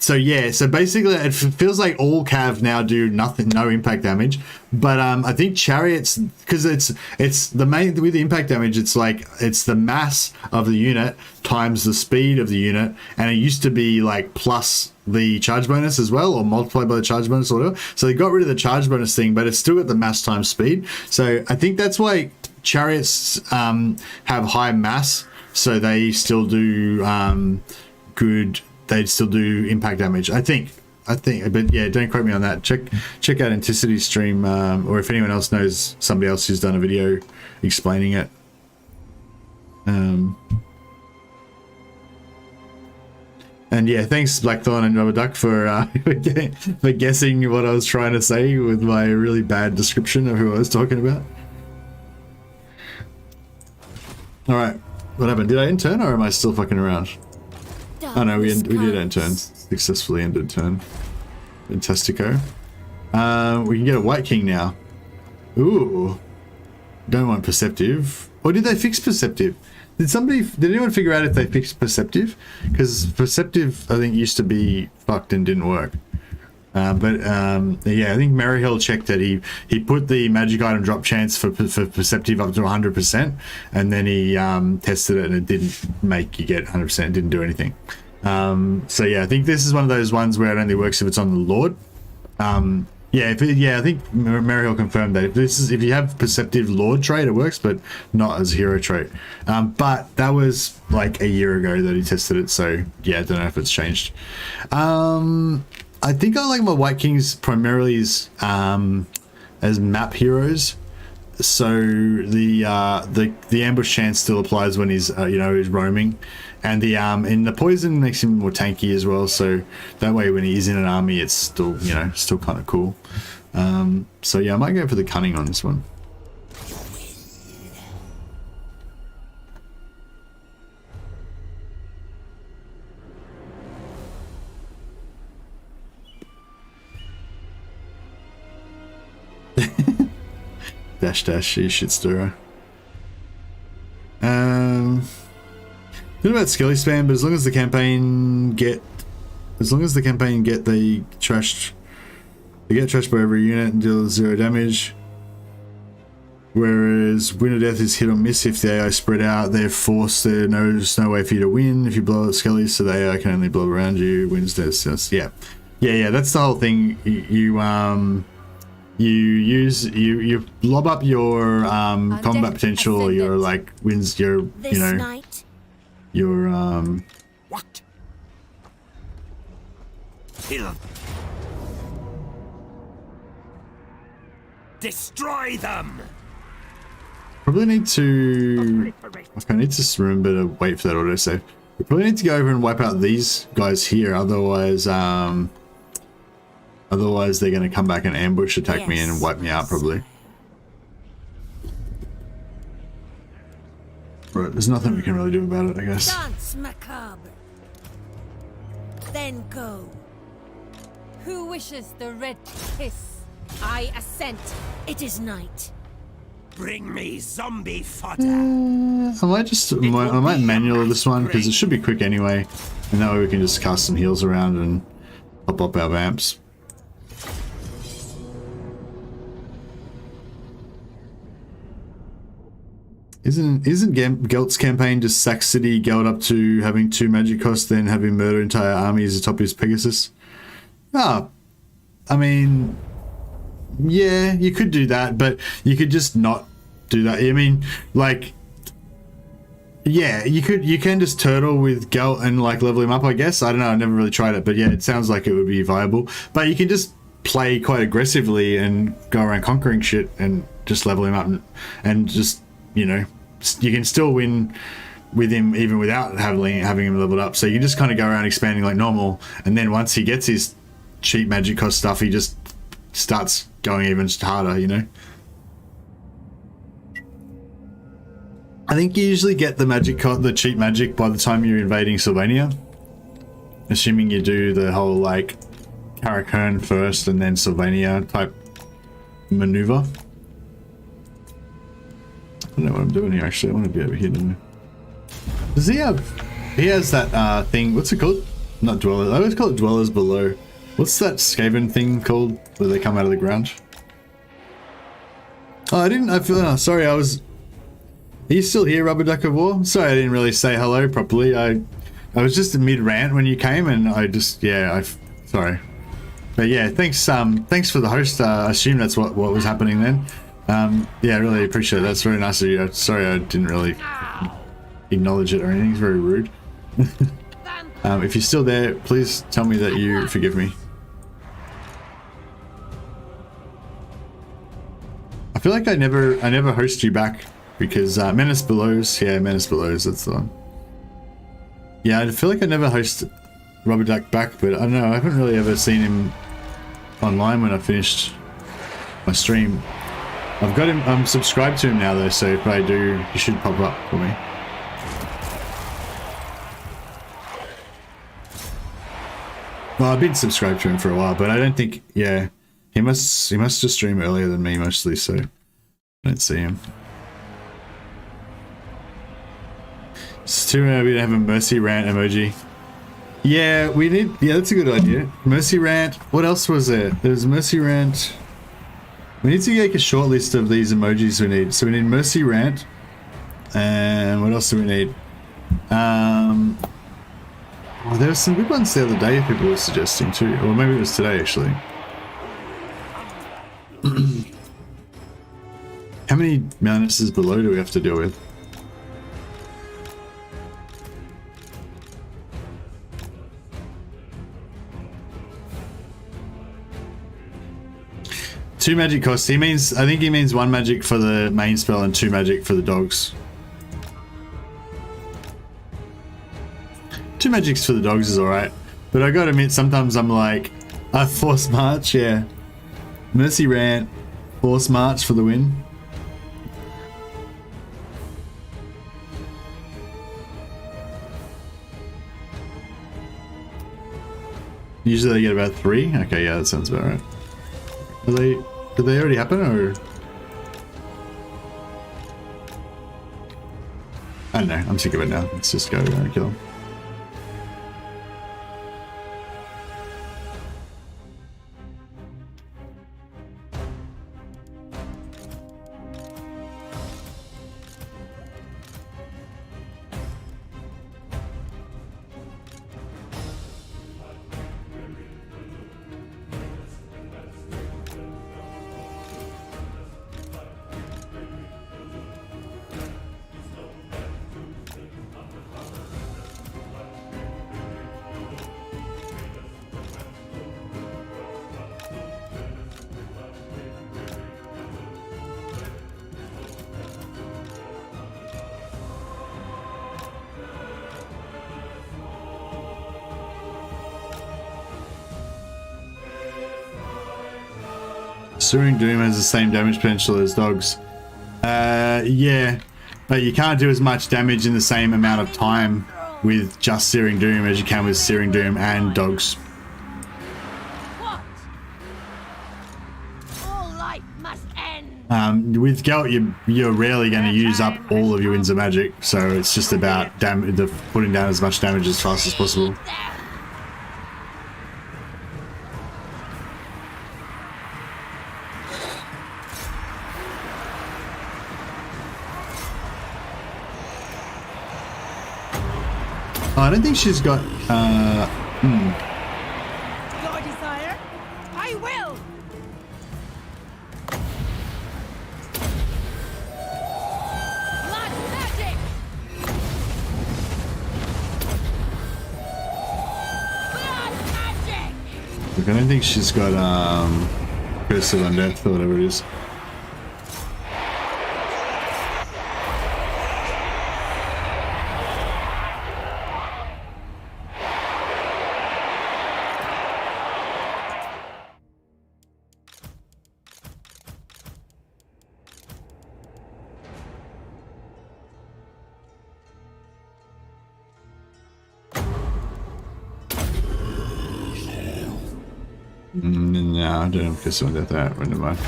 basically it feels like all cav now do no impact damage, but I think chariots, because it's the main with the impact damage, it's the mass of the unit times the speed of the unit, and it used to be like plus the charge bonus as well, or multiplied by the charge bonus or whatever. So they got rid of the charge bonus thing, but it's still got the mass times speed. So I think that's why chariots have high mass, so they still do good. They'd still do impact damage, I think, but yeah, don't quote me on that. Check out Anticity's stream, or if anyone else knows somebody else who's done a video explaining it. And yeah, thanks Blackthorn and Rubber Duck for guessing what I was trying to say with my really bad description of who I was talking about. All right, what happened? Did I end turn, or am I still fucking around? Oh no, we did end turn. Successfully ended turn. Fantastico. We can get a White King now. Ooh. Don't want Perceptive. Or did they fix Perceptive? Did anyone figure out if they fixed Perceptive? Because Perceptive, I think, used to be fucked and didn't work. I think Maryhill checked that he put the magic item drop chance for Perceptive up to 100%, and then he tested it and it didn't make you get 100%. It didn't do anything. I think this is one of those ones where it only works if it's on the Lord. I think Maryhill confirmed that if you have Perceptive Lord trait, it works, but not as hero trait. But that was like a year ago that he tested it, so yeah, I don't know if it's changed. I think I like my White Kings primarily as map heroes. So the ambush chance still applies when he's he's roaming, and the poison makes him more tanky as well. So that way, when he's in an army, it's still still kind of cool. I might go for the cunning on this one. Dash, you shit stirrer. Not about Skelly spam, but as long as the campaign get they get trashed by every unit and deal 0 damage. Whereas Win or Death is hit or miss. If the AI spread out, they're forced. There's no way for you to win. If you blow at Skelly, so the AI can only blow around you. Wins, deaths, yeah. That's the whole thing. You lob up your combat potential, or your like wins your your What? Kill. Destroy them. probably need to. I need to remember to wait for that autosave. We probably need to go over and wipe out these guys here, otherwise they're going to come back and ambush attack me and wipe me out probably. Right, there's nothing we can really do about it, I guess. Dance macabre. Then go. Who wishes the red kiss? I assent. It is night. Bring me zombie fodder. I might manual this one because it should be quick anyway, and that way we can just cast some heals around and pop up our vamps. Isn't Gelt's campaign just sack city, Gelt up to having 2 magic costs, then having murder entire armies atop his Pegasus? Ah, I mean, yeah, you could do that, but you could just not do that. I mean, like, yeah, you can just turtle with Gelt and like level him up, I guess. I don't know, I never really tried it, but yeah, it sounds like it would be viable. But you can just play quite aggressively and go around conquering shit and just level him up and just, you know, you can still win with him even without having him leveled up. So you can just kind of go around expanding like normal, and then once he gets his cheap magic cost stuff, he just starts going even harder, you know. I think you usually get the cheap magic by the time you're invading Sylvania, assuming you do the whole like Karakern first and then Sylvania type maneuver. I don't know what I'm doing here actually. I want to be over here, don't I? Does he has that thing, what's it called? Not dwellers, I always call it dwellers below. What's that Skaven thing called where they come out of the ground? Oh, sorry, are you still here, Rubber Duck of War? Sorry I didn't really say hello properly. I was just in mid-rant when you came and I just, sorry. But yeah, thanks for the host. I assume that's what was happening then. Yeah, I really appreciate it. That's very nice of you. Sorry I didn't really acknowledge it or anything. It's very rude. If you're still there, please tell me that you forgive me. I feel like I never host you back because Menace Below's, Menace Below's, that's the one. Yeah, I feel like I never host Rubber Duck back, but I don't know, I haven't really ever seen him online when I finished my stream. I've got him, I'm subscribed to him now though, so if I do, he should pop up for me. Well, I've been subscribed to him for a while, but I don't think, he must just stream earlier than me mostly, so I don't see him. It's too bad we don't have a Mercy Rant emoji. Yeah, that's a good idea. Mercy Rant, what else was there? There's Mercy Rant. We need to make a short list of these emojis we need. So we need Mercy Rant. And what else do we need? Oh, there were some good ones the other day people were suggesting too. Or maybe it was today actually. How many Menaces below do we have to deal with? Two magic costs. I think he means 1 magic for the main spell and 2 magic for the dogs. 2 magics for the dogs is alright. But I gotta admit, sometimes I'm like, I force march, yeah. Mercy Rant, force march for the win. Usually they get about 3. Okay, yeah, that sounds about right. Did they already happen, or? I don't know, I'm sick of it now. Let's just go and kill him. Searing Doom has the same damage potential as dogs. Yeah, but you can't do as much damage in the same amount of time with just Searing Doom as you can with Searing Doom and dogs. What? All life must end. With Gelt, you're rarely going to use up all of your Winds of Magic, so it's just about putting down as much damage as fast as possible. I don't think she's got, Your desire? I will! Blood magic! Blood magic! look, I don't think she's got, Curse of Undeath or whatever it is. No, I don't have Curse of Undeath that, never mind.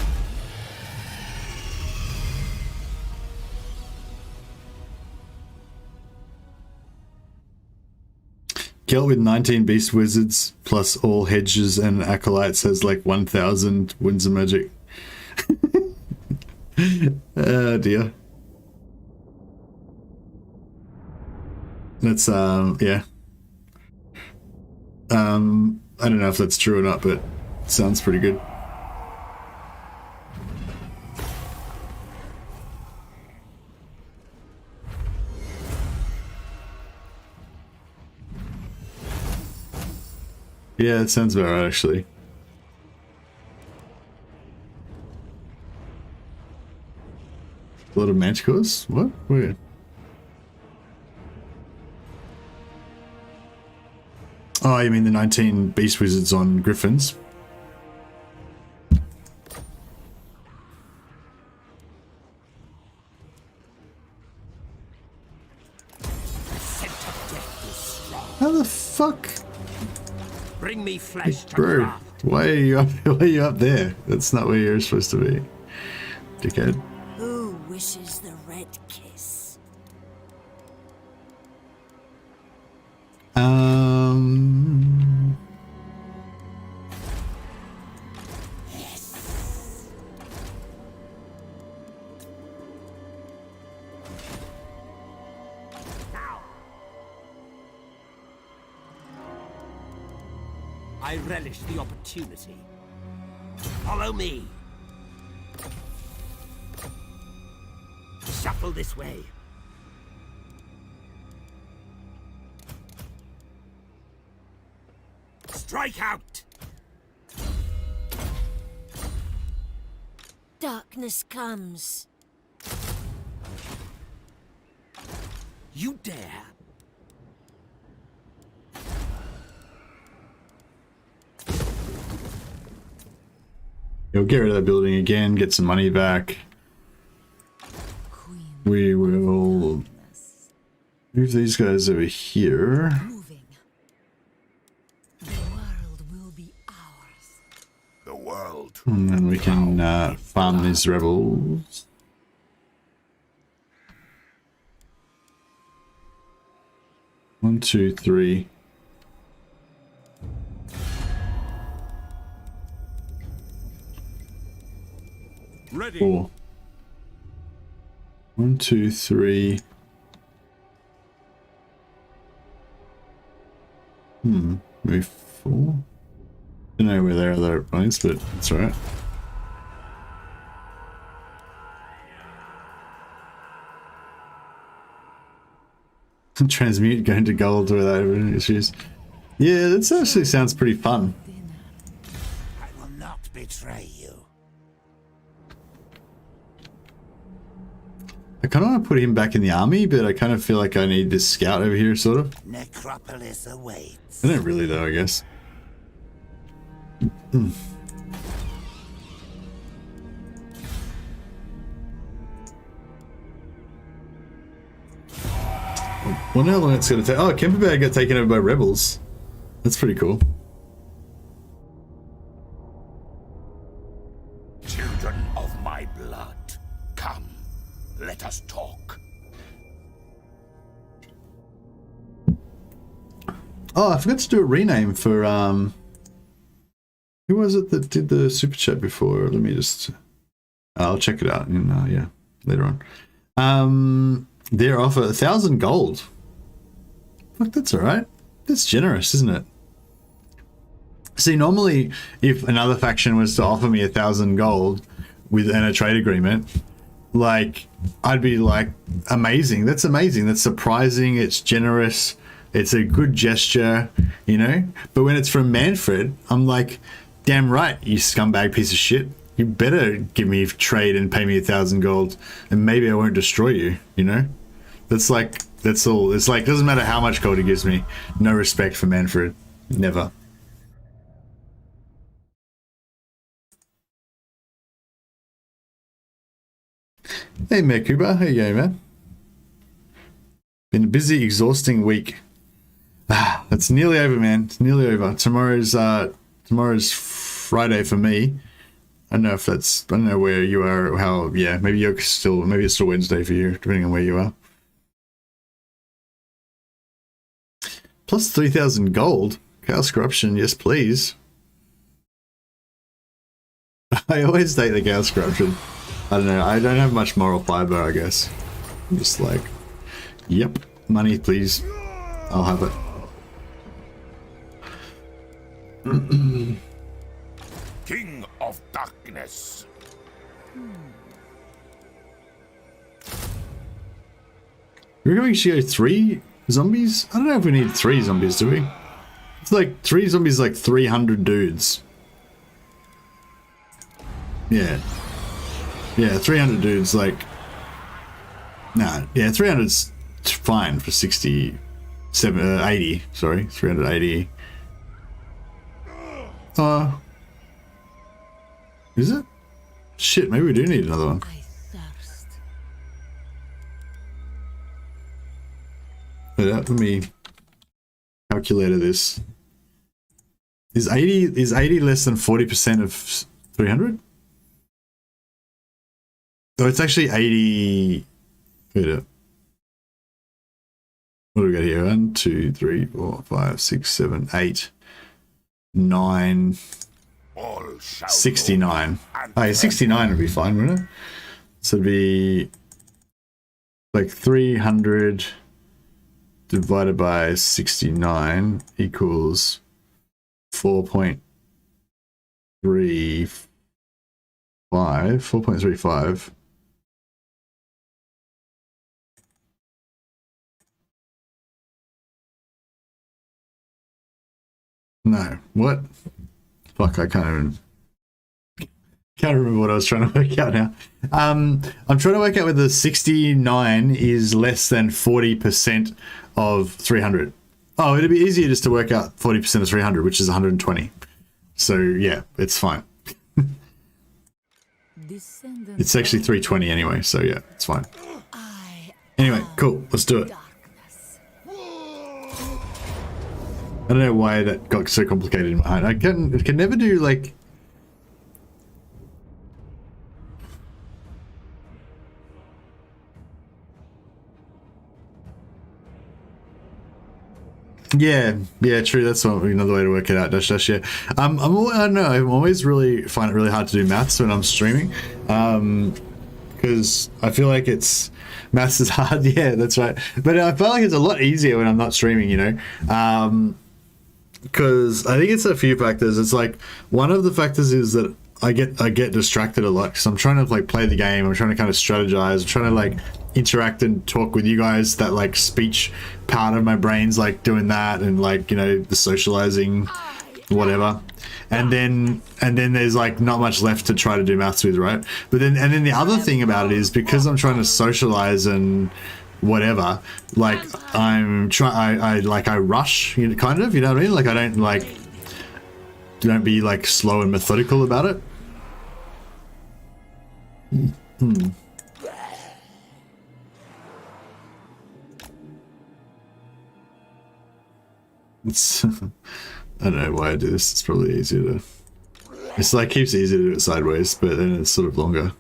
Gelt with 19 Beast Wizards plus all hedges and acolytes has like 1,000 Winds of Magic. Oh dear. That's yeah. I don't know if that's true or not, but it sounds pretty good. Yeah, it sounds about right, actually. A lot of manticores? What? Weird. Oh, you mean the 19 Beast Wizards on Griffins? How the fuck? Bring me flesh to Bro, craft. why are you up there? That's not where you're supposed to be, dickhead. Who wishes the red kiss? I relish the opportunity. Follow me. Shuffle this way. Strike out! Darkness comes. You dare? You'll get rid of that building again, get some money back. We will move these guys over here. Moving. The world will be ours. The world. And then we can farm these rebels. One, two, three. Ready. 4. 1, 2, 3. Move 4. Don't know where their other points, but it's alright. Transmute going to gold without any issues. Yeah, that actually sounds pretty fun. I will not betray you. I kind of want to put him back in the army, but I kind of feel like I need this scout over here, sort of. Necropolis awaits. I don't really, though, I guess. Wonder how long it's gonna take. Oh, Kemperbad got taken over by rebels. That's pretty cool. Children of my blood, come, let us talk. Oh, I forgot to do a rename for who was it that did the super chat before? Let me just I'll check it out in yeah, later on. They're off 1,000 gold. Fuck, that's alright. That's generous, isn't it? See, normally if another faction was to offer me 1,000 gold within a trade agreement, like I'd be like, amazing. That's amazing. That's surprising. It's generous. It's a good gesture, you know? But when it's from Manfred, I'm like, damn right, you scumbag piece of shit. You better give me trade and pay me 1,000 gold, and maybe I won't destroy you, you know? That's like, that's all. It's like, doesn't matter how much gold he gives me. No respect for Manfred. Never. Hey, Merkuba. How you going, man? Been a busy, exhausting week. It's nearly over, man. It's nearly over. Tomorrow's Friday for me. I don't know if that's, I don't know where you are or how, yeah, maybe it's still Wednesday for you, depending on where you are. Plus 3,000 gold. Chaos Corruption, yes please. I always take the Chaos Corruption. I don't know, I don't have much moral fiber, I guess. I'm just like, yep, money please. I'll have it. King of Darkness. We're going to go 3 zombies? I don't know if we need 3 zombies, do we? It's like 3 zombies, like 300 dudes. Yeah. Yeah, 300 dudes, like... Nah, yeah, 300's fine for 80, sorry, 380. Is it? Shit, maybe we do need another one. I thirst. Wait, let me calculate this. Is 80 less than 40% of 300? Oh, it's actually 80. Wait up. What do we got here? 1, 2, 3, 4, 5, 6, 7, 8, 9, All shall 69. and Oh, yeah, 69 would be fine, wouldn't it? So it'd be like 300 divided by 69 equals 4.35. 4.35. No, what? Fuck, I can't remember what I was trying to work out now. I'm trying to work out whether 69 is less than 40% of 300. Oh, it'd be easier just to work out 40% of 300, which is 120. So yeah, it's fine. It's actually 320 anyway, so yeah, it's fine. Anyway, cool, let's do it. I don't know why that got so complicated in my head. I can never do like... Yeah, true. That's another way to work it out. Dash, yeah. I don't know. I always really find it really hard to do maths when I'm streaming, because I feel like maths is hard. Yeah, that's right. But I feel like it's a lot easier when I'm not streaming. You know, because I think it's a few factors. It's like one of the factors is that I get distracted a lot because I'm trying to like play the game. I'm trying to kind of strategize. I'm trying to like interact and talk with you guys. That like speech part of my brain's like doing that, and like, you know, the socializing, whatever. And then there's like not much left to try to do maths with, right? But then the other thing about it is because I'm trying to socialize and whatever, like I rush, you know, kind of, you know what I mean? Like I don't be like slow and methodical about it. Hmm. It's I don't know why I do this. It's probably easier to. It's like keeps it easier to do it sideways, but then it's sort of longer.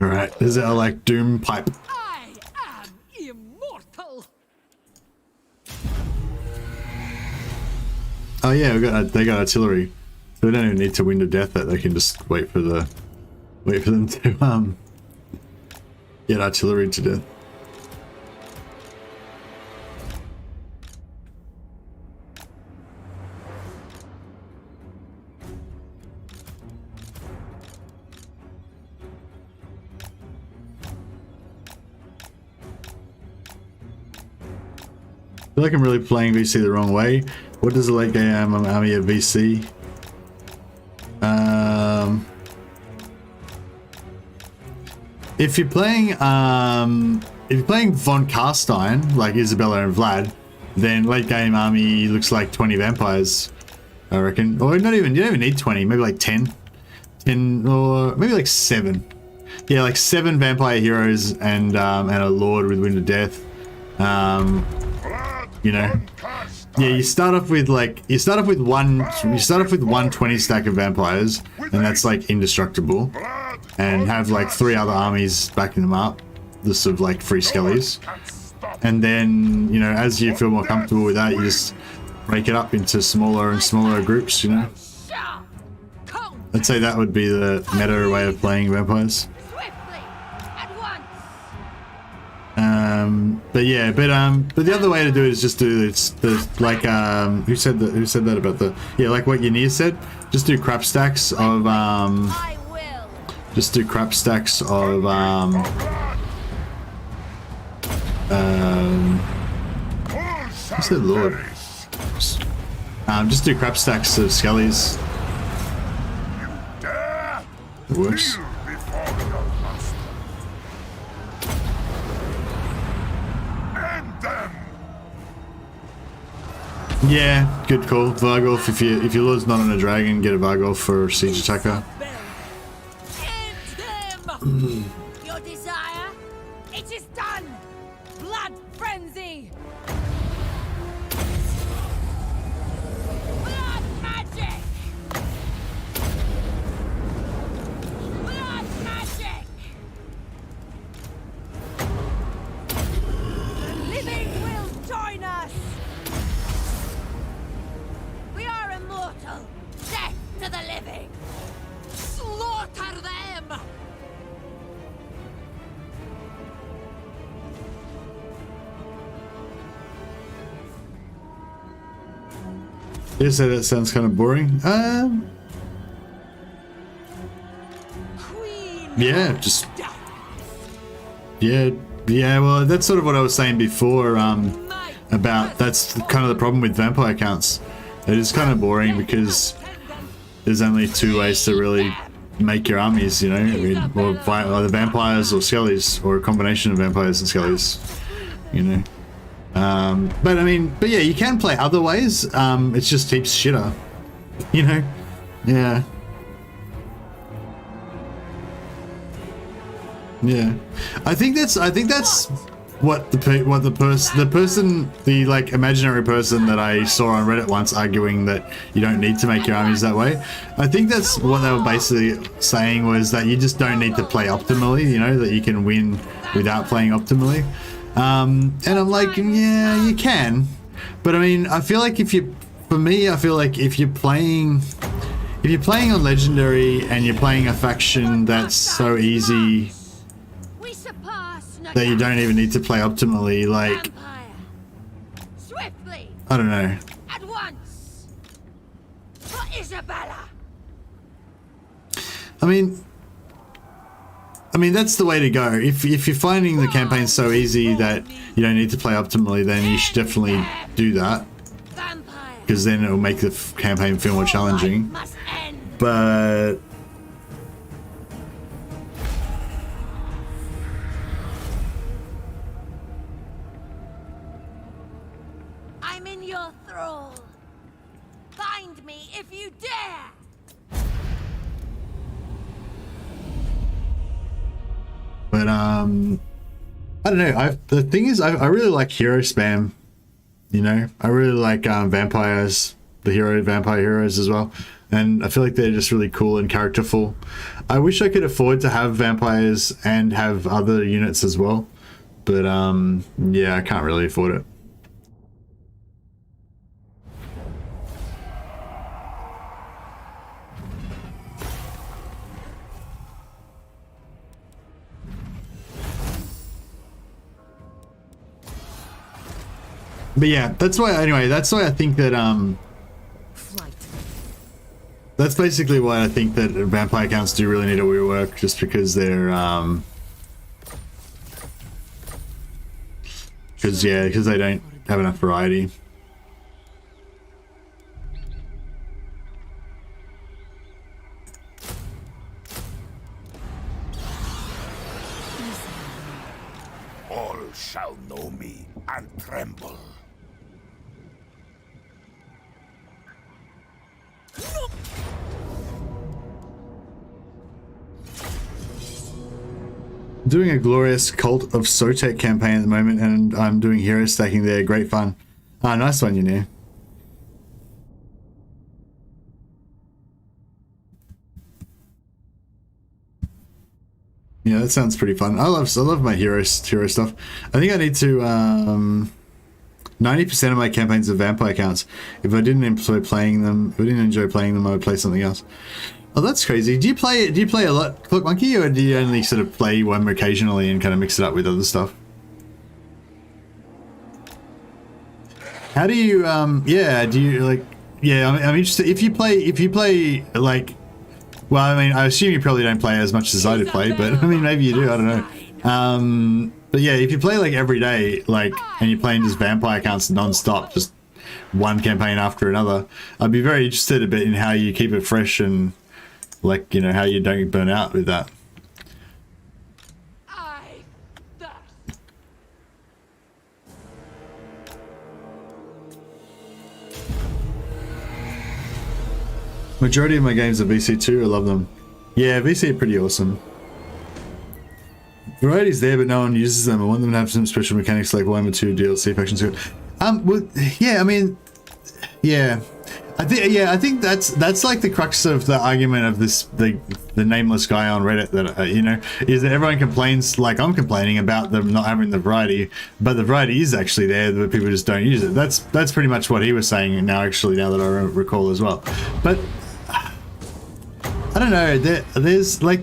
All right, this is our like doom pipe. I am immortal. Oh yeah, they got artillery, so we don't even need to win to death. That they can just wait for them to get artillery to death. I feel like I'm really playing VC the wrong way. What does the late game army of VC? If you're playing von Carstein, like Isabella and Vlad, then late game army looks like 20 vampires, I reckon. Or not even, you don't even need 20, maybe like 10, or maybe like 7. Yeah, like 7 vampire heroes and a lord with Wind of Death. You know, yeah, you start off with 120 stack of vampires, and that's like indestructible, and have like 3 other armies backing them up, the sort of like free skellies, and then, you know, as you feel more comfortable with that, you just break it up into smaller and smaller groups, you know. I'd say that would be the meta way of playing vampires. But yeah, but the other way to do it is just do the like who said that about the, yeah, like what Yanir said, just do crap stacks of just do crap stacks of who said Lord? Just do crap stacks of skellies. It works. Yeah, good call. Vargolf, if your lord's not on a dragon, get a Vargolf for siege attacker. Your desire, it is done. Blood frenzy. Blood magic. Blood magic. The living will join us. We are immortal. Death to the living. Slaughter them. You say that sounds kind of boring. Yeah, just yeah. Well, that's sort of what I was saying before. About that's kind of the problem with vampire counts. It is kind of boring because there's only 2 ways to really make your armies, you know, I mean, or the vampires or skellies, or a combination of vampires and skellies, you know. But yeah, you can play other ways. It's just heaps shitter, you know. Yeah. Yeah, I think that's what the like imaginary person that I saw on Reddit once arguing that you don't need to make your armies that way. I think that's what they were basically saying, was that you just don't need to play optimally, you know, that you can win without playing optimally. And I'm like, yeah, you can, but I mean, I feel like if you're playing on legendary and you're playing a faction that's so easy that you don't even need to play optimally, like, Swiftly. I don't know. At once. For Isabella. I mean that's the way to go. If you're finding the campaign so easy that you don't need to play optimally, then you should definitely do that, because then it'll make the campaign feel more challenging. But I'm in your thrall. Find me if you dare. But I don't know. The thing is, I really like hero spam. You know, I really like vampires, the vampire heroes as well, and I feel like they're just really cool and characterful. I wish I could afford to have vampires and have other units as well, but yeah, I can't really afford it. But yeah, that's why. Anyway, that's why I think that Flight. that's basically why I think that vampire accounts do really need a rework, just because they're because they don't have enough variety. All shall know me and tremble. Doing a glorious Cult of Sotek campaign at the moment, and I'm doing hero stacking there. Great fun. Ah, nice one, you know. Yeah, that sounds pretty fun. I love my hero stuff. I think I need to 90% of my campaigns are vampire accounts. If I didn't enjoy playing them, I would play something else. Oh, that's crazy. Do you play a lot, Cloak Monkey, or do you only sort of play one occasionally and kind of mix it up with other stuff? How do you yeah, do you like, yeah, I'm interested if you play like, well, I mean, I assume you probably don't play as much as I do play, but I mean, maybe you do, I don't know. But yeah, if you play like every day, like, and you're playing just vampire accounts non-stop, just one campaign after another, I'd be very interested a bit in how you keep it fresh and, like, you know, how you don't burn out with that. Majority of my games are VC2. I love them. Yeah, VC are pretty awesome. Variety's there, but no one uses them. I want them to have some special mechanics like Warhammer 2 DLC factions. Well, yeah, I mean, yeah. I think that's like the crux of the argument of this, the nameless guy on Reddit that you know, is that everyone complains, like I'm complaining, about them not having the variety, but the variety is actually there, but people just don't use it. That's pretty much what he was saying now, actually, now that I recall as well. But I don't know, there's like,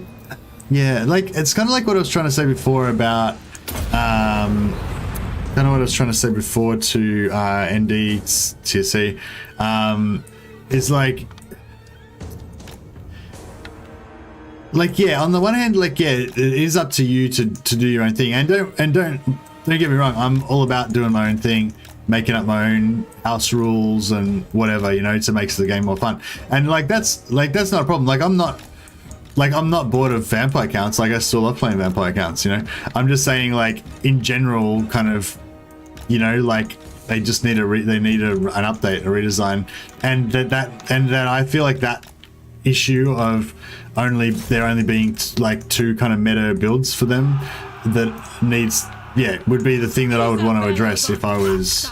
yeah, like it's kind of like what I was trying to say before about kind of what I was trying to say before to ND TSC. It's like yeah, on the one hand, like, yeah, it is up to you to do your own thing, and don't get me wrong, I'm all about doing my own thing, making up my own house rules and whatever, you know, to make the game more fun. And like that's not a problem. Like I'm not bored of vampire accounts. Like I still love playing vampire accounts, you know. I'm just saying, like, in general, kind of, you know, like they just need an update, a redesign, and that I feel like that issue of there only being like two kind of meta builds for them that needs, yeah, would be the thing that I would want to address if I was,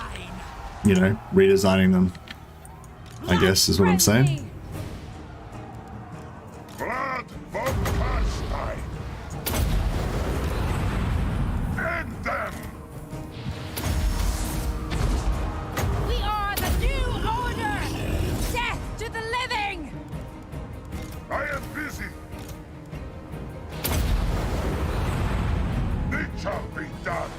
you know, redesigning them, I guess is what I'm saying. Vlad von Carstein. End them. We are the new order! Death to the living! I am busy. It shall be done.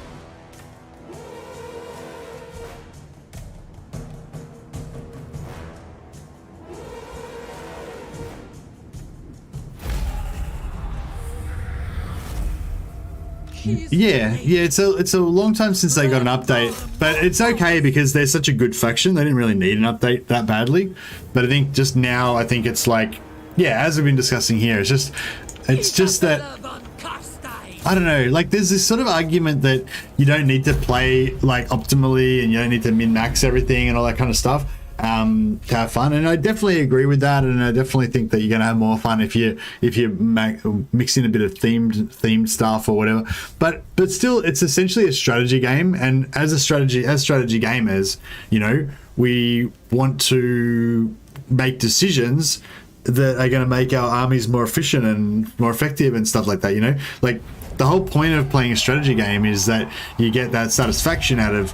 Yeah, it's a long time since they got an update, but it's okay because they're such a good faction. They didn't really need an update that badly, but I think just now, I think it's like, yeah, as we've been discussing here, it's just that, I don't know, like there's this sort of argument that you don't need to play like optimally and you don't need to min-max everything and all that kind of stuff. to have fun, and I definitely agree with that, and I definitely think that you're going to have more fun if you mix in a bit of themed stuff or whatever. But still, it's essentially a strategy game, and as strategy gamers, you know, we want to make decisions that are going to make our armies more efficient and more effective and stuff like that. You know, like the whole point of playing a strategy game is that you get that satisfaction out of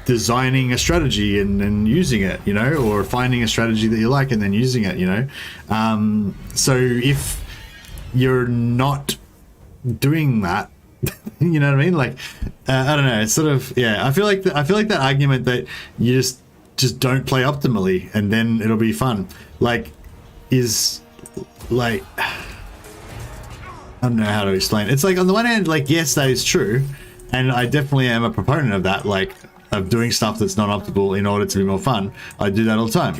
designing a strategy and using it, you know, or finding a strategy that you like and then using it, you know. So if you're not doing that, you know what I mean? Like, I don't know. It's sort of, yeah. I feel like that argument that you just don't play optimally and then it'll be fun, like, is like, I don't know how to explain. It's like, on the one hand, like, yes, that is true, and I definitely am a proponent of that, like, of doing stuff that's not optimal in order to be more fun. I do that all the time.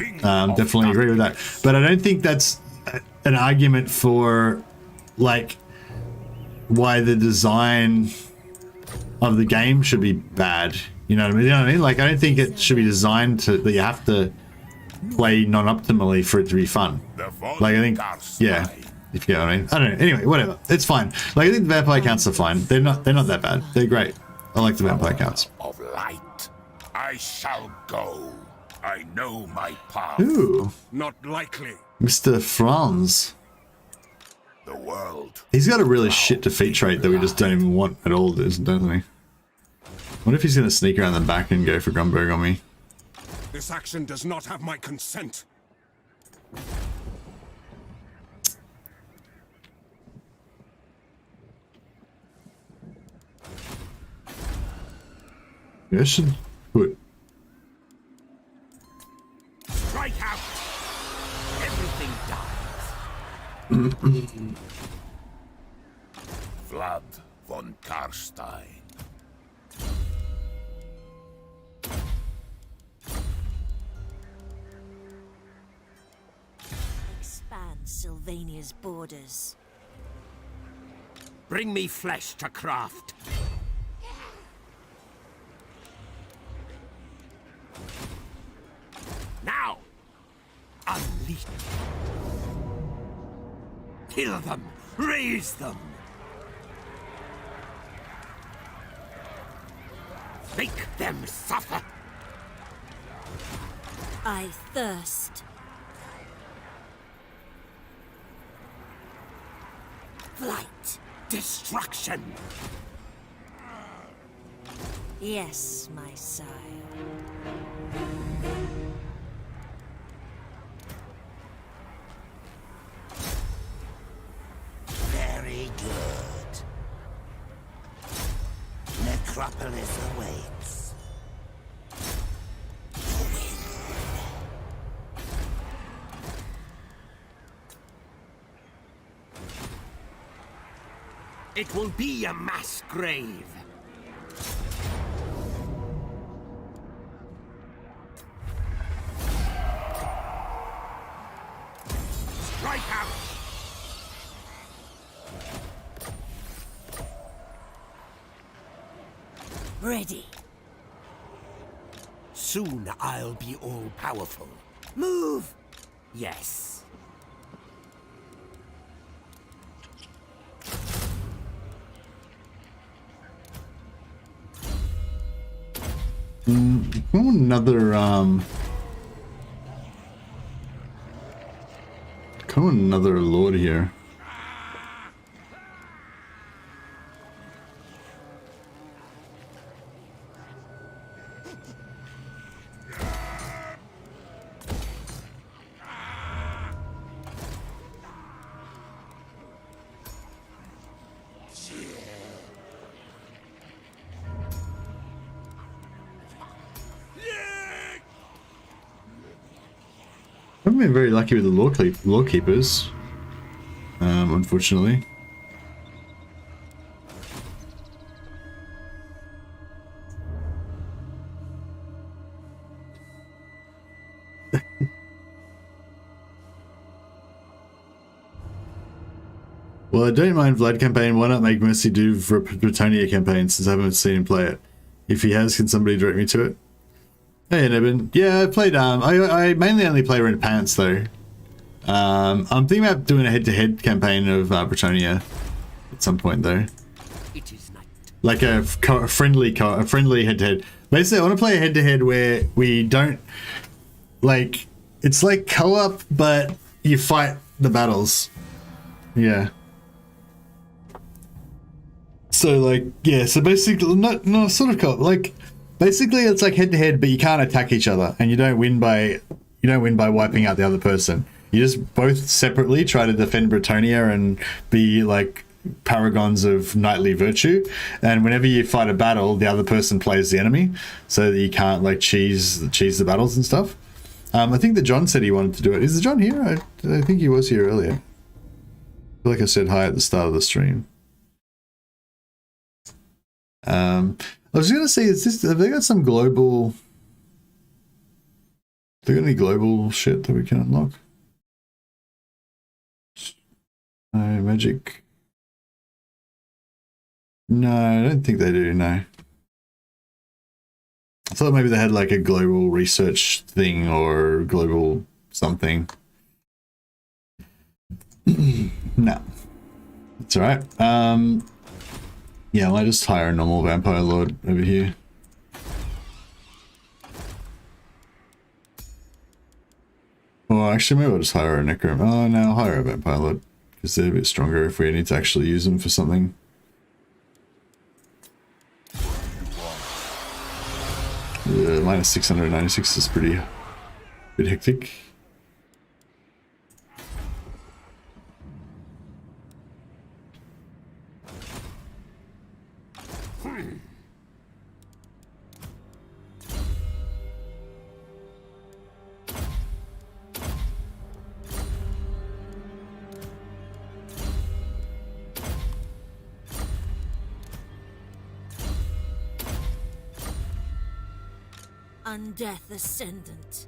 Definitely agree with that. But I don't think that's an argument for, like, why the design of the game should be bad. You know what I mean? You know what I mean? Like, I don't think it should be designed to that you have to play non-optimally for it to be fun. Like, I think, yeah, if you know what I mean. I don't know. Anyway, whatever. It's fine. Like, I think the vampire counts are fine. They're not that bad. They're great. I like the vampire counts. Of light, I shall go. I know my path. Ooh, Not likely. Mr. Franz. The world. He's got a really shit defeat trait that we just don't even want at all, doesn't he? What if he's going to sneak around the back and go for Grunberg on me? This action does not have my consent. Yeah, I should put... Strike out! Everything dies. Vlad von Karstein. Expand Sylvania's borders. Bring me flesh to craft. Now! Unleash. Kill them! Raise them! Make them suffer! I thirst. Flight. Destruction! Yes, my sire. Very good. Necropolis awaits. It will be a mass grave. Strike out! Ready. Soon I'll be all-powerful. Move! Yes. Another lord here. I've been very lucky with the law keepers, unfortunately. Well, I don't mind Vlad campaign. Why not make Mercy do for a Britannia campaign, since I haven't seen him play it? If he has, can somebody direct me to it? Hey, Nebin. Yeah, I played. I mainly only play Red Pants though. I'm thinking about doing a head-to-head campaign of Britannia at some point though. It is night. Like a friendly head-to-head. Basically, I want to play a head-to-head where we don't like. It's like co-op, but you fight the battles. Yeah. So like, yeah. So basically, not sort of co-op. Like, basically, it's like head-to-head, but you can't attack each other, and you don't win by wiping out the other person. You just both separately try to defend Britannia and be like paragons of knightly virtue, and whenever you fight a battle, the other person plays the enemy, so that you can't like cheese the battles and stuff. I think that John said he wanted to do it. Is the John here? I think he was here earlier. I feel like I said hi at the start of the stream. I was gonna say, have they got some global? Have they got any global shit that we can unlock? No magic. No, I don't think they do. No. I thought maybe they had like a global research thing or global something. No, it's all right. Yeah, I might just hire a normal vampire lord over here. Or actually, maybe I'll just hire a necrom. Oh no, I'll hire a vampire lord because they're a bit stronger if we need to actually use them for something. Minus 696 is pretty bit hectic. Undeath Ascendant.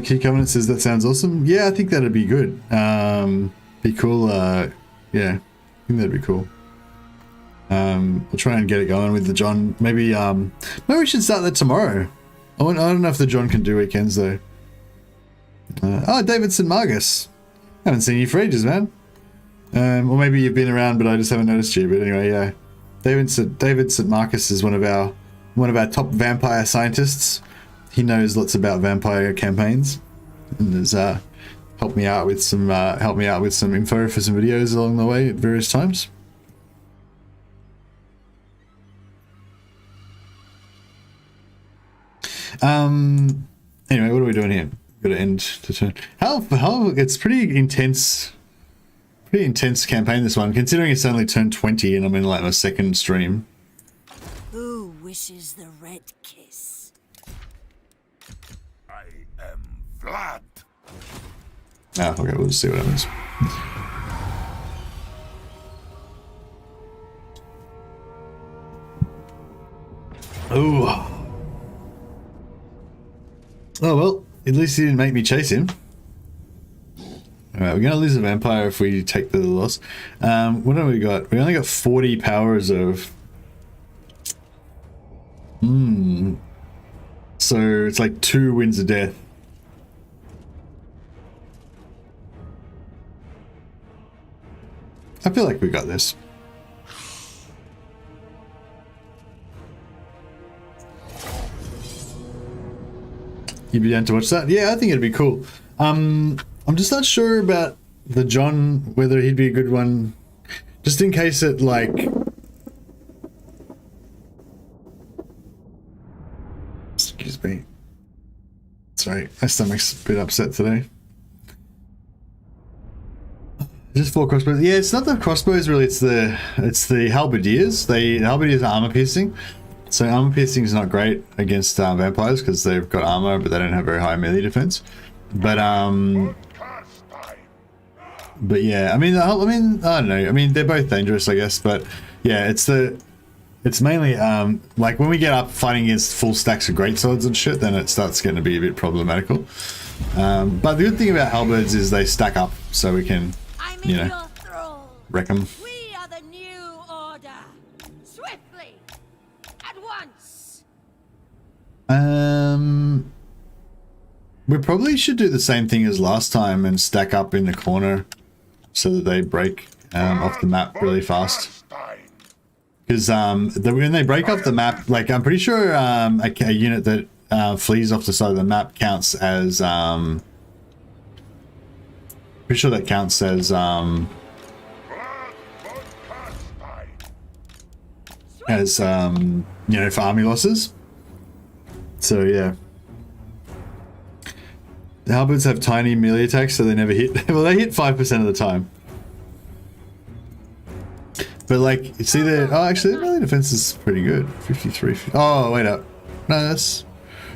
Key Covenant says that sounds awesome. Yeah, I think that'd be good. Be cool. Yeah, I think that'd be cool. We'll try and get it going with the John. Maybe we should start that tomorrow. I don't know if the John can do weekends though. David St. Margus. Haven't seen you for ages, man. Or maybe you've been around, but I just haven't noticed you. But anyway, yeah. David St. Marcus is one of our top vampire scientists. He knows lots about vampire campaigns, and has helped me out with some info for some videos along the way at various times. Anyway, what are we doing here? Got to end to turn. How it's pretty intense campaign, this one, considering it's only turned 20 and I'm in like my second stream. Who wishes the red kiss? I am Vlad. Okay, we'll just see what happens. Oh well, at least he didn't make me chase him. Alright, we're gonna lose a vampire if we take the loss. What have we got? We only got 40 powers of... So it's like 2 wins of death. I feel like we got this. You'd be down to watch that? Yeah, I think it'd be cool. I'm just not sure about the John, whether he'd be a good one. Just in case it, like... Excuse me. Sorry, my stomach's a bit upset today. Just 4 crossbows. Yeah, it's not the crossbows really, it's the halberdiers. Halberdiers are armor piercing. So armor piercing is not great against vampires because they've got armor, but they don't have very high melee defense. But yeah, I mean, I don't know. I mean, they're both dangerous, I guess. But yeah, it's the It's mainly like when we get up fighting against full stacks of greatswords and shit, then it starts getting to be a bit problematical. But the good thing about halberds is they stack up, so we can, you know, wreck them. We are the new order. Swiftly, at once. We probably should do the same thing as last time and stack up in the corner so that they break off the map really fast. Because when they break off the map, like I'm pretty sure a unit that flees off the side of the map counts as pretty sure that counts as you know, for army losses. So yeah. The halberds have tiny melee attacks, so they never hit. Well, they hit 5% of the time. But like, you see the... Oh, actually, the melee defense is pretty good. 53. Oh, wait up. No, that's...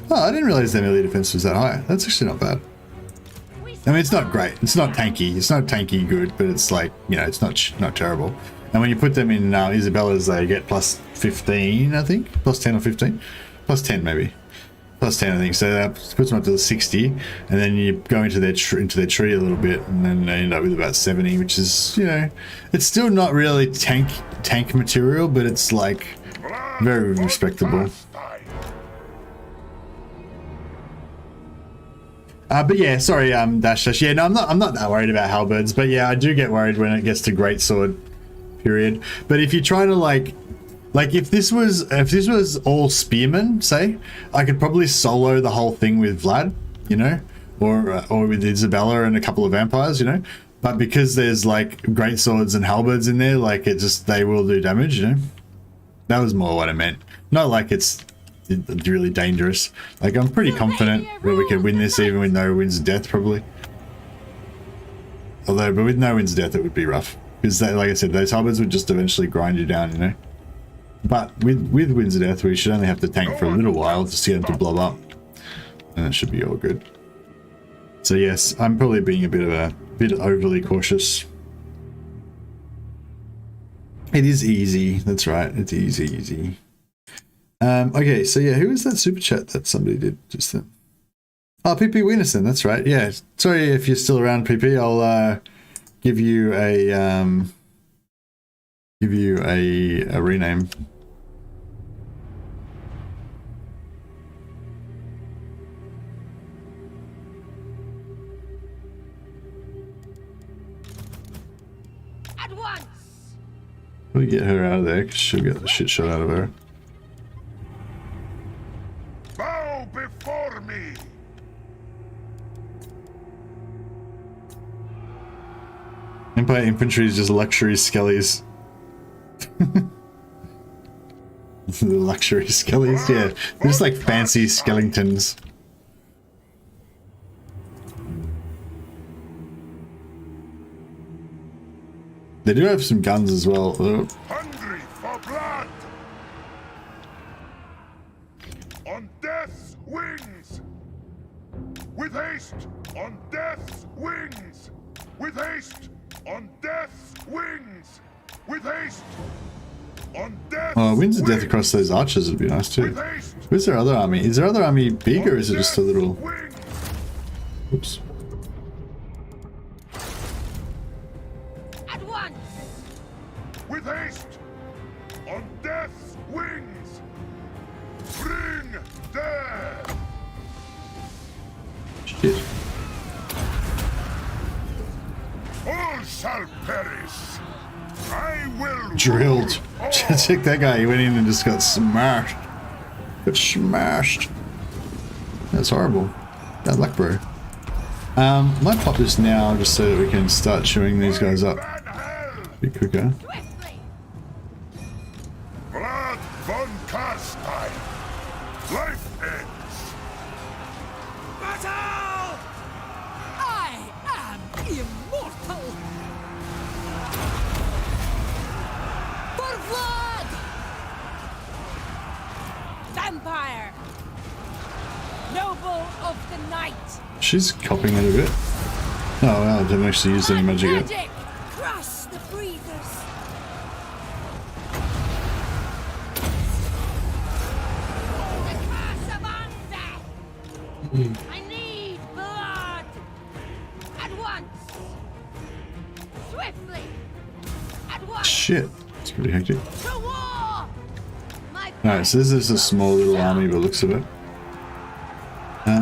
Oh, I didn't realize their melee defense was that high. That's actually not bad. I mean, it's not great. It's not tanky. It's not tanky good, but it's like, you know, it's not terrible. And when you put them in Isabella's, they get plus 15, I think. Plus 10 or 15. Plus 10, maybe. Plus 10, I think. So that puts them up to the 60, and then you go into their tree a little bit, and then they end up with about 70, which is, you know, it's still not really tank material, but it's like very respectable. But yeah, sorry, Dash. Yeah, no, I'm not that worried about halberds, but yeah, I do get worried when it gets to greatsword period. But if you try to like if this was all spearmen, say, I could probably solo the whole thing with Vlad, you know, or with Isabella and a couple of vampires, you know. But because there's like greatswords and halberds in there, like they will do damage, you know. That was more what I meant. Not like it's really dangerous. Like I'm pretty confident that we could win this even with no Winds of Death, probably. Although, but with no Winds of Death, it would be rough because, like I said, those halberds would just eventually grind you down, you know. But with Winds of Death, we should only have to tank for a little while just to get them to blow up, and it should be all good. So yes, I'm probably being a bit overly cautious. It is easy. That's right. It's easy. Okay, so yeah, who was that super chat that somebody did just then? Oh, PP Winnerson, that's right. Yeah, sorry if you're still around, PP. I'll give you a rename. At once. We'll get her out of there because she'll get the shit shot out of her. Bow before me. Empire infantry is just luxury skellies. The luxury skellies, yeah. They're just like fancy skeletons. They do have some guns as well. Oh. Hungry for blood. On death's wings. With haste. On death's wings. With haste. On death's wings. With haste. On death's Winds of Death across those archers would be nice too. Where's their other army? Is their other army big or is it just a little... Oops. At once. With haste. On death's wings. Bring death. Shit. All shall perish. I will Drilled. rule Check that guy. He went in and just got smashed. Got smashed. That's horrible. Bad luck, bro. Might pop this now just so that we can start chewing these guys up a bit quicker. Swiftly. Blood von Karstein. Life ends. Battle! I am immortal. For Vlad. Vampire. Noble of the night. She's copying it a bit. Oh wow, I didn't actually use any magic yet. Magic. Crush the breathers. I need blood! At once! Swiftly! At once! Shit, it's pretty hectic. To war! My Alright, so this is a small little army by the looks of it.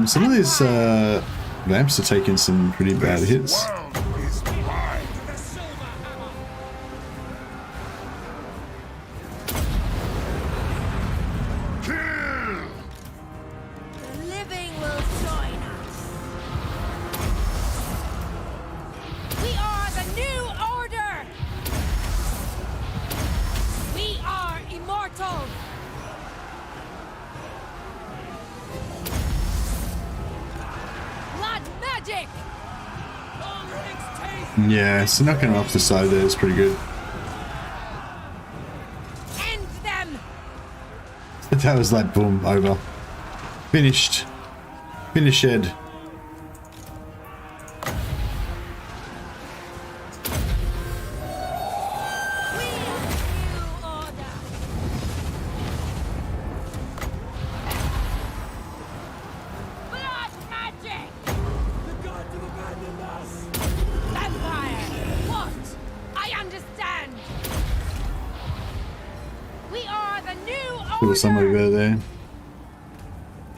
Some of these vamps are taking some pretty bad hits. World is mine. The silver hammer! Kill! The living will join us. We are the new order. We are immortal. Blood magic. Yeah, so knocking it off the side there is pretty good. End them. That was like boom, over. Finished. Finished. We are the new order. Blood magic. The gods have abandoned us! Vampire! What? I understand! We are the new There order! was somebody better there.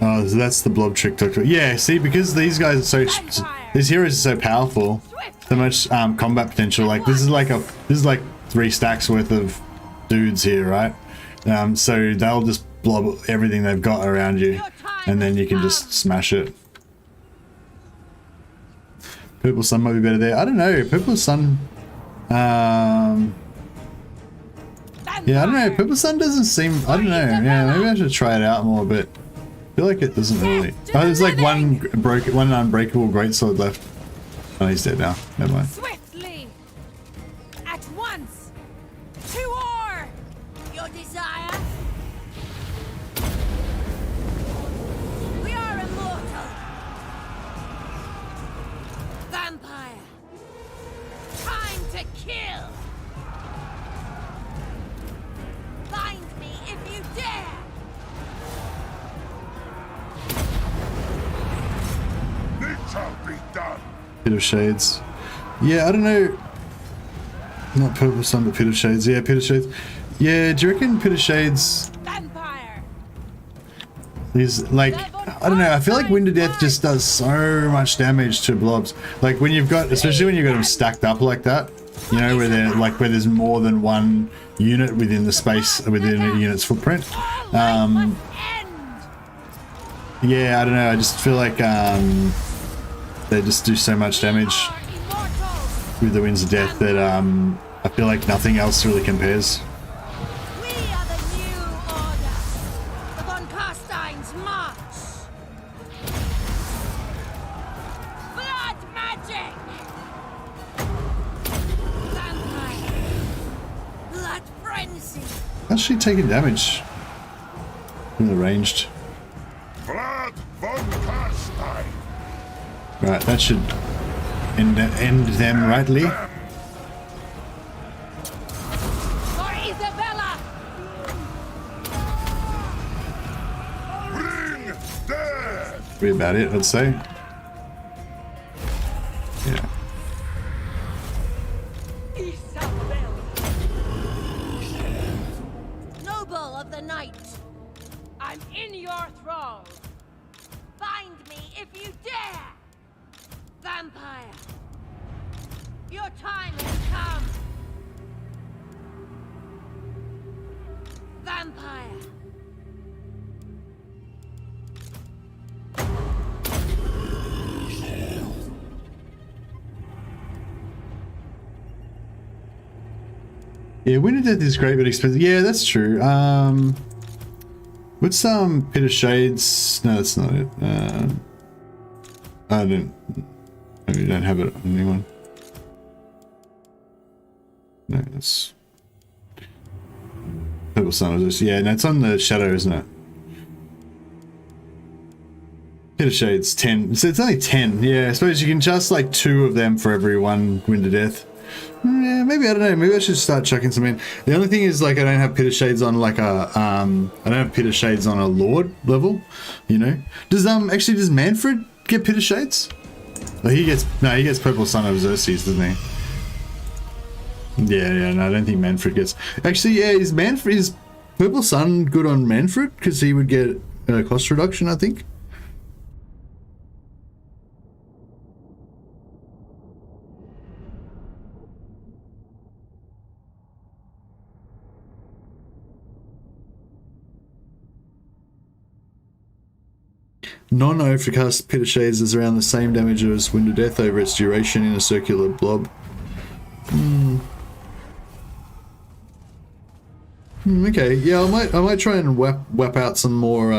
Oh, so that's the blob trick doctor. Yeah, see, because these guys are so, these heroes are so powerful, so much combat potential. Like this is like 3 stacks worth of dudes here, right? So they'll just blob everything they've got around you, and then you can just smash it. Purple Sun might be better there. I don't know. Purple Sun. Yeah, I don't know. Purple Sun doesn't seem. I don't know. Yeah, maybe I should try it out more, but I feel like it doesn't really. Oh, there's like one unbreakable greatsword left. Oh, he's dead now. Never mind. Swiftly! At once! To war! Your desire? We are immortal! Vampire! Time to kill! Find me if you dare! It shall be done. Pit of Shades. Yeah, I don't know. Not Purple Sun, but Pit of Shades. Yeah, Pit of Shades. Yeah, do you reckon Pit of Shades Vampire! is like, I don't know, I feel like Wind of Death just does so much damage to blobs. Like when you've got, especially when you've got them stacked up like that, you know, where they're like, where there's more than one unit within the space, within a unit's footprint. All life must end! Yeah, I don't know, I just feel like they just do so much damage Are immortal! with the Winds of Death that I feel like nothing else really compares. We are the new order! The Von Carstein's march! Blood magic! Vampire! Blood frenzy! How's she taking damage from the ranged? Vlad von Carstein. Right, that should end them rightly. For Isabella! Bring death. Be about it, I'd say. Yeah. Isabella! Noble of the night! I'm in your thrall! Find me if you dare! Vampire! Your time has come! Vampire! Yeah, Wind of Death is great but expensive. Yeah, that's true. What's Pit of Shades? No, that's not it. I don't. Maybe you don't have it on anyone. No, that's Purple Sun. Was just, yeah, no, it's on the Shadow, isn't it? Pit of Shades 10. So it's only 10. Yeah, I suppose you can just like 2 of them for every one Wind of Death. Yeah, maybe, I don't know, maybe I should start chucking some in. The only thing is, like, I don't have Pit of Shades on, like, I don't have Pit of Shades on a Lord level, you know? Actually, does Manfred get Pit of Shades? Oh, he gets Purple Sun of Xerxes, doesn't he? Yeah, no, I don't think Manfred gets... Actually, yeah, is Purple Sun good on Manfred? Because he would get cost reduction, I think. Non-oath to cast Pit of Shades is around the same damage as Wind of Death over its duration in a circular blob. Okay, yeah, I might try and whap out some more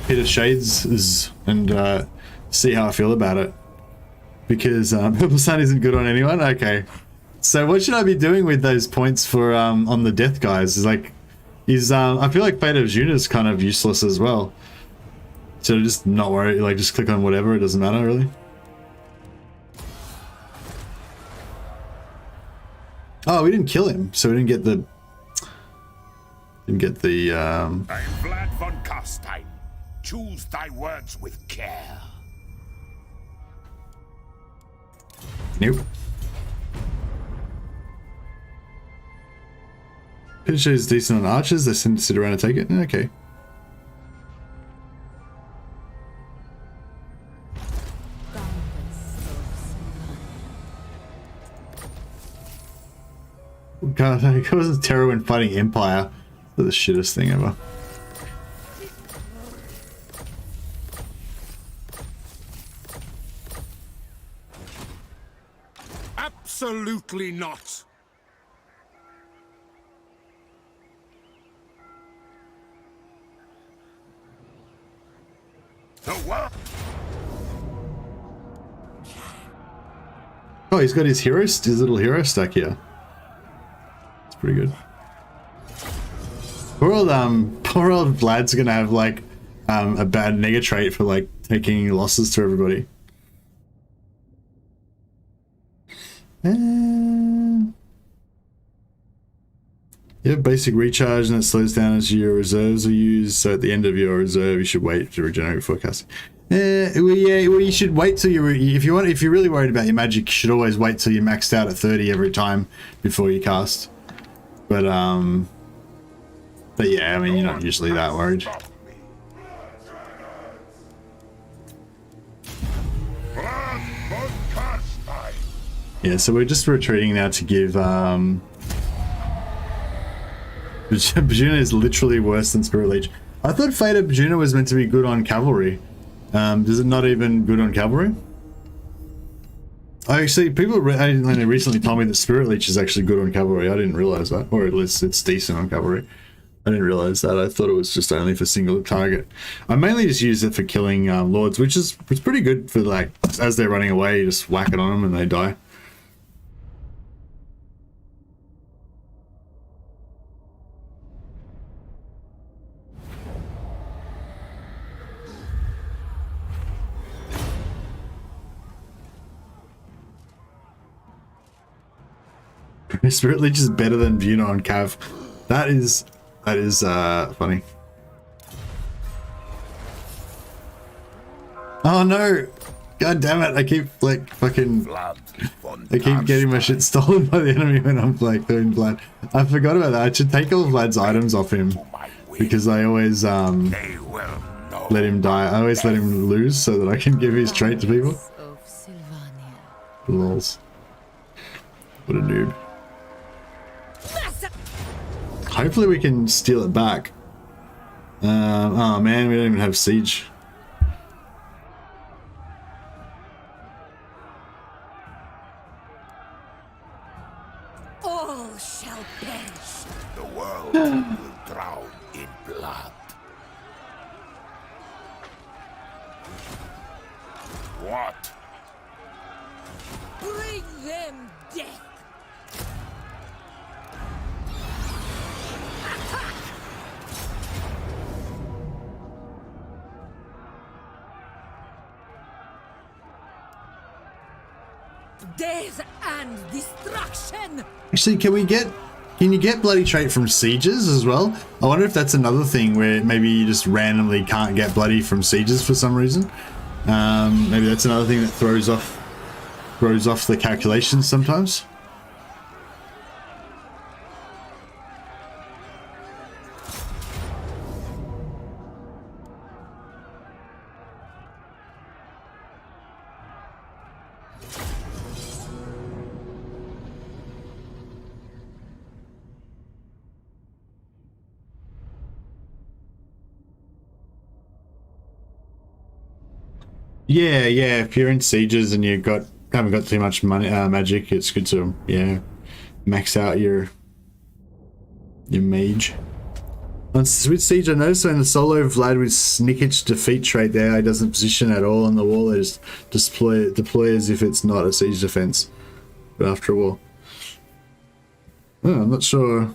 Pit of Shades and see how I feel about it. Because Purple Sun isn't good on anyone? Okay. So what should I be doing with those points for on the death guys? I feel like Fate of Juna is kind of useless as well. So just not worry, like just click on whatever, it doesn't matter really. Oh, we didn't kill him, so we didn't get the I'm Vlad von Carstein. Choose thy words with care. Nope. Pit is decent on archers, they seem to sit around and take it. Okay. God, it wasn't terror when fighting Empire. They're the shittest thing ever. Absolutely not. The world. Oh, he's got his little hero stack here. It's pretty good. Poor old Vlad's gonna have like a bad nega trait for like taking losses to everybody. You have basic recharge and it slows down as your reserves are used, so at the end of your reserve you should wait to regenerate before casting. Well, you should wait till if you're really worried about your magic, you should always wait till you're maxed out at 30 every time before you cast. But yeah, I mean, you're not usually that worried. Yeah, so we're just retreating now to give Bajuna is literally worse than Spirit Leech. I thought Fate of Bajuna was meant to be good on cavalry. Is it not even good on cavalry? Actually, people recently told me that Spirit Leech is actually good on cavalry. I didn't realize that, or at least it's decent on cavalry. I didn't realize that. I thought it was just only for single target. I mainly just use it for killing lords, which is pretty good for like as they're running away, you just whack it on them and they die. Spirit Leech is better than Buna on Cav. That is funny. Oh no! God damn it! I keep like fucking. I keep getting my shit stolen by the enemy when I'm like doing Vlad. I forgot about that. I should take all Vlad's items off him because I always let him die. I always let him lose so that I can give his trait to people. Lols. What a noob. Hopefully we can steal it back. Oh man, we don't even have siege. All shall perish. The world will drown in blood. What? Bring them death. death and destruction. Actually, can you get bloody trait from sieges as well? I wonder if that's another thing where maybe you just randomly can't get bloody from sieges for some reason. Maybe that's another thing that throws off the calculations sometimes. Yeah, if you're in sieges and haven't got too much money, magic, it's good to max out your mage. On with siege, I noticed in the solo Vlad with Snicket's defeat trait, the AI doesn't position at all on the wall. They just deploy as if it's not a siege defense, but after a wall. Oh, I'm not sure.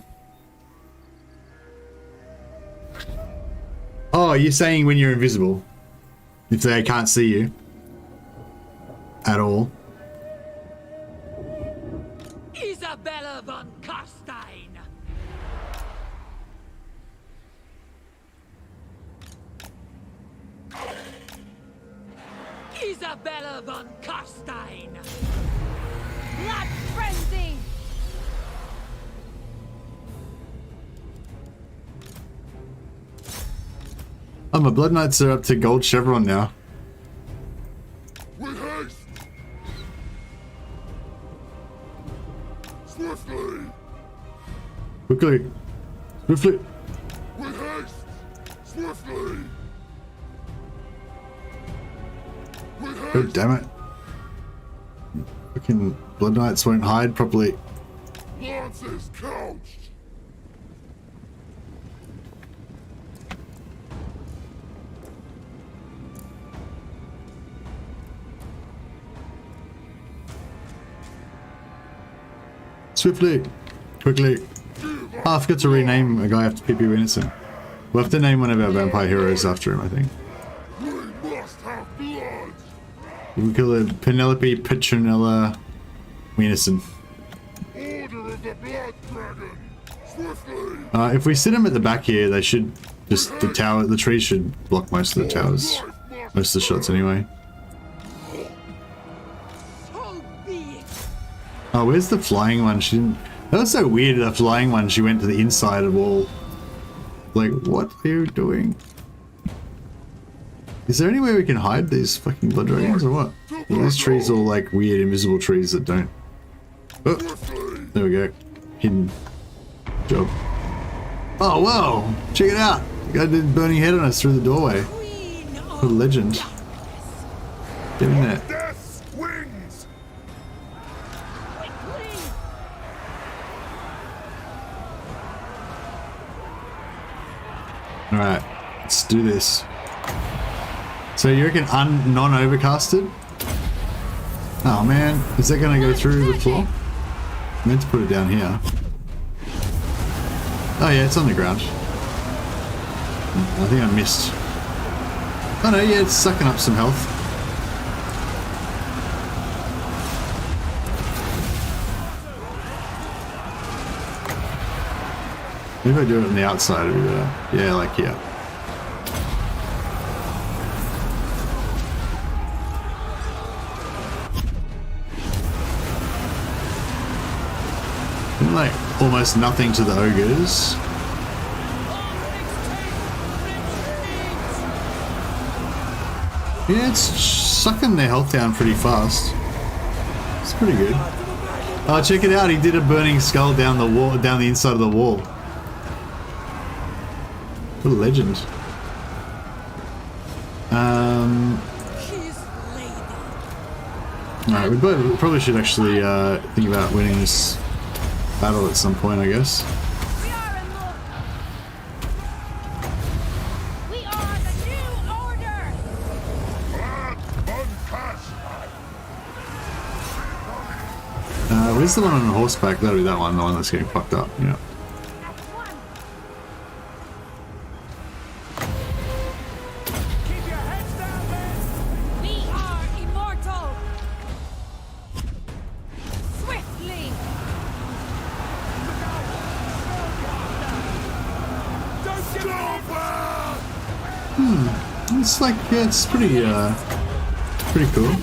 Oh, you're saying when you're invisible? If they can't see you at all. Isabella von Carstein. Isabella von Carstein. Blood frenzy. Oh, my Bloodknights are up to gold chevron now. With haste! Swiftly! Quickly! Swiftly! With haste! Swiftly! With haste! God damn it. Fucking Bloodknights won't hide properly. Lances couched! Swiftly! Quickly! Oh, I forgot to rename a guy after PP Innocent. We'll have to name one of our vampire heroes after him, I think. We must have blood! We'll call it Penelope Petronella Wienerson. Order of the Blood Dragon! Swiftly! If we sit them at the back here, they should just, the trees should block most of the towers. Most of the shots anyway. So be it. Oh, where's the flying one? She didn't... That was so weird, the flying one, she went to the inside of the wall. Like, what are you doing? Is there any way we can hide these fucking blood dragons or what? Are these trees all like weird invisible trees that don't... Oh, there we go. Hidden job. Oh, whoa! Check it out! The guy did burning head on us through the doorway. What a legend. Get in there. Death's wings! Alright, let's do this. So you reckon non-overcasted? Oh man, is that gonna go through the floor? I meant to put it down here. Oh yeah, it's on the ground. I think I missed. Oh no, yeah, it's sucking up some health. Maybe if I do it on the outside, it'll be better. Yeah, like here. And like almost nothing to the ogres. Yeah, it's sucking their health down pretty fast. It's pretty good. Oh, check it out! He did a burning skull down the wall, down the inside of the wall. What a legend. Alright, we probably should actually think about winning this battle at some point, I guess. We are in luck. We are the new order. Where's the one on horseback? That'll be that one, the one that's getting fucked up, yeah. That's one. Keep your heads down, men! We are immortal. It's like, yeah, it's pretty cool.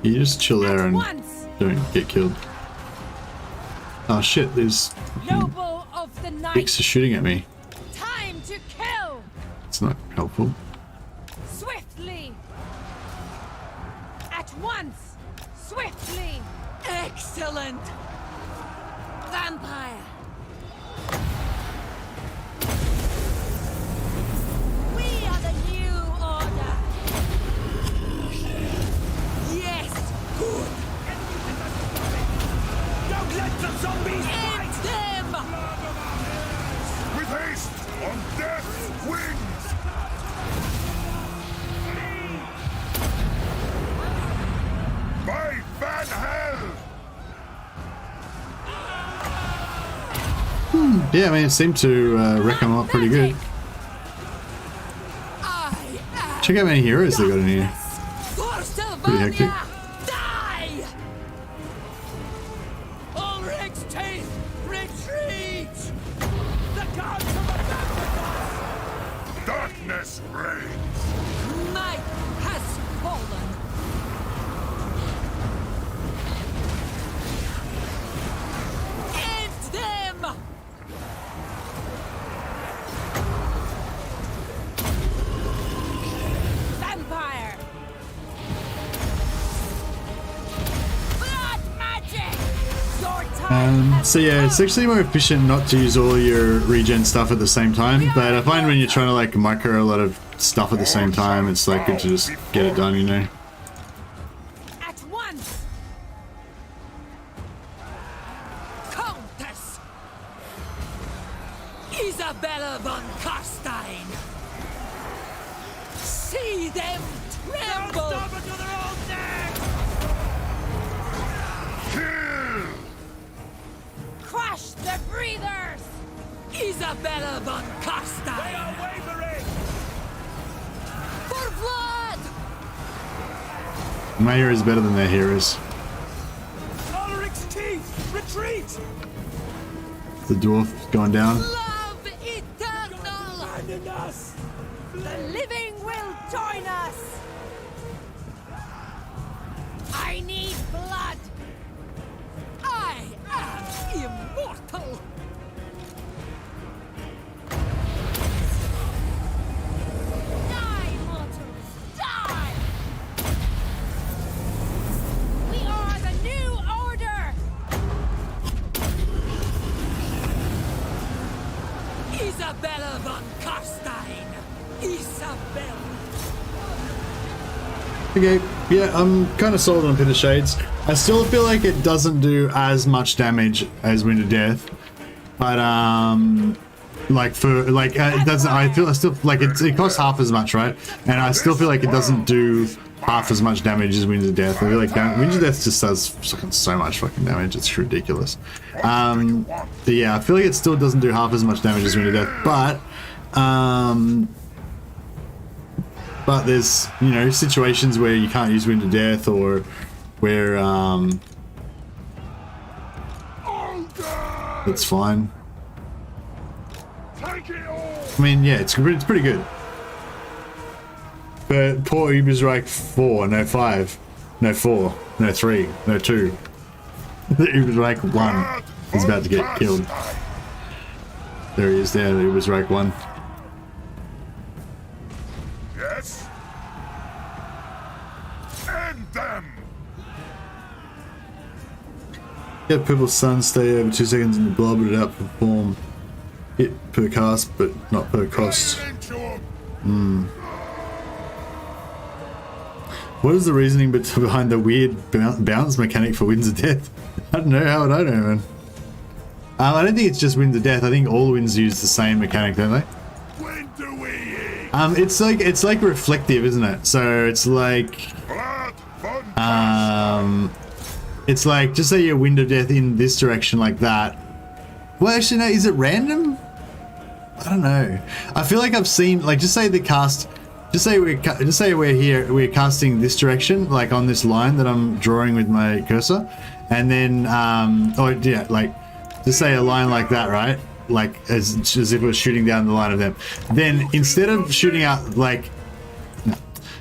You just chill there and don't get killed. Oh shit, there's Noble of the night. dicks are shooting at me. Time to kill. It's not helpful. Swiftly. At once. Swiftly. Excellent! Vampire. We are the new order. Yes! Good! Don't let the zombies End them! With haste on death's wings! By Van Hell! Yeah, I mean, it seemed to wreck them up pretty good. I am Check out how many heroes they got in here. for Pretty hectic. Sylvania! Die! Ulrich's teeth! Retreat! The gods of the darkness! Darkness reigns! Night has fallen! End them! Vampire. Blood magic. Your time has So yeah, it's actually more efficient not to use all your regen stuff at the same time, but I find when you're trying to like micro a lot of stuff at the same time, it's like good to just get it done, you know? at once. Countess! Isabella von Karstein! See them tremble! Stop until they're all dead! Kill! Crush the breathers. Isabella von They Karstein! are wavering! For Vlad! My hero is better than their heroes. Ulrich's teeth! Retreat! The dwarf going down. Love eternal! Abandon us! The living will join us. I need blood. I am immortal! Die, mortals, die. We are the new order. Isabella von Karstein! Isabella! Okay, yeah, I'm kind of sold on Pit of Shades. I still feel like it doesn't do as much damage as Wind of Death, but like for like it doesn't. I still like it costs half as much, right? And I still feel like it doesn't do half as much damage as Wind of Death. I feel like Wind of Death just does fucking so much fucking damage. It's ridiculous. But yeah, I feel like it still doesn't do half as much damage as Wind of Death, but there's, you know, situations where you can't use Wind of Death, or where it's fine. Take it all! I mean, yeah, it's pretty good. But poor Ubersreich 4, no 5, no 4, no 3, no 2. Ubersreich 1 is about to get killed. There he is there, Ubersreich 1. Yes? End them! Get Purple Sun, stay over 2 seconds in the blob, but it outperform hit per cast, but not per cost. What is the reasoning behind the weird bounce mechanic for Winds of Death? I don't know, how would I know, man? I don't think it's just Winds of Death. I think all winds use the same mechanic, don't they? When do we eat? It's like reflective, isn't it? So it's like Blood von it's like, just say your Wind of Death in this direction like that. Well, actually, no, is it random? I don't know. I feel like I've seen, like, just say we're here, we're casting this direction, like on this line that I'm drawing with my cursor, and then, oh yeah, like, just say a line like that, right? like as if it was shooting down the line of them. Then instead of shooting out like,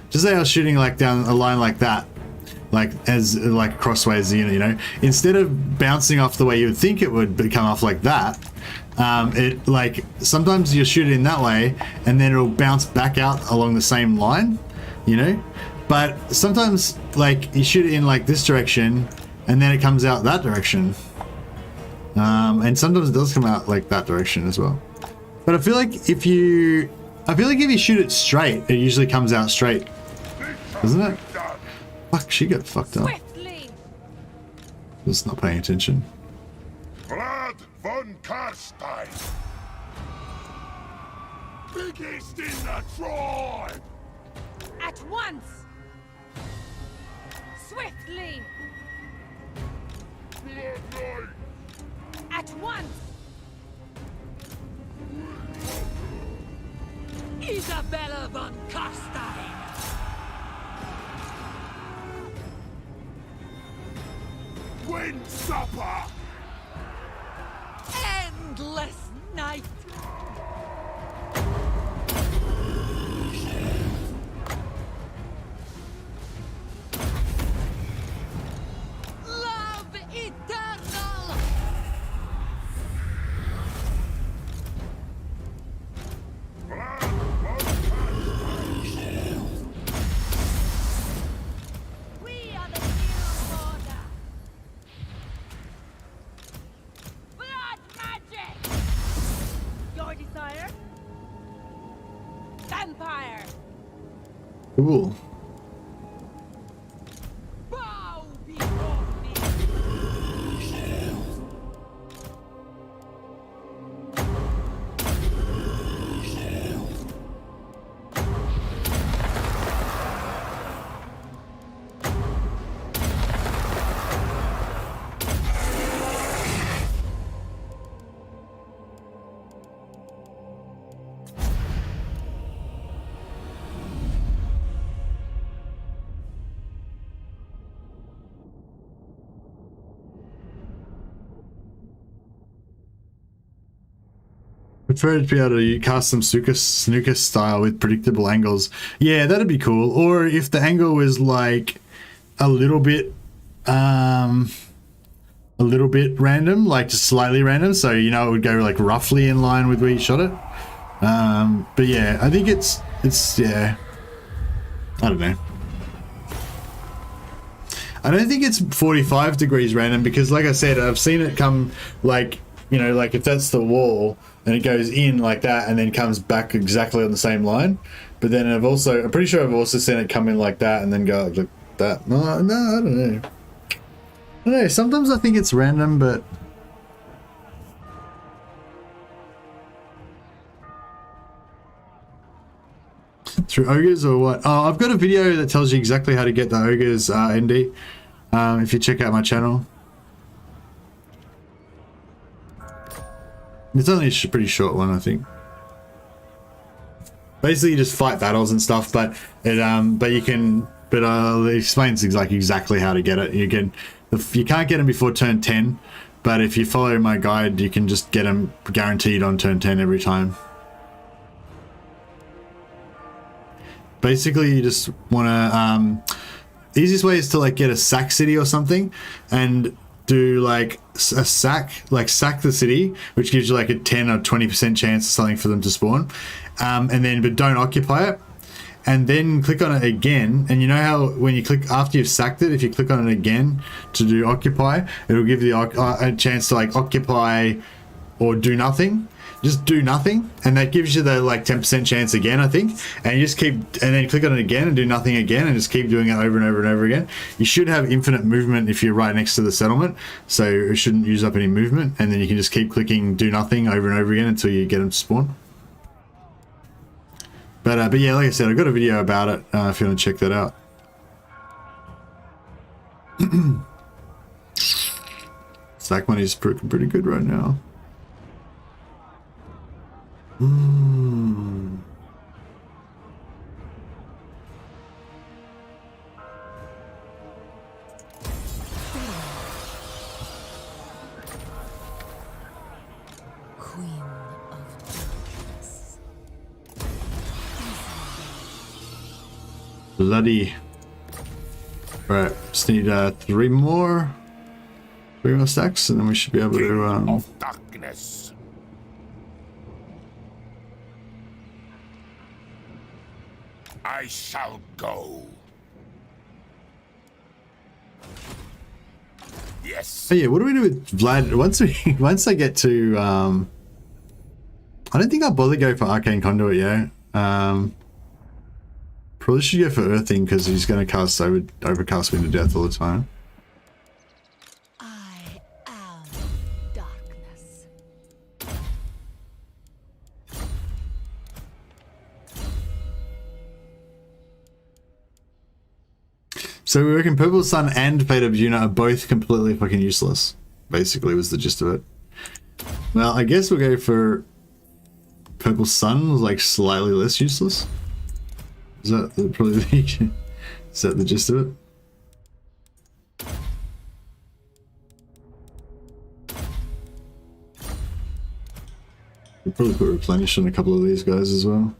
just say I was shooting like down a line like that, like as like crossways, you know, instead of bouncing off the way you would think it would come off like that, it like sometimes you shoot it in that way and then it'll bounce back out along the same line, you know. But sometimes like you shoot it in like this direction and then it comes out that direction. And sometimes it does come out like that direction as well. But I feel like if you shoot it straight, it usually comes out straight, doesn't it? Fuck, she got fucked up. Swiftly. Just not paying attention. Vlad von Karstein. Biggest in the tribe. At once. Swiftly. Bloodknights. At once. Isabella von Karstein. Wind supper. Endless night. Love eternal. Vlad von Karstein. We are the new order. Blood magic. Your desire. Vampire. Cool. Bow before me. Prefer to be able to cast some snooker style with predictable angles. Yeah, that'd be cool. Or if the angle was like a little bit random, like just slightly random, so you know it would go like roughly in line with where you shot it. But yeah, I think it's yeah. I don't know. I don't think it's 45 degrees random because, like I said, I've seen it come like, you know, like if that's the wall and it goes in like that and then comes back exactly on the same line. But then I'm pretty sure I've also seen it come in like that and then go like that. No, I don't know. I don't know. Sometimes I think it's random, but through ogres or what? Oh, I've got a video that tells you exactly how to get the ogres, ND. If you check out my channel. It's only a pretty short one, I think. Basically, you just fight battles and stuff, but it it explains exactly how to get it. You can't get them before turn 10, but if you follow my guide, you can just get them guaranteed on turn 10 every time. Basically, you just want to the easiest way is to like get a sack city or something and do like a sack the city, which gives you like a 10 or 20% chance of something for them to spawn, but don't occupy it, and then click on it again. And you know how when you click after you've sacked it, if you click on it again to do occupy, it'll give you a chance to like occupy or do nothing. Just do nothing, and that gives you the like 10% chance again, I think. And you just keep, and then click on it again and do nothing again, and just keep doing it over and over and over again. You should have infinite movement if you're right next to the settlement, so it shouldn't use up any movement. And then you can just keep clicking do nothing over and over again until you get them to spawn. But yeah, like I said, I've got a video about it if you want to check that out. Stack money is pretty good right now. Queen bloody. Right, just need 3 more stacks, and then we should be able to. Of darkness. I shall go. Yes. Oh yeah, what do we do with Vlad? Once I get to, I don't think I'll bother go for Arcane Conduit yet. Probably should go for Earthing because he's going to cast Overcast Wind of Death all the time. I am darkness. So we reckon Purple Sun and Fate of Unit are both completely fucking useless. Basically, was the gist of it. Well, I guess we'll go for Purple Sun, like slightly less useless. Is that probably the, is that the gist of it? We'll probably put Replenish on a couple of these guys as well.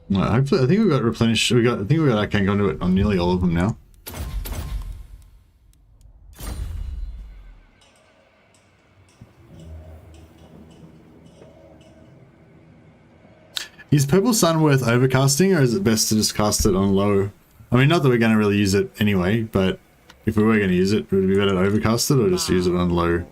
No, hopefully, I think we got Replenish. I think we got Arcane Conduit on nearly all of them now. Is Purple Sun worth overcasting, or is it best to just cast it on low? I mean, not that we're going to really use it anyway, but if we were going to use it, would it be better to overcast it or just use it on low?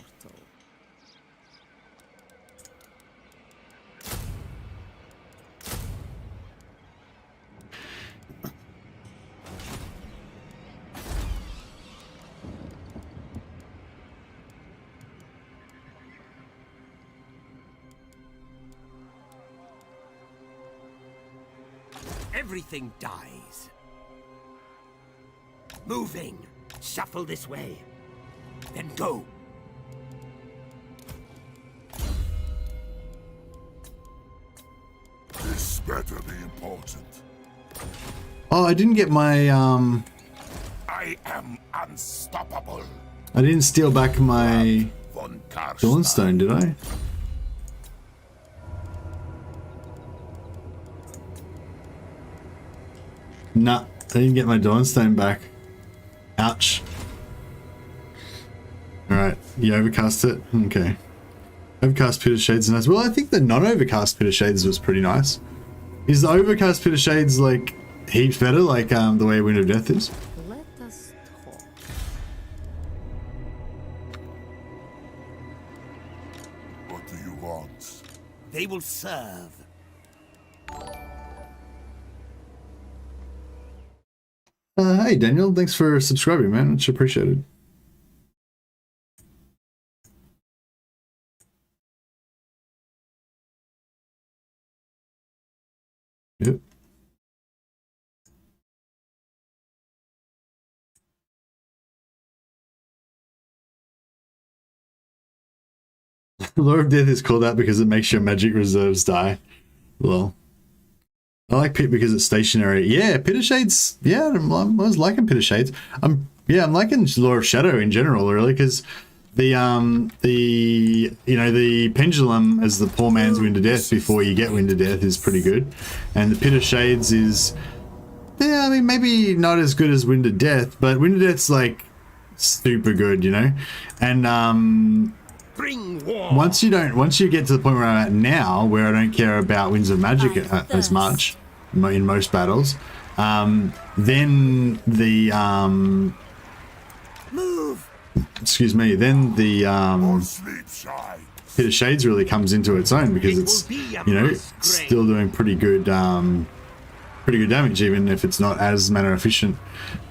Everything dies. Moving. Shuffle this way. Then go. This better be important. Oh, I didn't get my I am unstoppable. I didn't steal back my Von Karstein. Dawnstone, did I? Nah, I didn't get my Dawnstone back. Ouch. Alright, you overcast it? Okay. Overcast Pit of Shades is nice. Well, I think the non-overcast Pit of Shades was pretty nice. Is the overcast Pit of Shades like heaps better, like the way Wind of Death is? Let us talk. What do you want? They will serve. Hey Daniel, thanks for subscribing, man. Much appreciated. Yep. Lore of Death is called out because it makes your magic reserves die. Well, I like Pit because it's stationary. Yeah, Pit of Shades. Yeah, I was liking Pit of Shades. I'm liking Lore of Shadow in general, really, because the pendulum as the poor man's Wind of Death before you get Wind of Death is pretty good, and the Pit of Shades is, yeah, I mean, maybe not as good as Wind of Death, but Wind of Death's like super good, you know, and Bring war. once you get to the point where I'm at now, where I don't care about Winds of Magic as much in most battles, then the Move. excuse me, then the Sleep shy. Pit of Shades really comes into its own because It it's, will be a you know, mass grave. still doing pretty good damage, even if it's not as mana efficient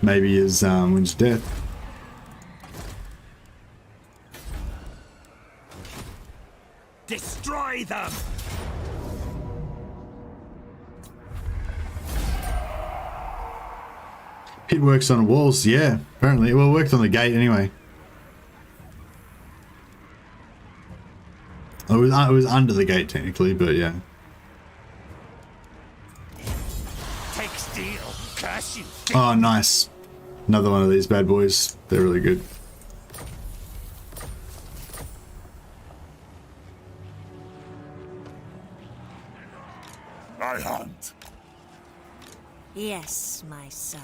maybe as Winds of Death. Destroy them. Pit works on walls, yeah, apparently. Well, it worked on the gate anyway. It was under the gate technically, but yeah. Take steel, curse you. Oh, nice. Another one of these bad boys. They're really good. I hunt. Yes, my sire.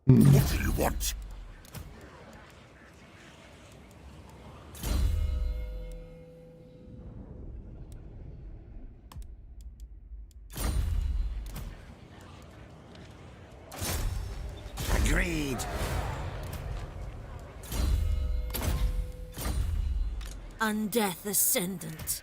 What do you want? Agreed. Undeath Ascendant.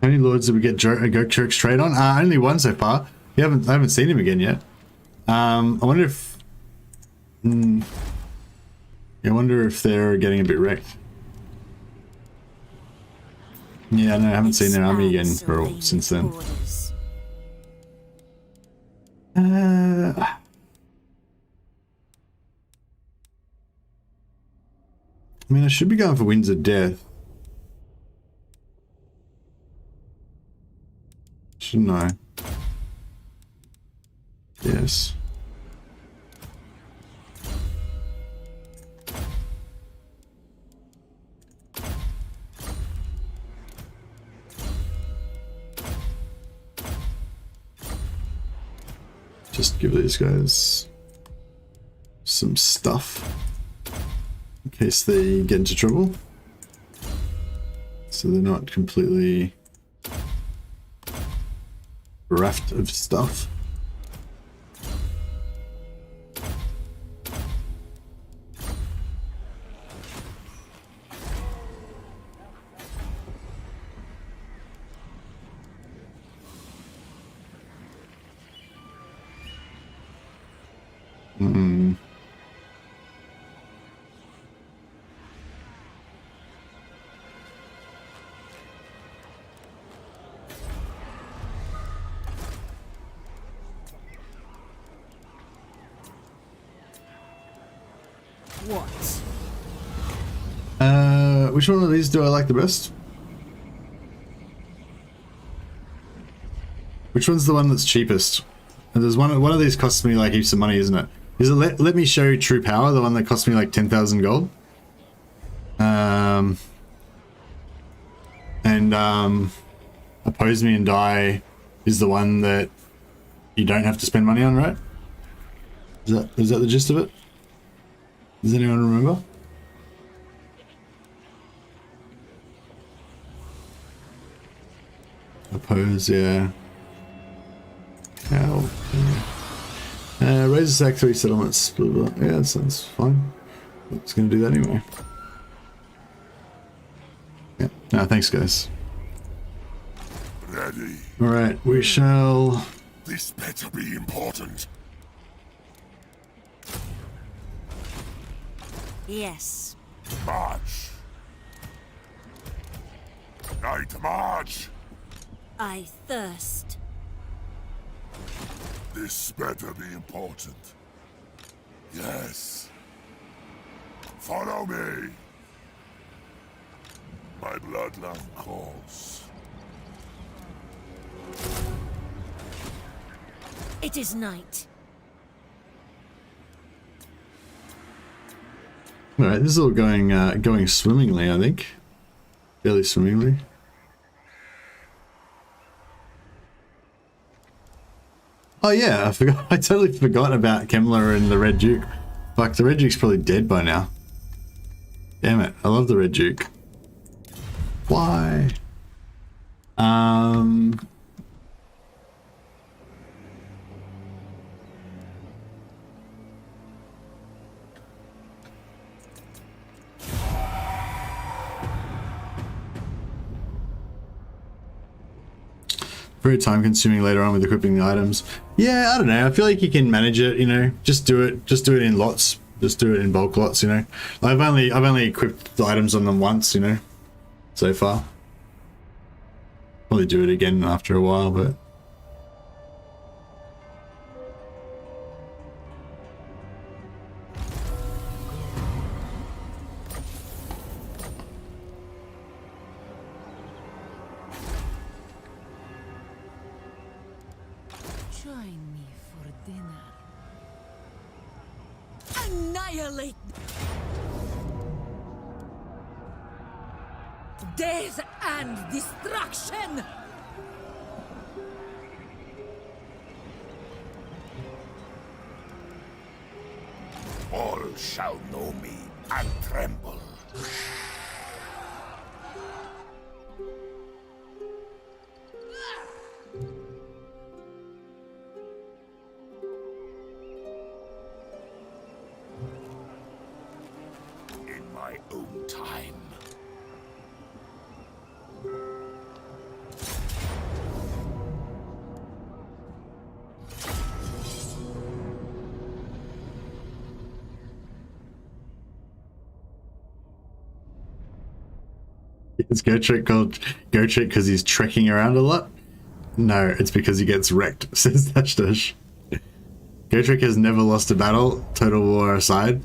How many lords did we get Goat Church trade on? Only one so far. I haven't seen him again yet. I wonder if I wonder if they're getting a bit wrecked. Yeah, no, I haven't seen their army again since then. I mean, I should be going for Winds of Death. Shouldn't I? Yes. Just give these guys some stuff in case they get into trouble. So they're not completely bereft of stuff. What? Which one of these do I like the best? Which one's the one that's cheapest? And there's one of these costs me like heaps of money, isn't it? Is it let me show you true power, the one that cost me like 10,000 gold? Oppose me and die is the one that you don't have to spend money on, right? Is that the gist of it? Does anyone remember? Oppose, yeah. How? Raise the sack 3 settlements. Blah, blah. Yeah, that sounds fine. I was going to do that anyway. Yeah. No, thanks, guys. Ready. Alright, we shall... This better be important. Yes. March. Night march. I thirst. This better be important. Yes. Follow me. My bloodline calls. It is night. Alright, this is all going swimmingly, I think. Fairly swimmingly. Oh yeah, I forgot. I totally forgot about Kemmler and the Red Duke. Fuck, the Red Duke's probably dead by now. Damn it, I love the Red Duke. Why? Very time consuming later on with equipping the items. Yeah, I don't know. I feel like you can manage it, you know, just do it in lots. Just do it in bulk lots, you know. I've only equipped the items on them once, you know, so far. Probably do it again after a while, but Join me for dinner. Annihilate death and destruction. All shall know me and tremble. In my own time. is Gotrek called Gotrek because he's trekking around a lot? No, it's because he gets wrecked, says Dash Dash. Gotrek has never lost a battle, Total War aside.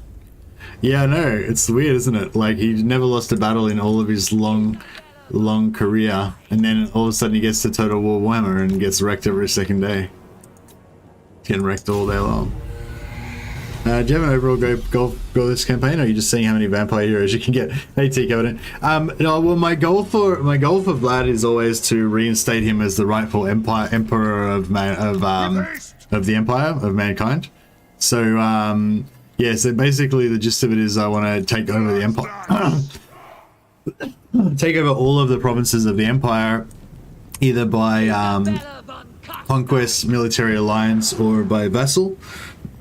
Yeah, I know, it's weird, isn't it? Like, he never lost a battle in all of his long career, and then all of a sudden he gets to Total War Warhammer and gets wrecked every second day. He's getting wrecked all day long. Do you have an overall goal this campaign, or are you just seeing how many vampire heroes you can get? Hey, T Covenant. No, well, my goal for Vlad is always to reinstate him as the rightful emperor of the empire of mankind. So yeah, so basically the gist of it is I want to take over the empire, take over all of the provinces of the empire, either by conquest, military alliance, or by vassal.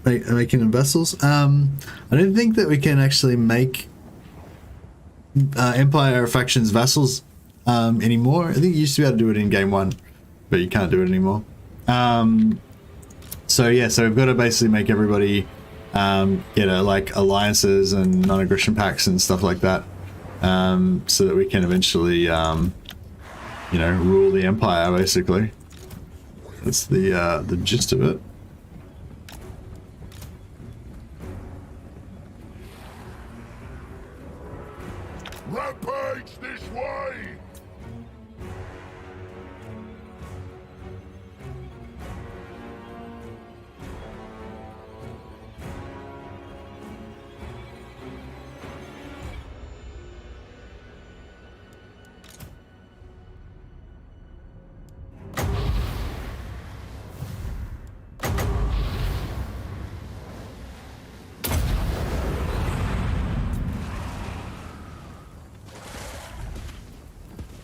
Making them vessels. I don't think that we can actually make Empire factions vassals anymore. I think you used to be able to do it in game 1, but you can't do it anymore. So yeah, so we've got to basically make everybody get like alliances and non-aggression pacts and stuff like that, so that we can eventually, you know, rule the empire. Basically, that's the gist of it. Rampage this way!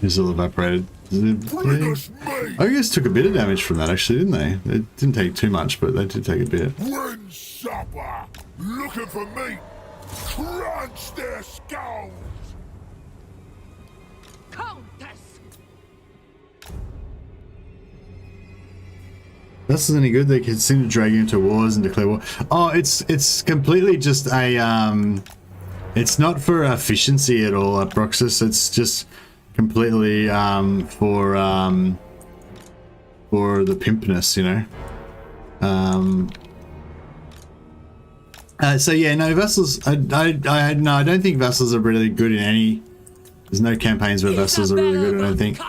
He's all evaporated. I guess took a bit of damage from that, actually, didn't they? They didn't take too much, but they did take a bit. When supper, looking for meat, crunch their skulls. Countess. That's any good. They can seem to drag you into wars and declare war. Oh, it's completely just a it's not for efficiency at all at Broxus. It's just completely for the pimpness, you know. So yeah, no, vassals. I don't think vassals are really good in any. There's no campaigns where vassals are really good, I don't think.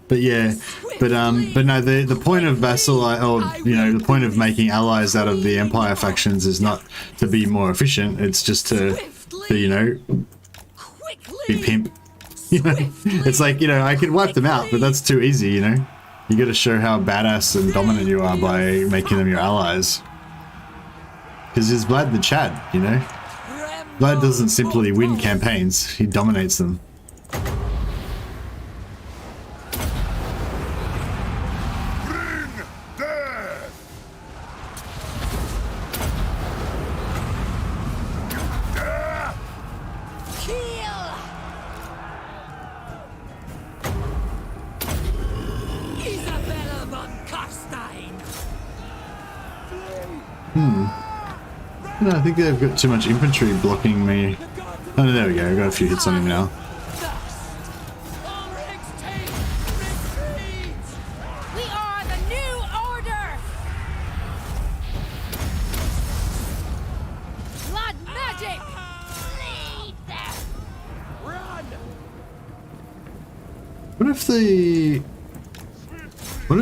But yeah, but no, the point of vassal, or you know, the point of making allies out of the empire factions is not to be more efficient. It's just to you know, be pimp. You know, it's like, you know, I could wipe them out, but that's too easy, you know. You got to show how badass and dominant you are by making them your allies. Because it's Vlad the Chad, you know. Vlad doesn't simply win campaigns; he dominates them. No, I think they've got too much infantry blocking me. Oh, there we go. I've got a few hits on him now. Ulrich's team, retreat! We are the new order! Blood magic! Lead them! Run! What if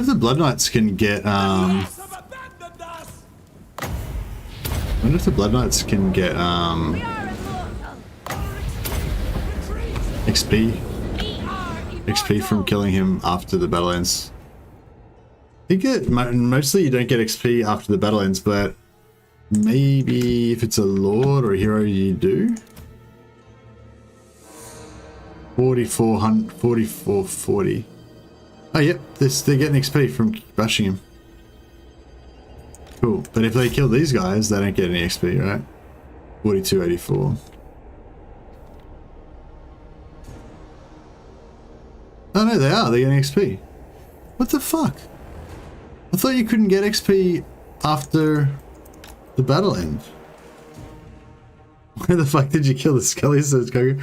the Bloodknights can get Yes, have abandoned us! what if the Bloodknights can get We are immortal! Retreat! XP We are immortal! XP from killing him after the battle ends? You get mostly you don't get XP after the battle ends, but maybe if it's a lord or a hero you do. 4440. Oh yep, they're getting XP from bashing him. Cool, but if they kill these guys, they don't get any XP, right? 4284. Oh no, they are. They're getting XP. What the fuck? I thought you couldn't get XP after the battle end. Where the fuck did you kill the Scully? So it's Goku.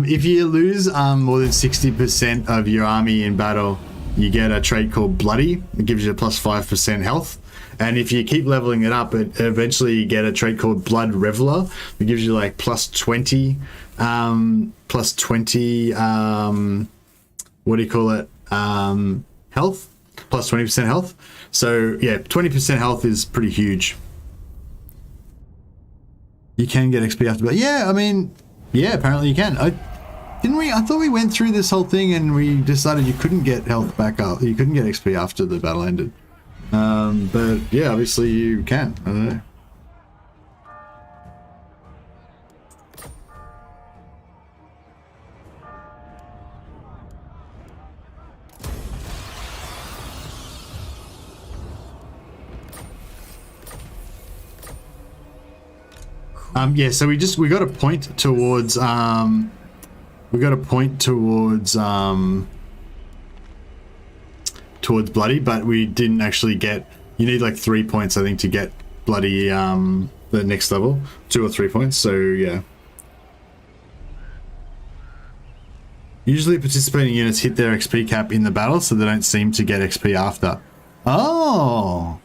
If you lose more than 60% of your army in battle, you get a trait called Bloody. It gives you a plus 5% health. And if you keep leveling it up, eventually you get a trait called Blood Reveler. It gives you like plus 20, what do you call it? Health, plus 20% health. So yeah, 20% health is pretty huge. You can get XP after, but yeah, I mean, yeah, apparently you can. I thought we went through this whole thing and we decided you couldn't get health back up. You couldn't get XP after the battle ended. But yeah, obviously you can. I don't know. Yeah, so we got to point towards towards Bloody, but we didn't actually get. You need like 3 points, I think, to get Bloody the next level, 2 or 3 points. So yeah. Usually participating units hit their XP cap in the battle, so they don't seem to get XP after. Oh.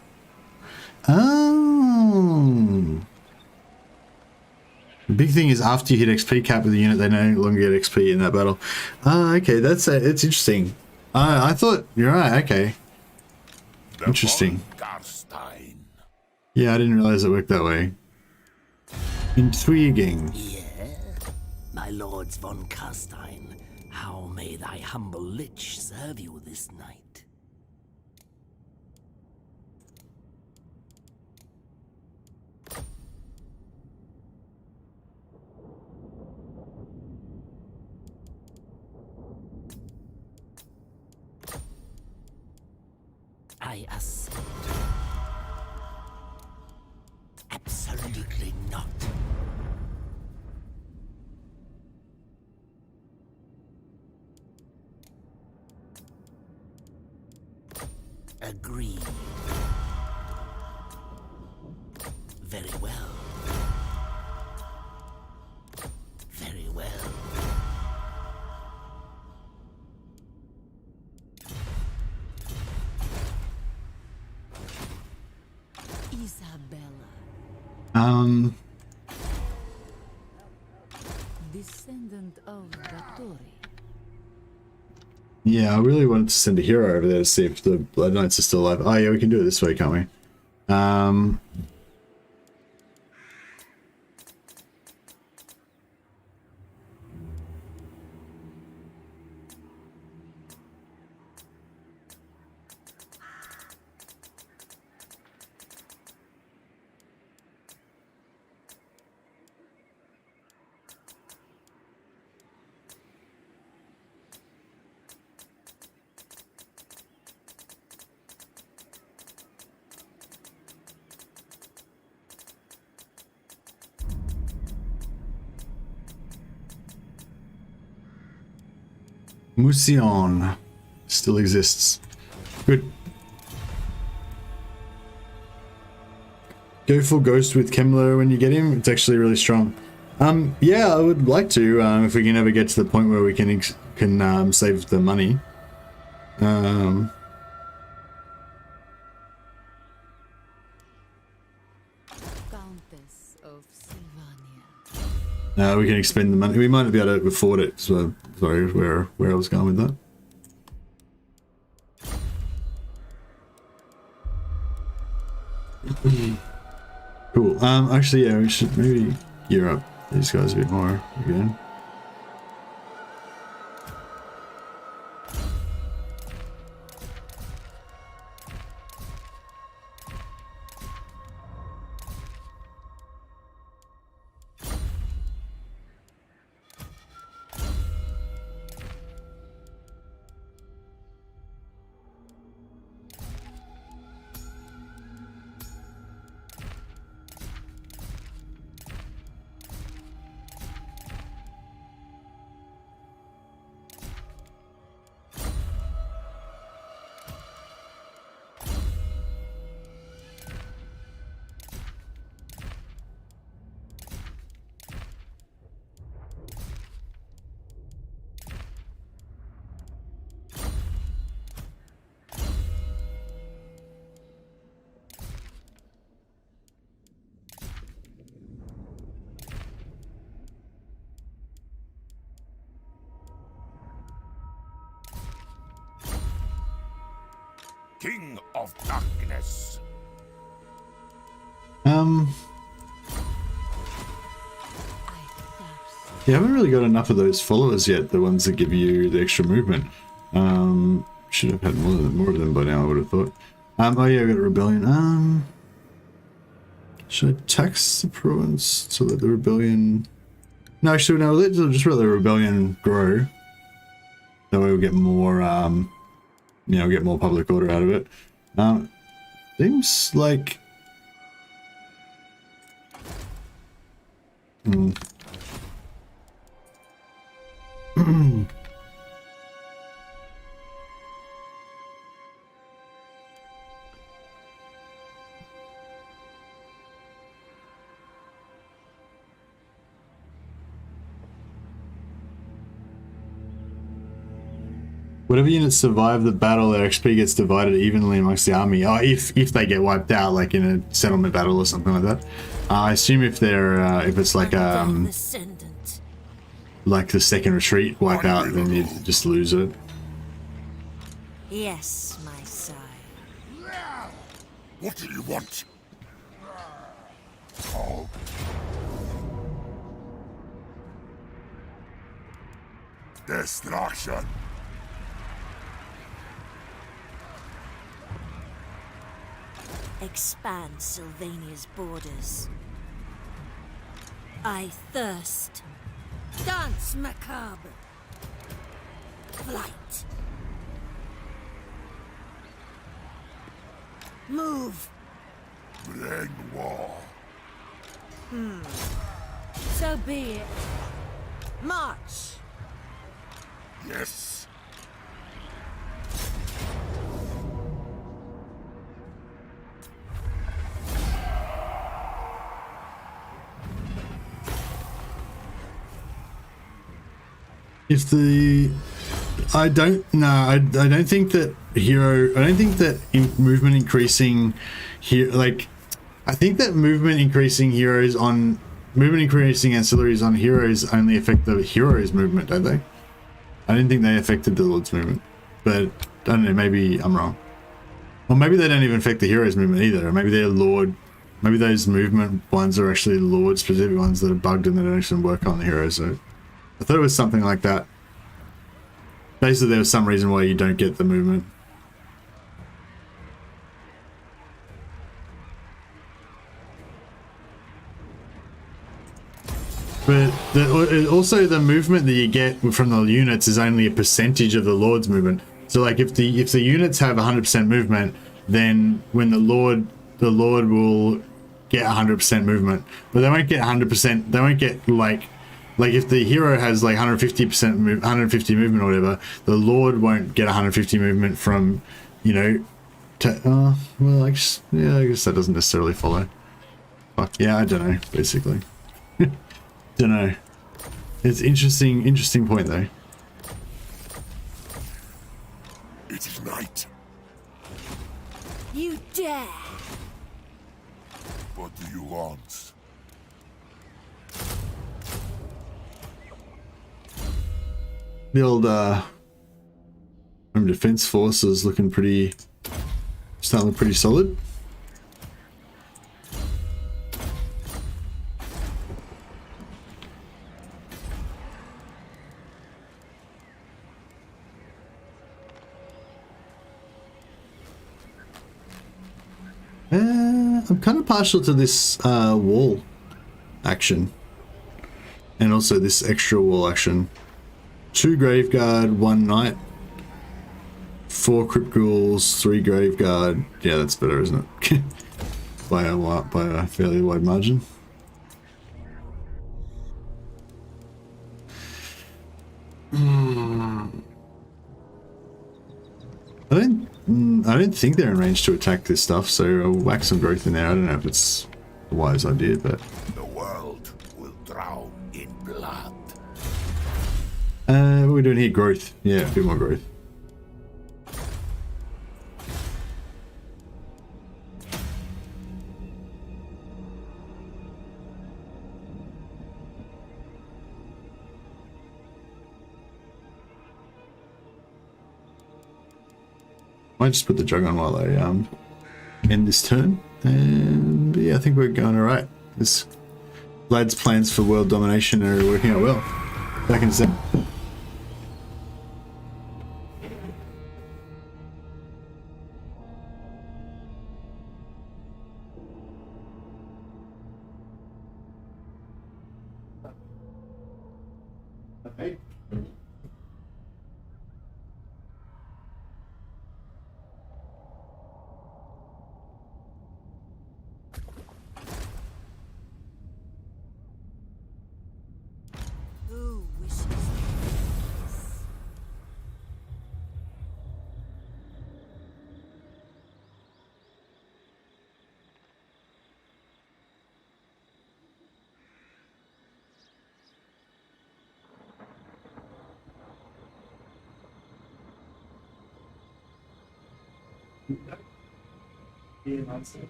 The big thing is after you hit XP cap with the unit, they no longer get XP in that battle. Okay, it's interesting. I thought you're right. Okay, interesting. Yeah, I didn't realize it worked that way. Intriguing. Yeah, my lords von Carstein, how may thy humble lich serve you this night? I assent. Absolutely not. Agreed. Very well. Very well. Isabella, descendant of Gattori. Yeah, I really wanted to send a hero over there to see if the Blood Knights are still alive. Oh yeah, we can do it this way, can't we? Musion still exists. Good. go full ghost with Kemler when you get him. It's actually really strong. Yeah, I would like to, if we can ever get to the point where we can save the money. Countess of Sylvania. We can expend the money. We might not be able to afford it. So sorry, where I was going with that. Cool. Actually, yeah, we should maybe gear up these guys a bit more again. King of Darkness. You haven't really got enough of those followers yet, the ones that give you the extra movement. Should have had more of them by now, I would have thought. Oh yeah, we got a rebellion. Should I tax the province so that the rebellion... No, actually, no, let's just let the rebellion grow. That way we'll get more, you know, get more public order out of it. Seems like... Whatever units survive the battle, their XP gets divided evenly amongst the army. Oh, if they get wiped out, like in a settlement battle or something like that. I assume if they're if it's like the second retreat wipe out, then you just lose it. Yes, my sire. What do you want? Oh. Destruction. Expand Sylvania's borders. I thirst. Dance macabre. Flight. Move. Bring war. So be it. March. Yes. If the... I don't think that movement increasing here, like, I think that movement increasing ancillaries on heroes only affect the heroes' movement, don't they? I didn't think they affected the Lord's movement, but I don't know, maybe I'm wrong. Or maybe they don't even affect the heroes' movement either. Maybe they're Lord, maybe those movement ones are actually Lord specific ones that are bugged and they don't actually work on the heroes. So I thought it was something like that. Basically, there was some reason why you don't get the movement. But also the movement that you get from the units is only a percentage of the Lord's movement. So like if the units have 100% movement, then when the Lord will get 100% movement. But they won't get 100%. They won't get like if the hero has like 150 movement or whatever, the Lord won't get 150 movement from, you know, well, I guess that doesn't necessarily follow. Fuck yeah, I don't know. Basically, don't know. It's interesting point though. It is night. You dare! What do you want? The old home defense force is looking pretty, starting to look pretty solid. I'm kind of partial to this wall action, and also this extra wall action. 2 Graveguard, 1 Knight, 4 Crypt Ghouls, 3 Graveguard. Yeah, that's better, isn't it? by a fairly wide margin. I don't think they're in range to attack this stuff, so I'll whack some growth in there. I don't know if it's a wise idea, but The world will drown in blood. what are we doing here? Growth. Yeah, a bit more growth. Might just put the jug on while I end this turn, and yeah, I think we're going all right. This Vlad's plans for world domination are working out well. Back in Zen. Okay. Who wishes this?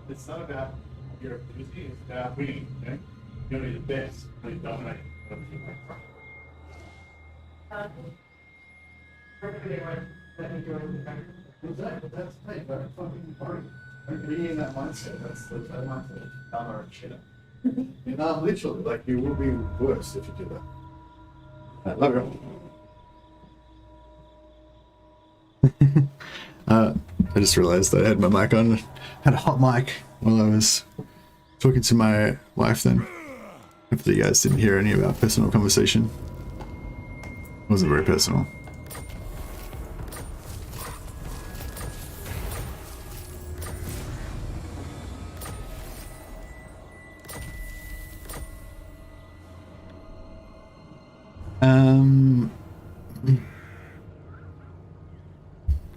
It's not about your ability, it's about winning. Okay? You're gonna be the best, really dominate. That's hey, but fucking boring. Don't be in that mindset. That's the mindset of dumber and shit. You know, literally, like you will be worse if you do that. I love you. I just realized I had my mic on. Had a hot mic while I was talking to my wife then. Hopefully you guys didn't hear any of our personal conversation. It wasn't very personal.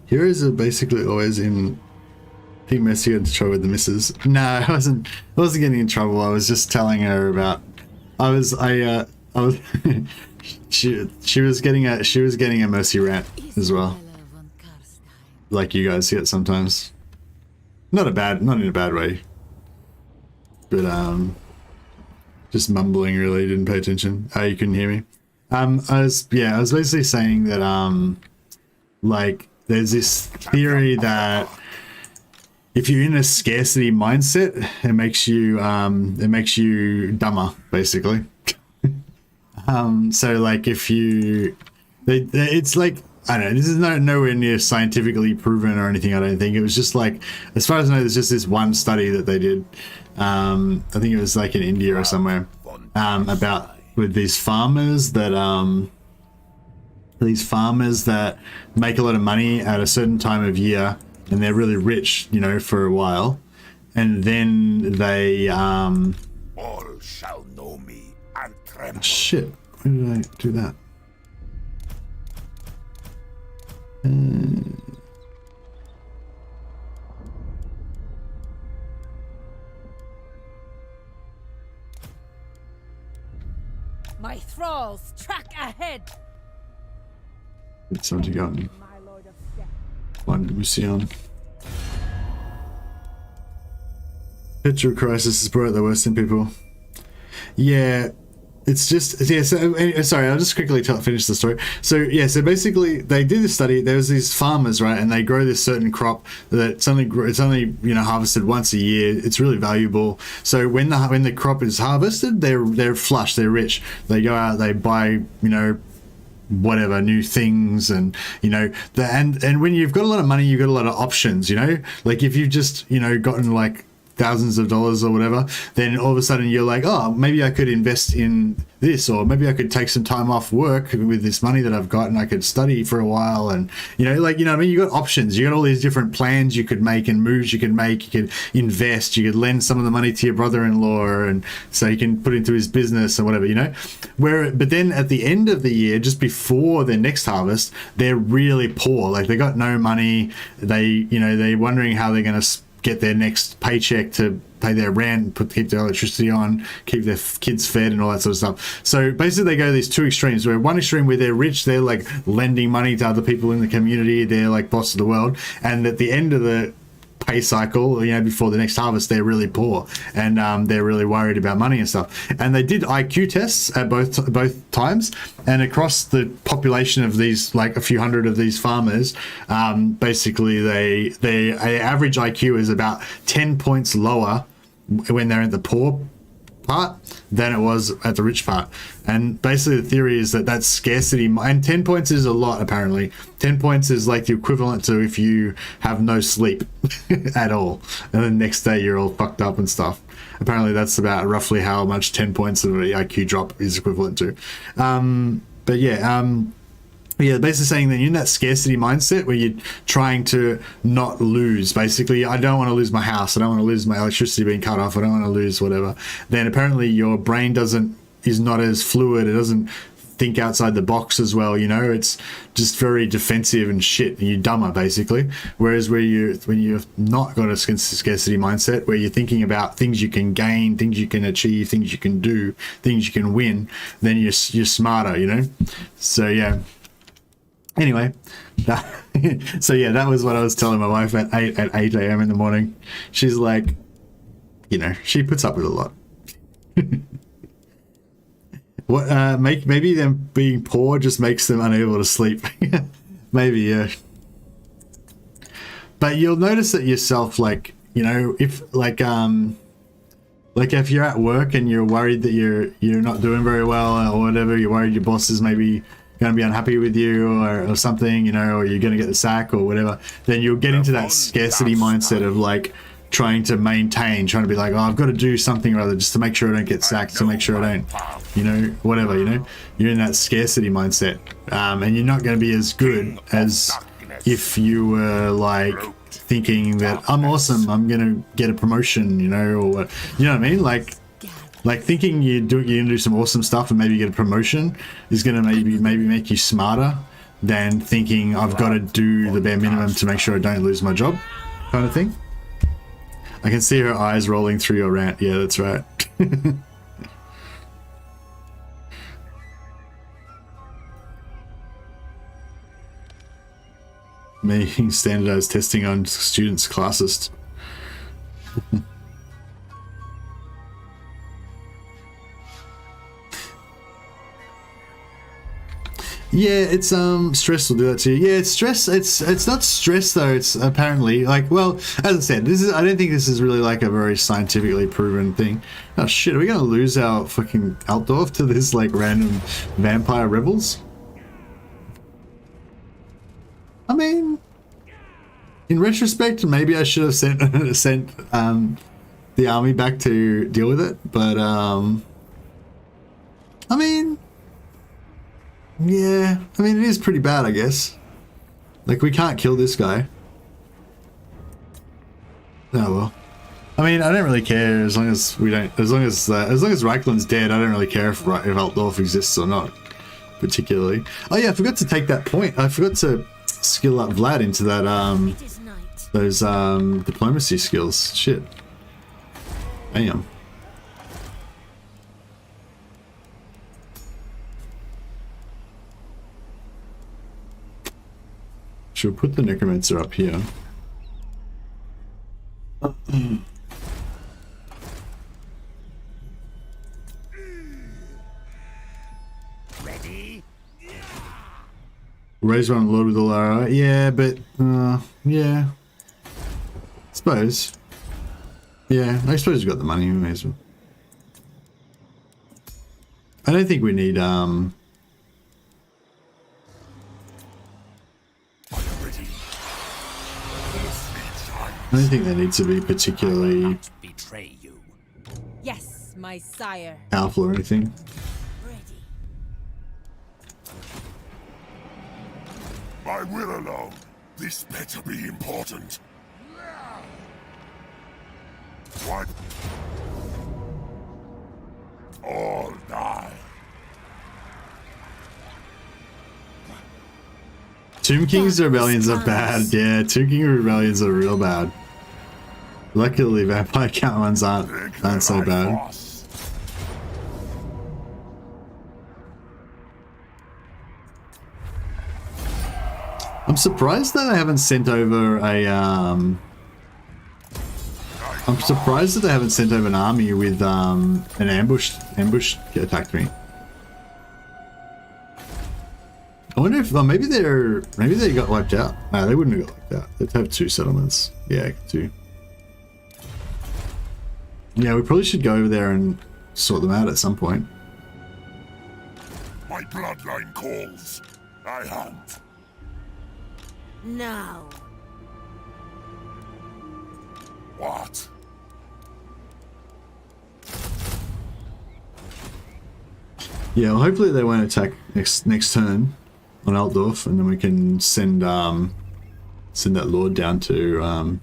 Heroes are basically always in Team Mercy got into trouble with the missus. No, I wasn't getting in trouble. I was just telling her about I was she was getting a Mercy rant as well. Like you guys get sometimes. Not in a bad way. But just mumbling really, didn't pay attention. Oh, you couldn't hear me. I was basically saying that like there's this theory that if you're in a scarcity mindset, it makes you dumber, basically. So like if you, it's like, I don't know, this is nowhere near scientifically proven or anything, I don't think. It was just like, as far as I know, there's just this one study that they did, I think it was like in India or somewhere, about with these farmers that make a lot of money at a certain time of year, and they're really rich, you know, for a while, and then they All shall know me and tremble. shit, Where did I do that? My thralls track ahead. It's already gotten My lord of death. one mission. Petrol crisis has brought out the worst in people. Yeah, it's just, yeah, so, sorry, I'll just quickly finish the story. So, yeah, so basically they did this study. There was these farmers, right, and they grow this certain crop that it's only you know, harvested once a year. It's really valuable. So when the crop is harvested, they're flush, they're rich. They go out, they buy, you know, whatever new things, and you know, and when you've got a lot of money, you've got a lot of options, you know, like if you've just, you know, gotten like thousands of dollars or whatever, then all of a sudden you're like, oh, maybe I could invest in this, or maybe I could take some time off work with this money that I've got and I could study for a while. And you know, like, you know, I mean, you got options, you got all these different plans you could make and moves you could make. You could invest, you could lend some of the money to your brother-in-law, and so you can put into his business or whatever, you know. But then at the end of the year, just before their next harvest, they're really poor, like they got no money. They're wondering how they're going to get their next paycheck to pay their rent, keep their electricity on, keep their kids fed, and all that sort of stuff. So basically they go these two extremes, where one extreme where they're rich, they're like lending money to other people in the community, they're like boss of the world, and at the end of the pay cycle, you know, before the next harvest, they're really poor, and they're really worried about money and stuff. And they did IQ tests at both times, and across the population of these, like a few hundred of these farmers, basically their average IQ is about 10 points lower when they're at the poor part than it was at the rich part. And basically the theory is that that's scarcity, and 10 points is a lot. Apparently 10 points is like the equivalent to if you have no sleep at all, and then the next day you're all fucked up and stuff. Apparently that's about roughly how much 10 points of an IQ drop is equivalent to. But yeah, basically saying that you're in that scarcity mindset where you're trying to not lose. Basically, I don't want to lose my house, I don't want to lose my electricity being cut off, I don't want to lose whatever. Then apparently your brain is not as fluid, it doesn't think outside the box as well, you know, it's just very defensive and shit, and you're dumber basically. Whereas when you've not got a scarcity mindset, where you're thinking about things you can gain, things you can achieve, things you can do, things you can win, then you're smarter, you know. So yeah. Anyway, so yeah, that was what I was telling my wife at 8 a.m. in the morning. She's like, you know, she puts up with a lot. What maybe them being poor just makes them unable to sleep. Maybe, yeah. But you'll notice it yourself, like, you know, if like if you're at work and you're worried that you're not doing very well or whatever, you're worried your boss is maybe going to be unhappy with you or something, you know, or you're going to get the sack or whatever, then you'll get into that scarcity mindset of like trying to be like, oh, I've got to do something or other just to make sure I don't get sacked, to make sure I don't, you know, whatever, you know, you're in that scarcity mindset, and you're not going to be as good as if you were like thinking that I'm awesome, I'm going to get a promotion, you know, or what, you know what I mean? Like thinking you're gonna do some awesome stuff and maybe get a promotion is gonna maybe make you smarter than thinking I've got to do the bare minimum to make sure I don't lose my job, kind of thing. I can see her eyes rolling through your rant. Yeah, that's right. Making standardized testing on students' classes. Yeah, it's stress will do that to you. Yeah, it's stress. It's not stress though. It's apparently like, well, as I said, I don't think this is really like a very scientifically proven thing. Oh shit, are we gonna lose our fucking ALTDORF to this like random vampire rebels? I mean, in retrospect, maybe I should have sent the army back to deal with it, but I mean. Yeah, I mean, it is pretty bad, I guess. Like, we can't kill this guy. Oh, well. I mean, I don't really care as long as we don't. As long as Reikland's dead, I don't really care if ALTDORF exists or not, particularly. Oh yeah, I forgot to take that point. I forgot to skill up Vlad into that It is night. those diplomacy skills. Shit. Damn. Should we put the necromancer up here? Ready? Raise one lord with all our yeah, but yeah. Suppose. Yeah, I suppose we've got the money, we may as well. I don't think we need Ready. I don't think they need to be particularly Betray you. Yes, my sire. powerful or anything. Ready. My will alone. This better be important. What? All die. Tomb King's rebellions are bad. Yeah, Tomb King rebellions are real bad. Luckily, vampire count ones aren't so bad. Boss. I'm surprised that they haven't sent over a I'm surprised that they haven't sent over an army with an ambush attacked me. I wonder if maybe they got wiped out. No, they wouldn't have got wiped out. They'd have 2 settlements. Yeah, 2. Yeah, we probably should go over there and sort them out at some point. My bloodline calls. I hunt. Now. What? Yeah, well, hopefully they won't attack next turn on ALTDORF, and then we can send that lord down to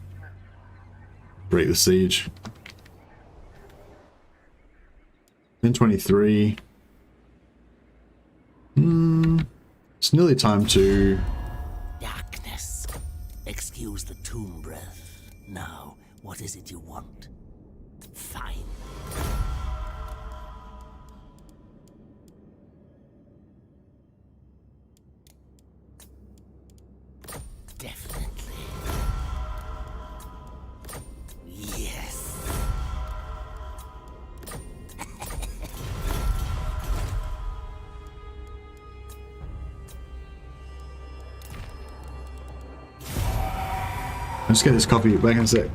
break the siege. 10:23. It's nearly time to. Darkness. Excuse the tomb breath. Now, what is it you want? Fine. Definitely. Yes. Let's get this coffee back in a sec.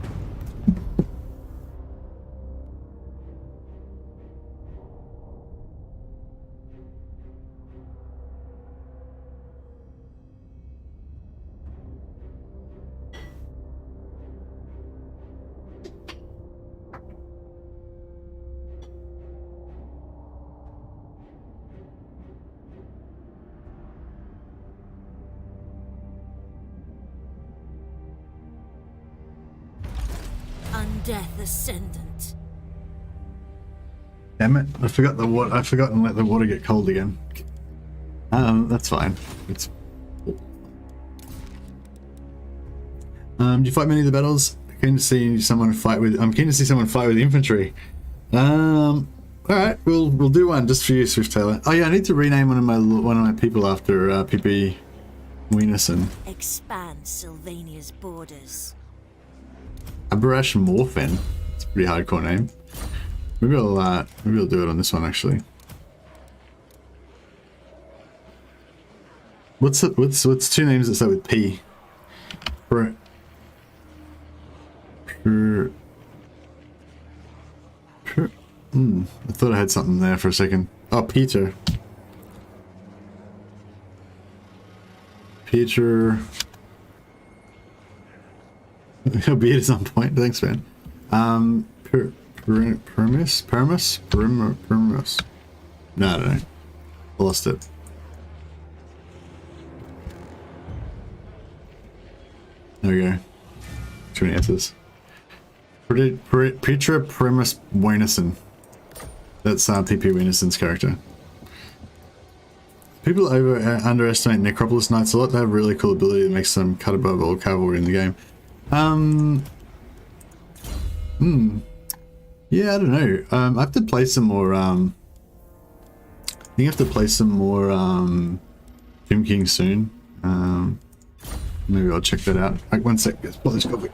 Undeath Ascendant. Damn it! I forgot the water. I forgot to let the water get cold again. That's fine. It's. Do you fight many of the battles? I'm keen to see someone fight with. I'm keen to see someone fight with infantry. All right, we'll do one just for you, Swift Taylor. Oh yeah, I need to rename one of my people after PP Wienerson. Expand Sylvania's borders. Abarash Morphin. It's a pretty hardcore name. Maybe I'll do it on this one actually. What's 2 names that start with P? I thought I had something there for a second. Oh, Peter. He'll be at some point. Thanks, man. Permus? No, I don't know. I lost it. There we go. Too many S's. Petra Primus Wienerson. That's PP Wienerson's character. People underestimate Necropolis Knights a lot. They have a really cool ability that makes them cut above all cavalry in the game. Yeah, I don't know. I have to play some more. I think I have to play some more Tomb King soon. Maybe I'll check that out. Like, one sec, let's pull this coffee.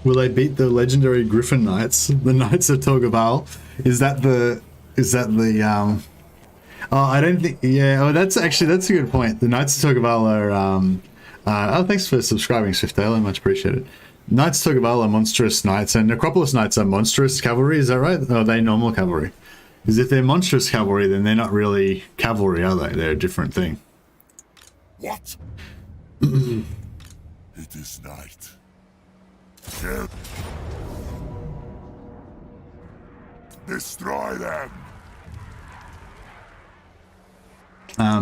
Will they beat the legendary Griffin Knights, the Knights of Torgaval? Is that the oh, I don't think, yeah, oh, that's a good point. The Knights of Torgaval are, oh, thanks for subscribing, Swifttail, much appreciated. Knights of Torgaval are monstrous knights, and Necropolis Knights are monstrous cavalry, is that right? Or are they normal cavalry? Because if they're monstrous cavalry, then they're not really cavalry, are they? They're a different thing. What? It is night. Kill. Destroy them.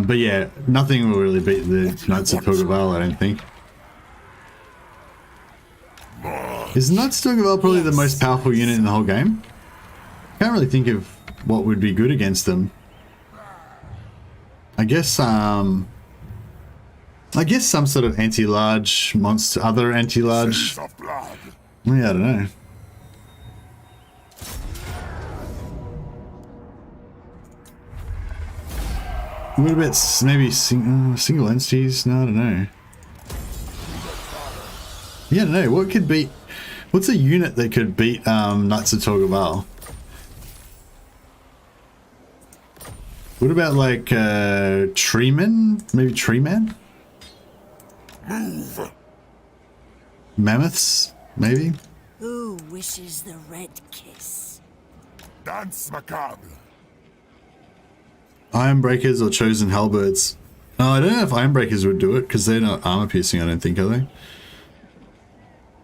But yeah, nothing will really beat the Knights of Torgaval, I don't think. Is Knights of Torgaval probably the most powerful unit in the whole game? Can't really think of what would be good against them. I guess some sort of anti-large monster, other anti-large. Yeah, I don't know. What about maybe single entities? No, I don't know. Yeah, I don't know. What could beat? What's a unit that could beat Knights of Torgaval? What about like Treeman? Maybe Treeman? Move. Mammoths? Maybe? Who wishes the red kiss? Dance macabre. Ironbreakers or Chosen Halberds? Oh, I don't know if Ironbreakers would do it because they're not armor piercing, I don't think, are they?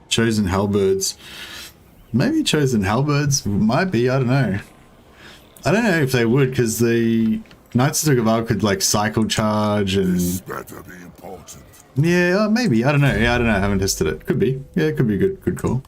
Chosen Halberds. Maybe Chosen Halberds might be, I don't know. I don't know if they would because the Knights of Torgaval could like cycle charge and. This better be important. Yeah, maybe. I don't know. Yeah, I don't know. I haven't tested it. Could be. Yeah, it could be a good call.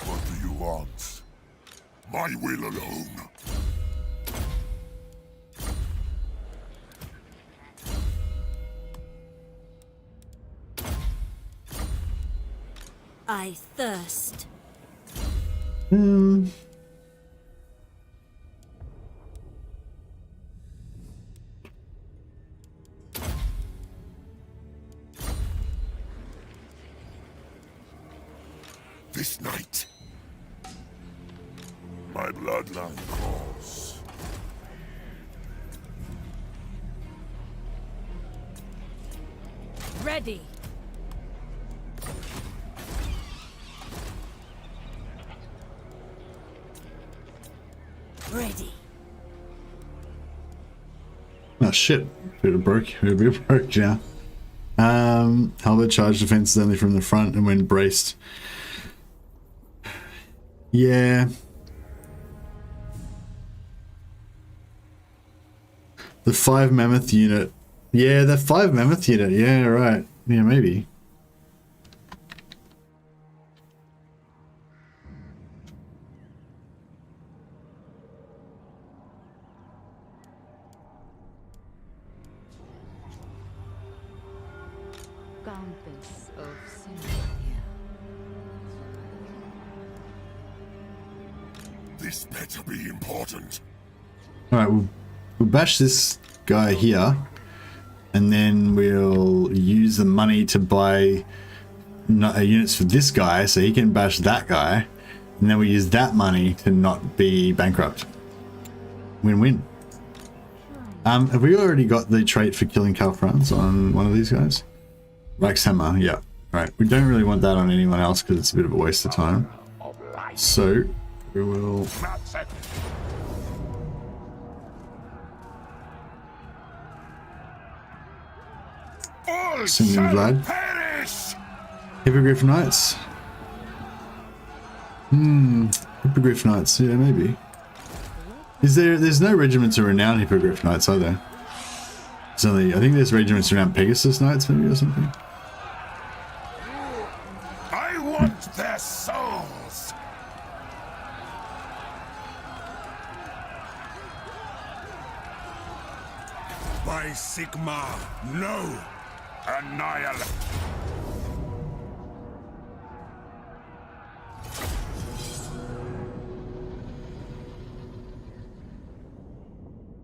What do you want? My will alone. I thirst. This night, my bloodline calls. Ready. Ready. Oh shit. We'd have broke now. Halberd charge defense is only from the front and when braced. Yeah. The 5 mammoth unit. Yeah, the 5 mammoth unit. Yeah, right. Yeah, maybe. Compass of Sympathia. This better be important. Alright, we'll bash this guy here. And then we'll use the money to buy units for this guy so he can bash that guy. And then we use that money to not be bankrupt. Win-win. Have we already got the trait for killing Calfrans on one of these guys? Rax Hammer, yeah. Right, we don't really want that on anyone else because it's a bit of a waste of time. So, we will... Send in Vlad. Hippogriff Knights. Hippogriff Knights, yeah, maybe. There's no regiments of renowned Hippogriff Knights, are there? There's only, I think there's regiments around Pegasus Knights, maybe, or something. I want their souls. By Sigma, no! Annihilate.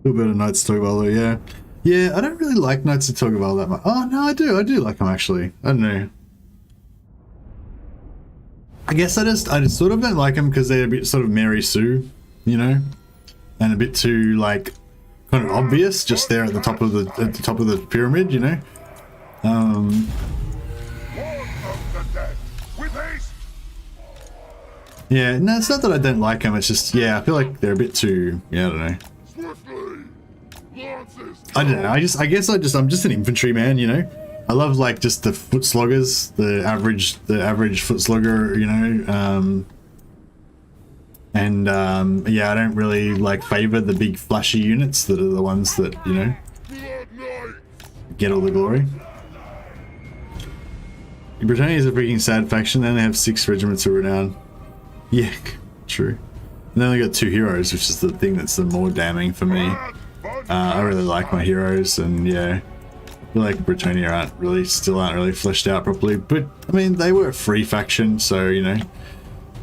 A little bit of Knights of Togval though, yeah. Yeah, I don't really like Knights of Togval that much. Oh, no, I do like them actually. I don't know. I guess I just sort of don't like them because they're a bit sort of Mary Sue, you know? And a bit too, like, kind of obvious, just there at the top of the pyramid, you know? Yeah, no, it's not that I don't like them, it's just, yeah, I feel like they're a bit too, yeah, I don't know. I don't know, I guess I'm just an infantry man, you know? I love, like, just the foot sloggers, the average foot slugger, you know? Yeah, I don't really, like, favor the big flashy units that are the ones that, you know, get all the glory. Britannia is a freaking sad faction, then they have 6 regiments of renown. Yeah, true. And they only got 2 heroes, which is the thing that's the more damning for me. I really like my heroes, and yeah, I feel like Britannia still aren't really fleshed out properly. But I mean, they were a free faction, so you know,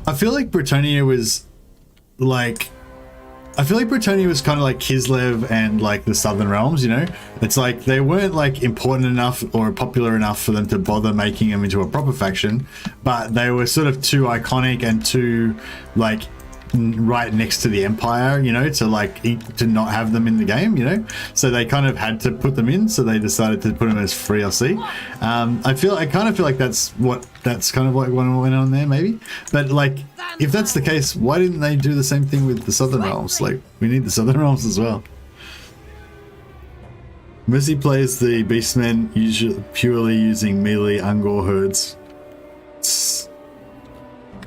I feel like Britannia was like, kind of like Kislev and like the Southern Realms, you know? It's like they weren't like important enough or popular enough for them to bother making them into a proper faction, but they were sort of too iconic and too like right next to the Empire, you know, to not have them in the game, you know? So they kind of had to put them in, so they decided to put them as free LC. I kind of feel like that's kind of like what went on there, maybe. But like, if that's the case, why didn't they do the same thing with the Southern Realms? Like, we need the Southern Realms as well. Mercy plays the Beastmen usually purely using melee Ungor herds.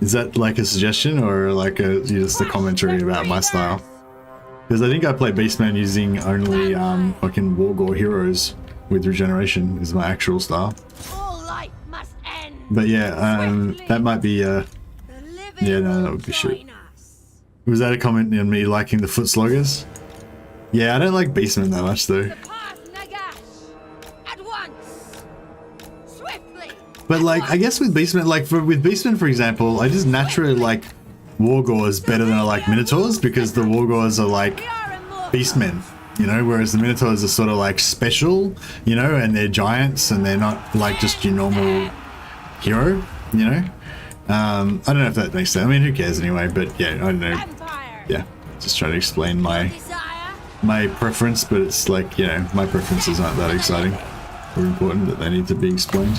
Is that like a suggestion or like just a commentary about my style? Because I think I play Beastman using only fucking Wargore heroes with regeneration is my actual style. But yeah, that might be yeah, no, that would be shit. Was that a comment on me liking the foot sloggers? Yeah, I don't like Beastmen that much though. But like, I guess with Beastmen, like with Beastmen for example, I just naturally like Wargores better than I like Minotaurs because the Wargores are like Beastmen, you know, whereas the Minotaurs are sort of like special, you know, and they're giants and they're not like just your normal hero, you know. I don't know if that makes sense. I mean, who cares anyway? But yeah, I don't know. Yeah, just trying to explain my preference, but it's like, you know, my preferences aren't that exciting or important that they need to be explained.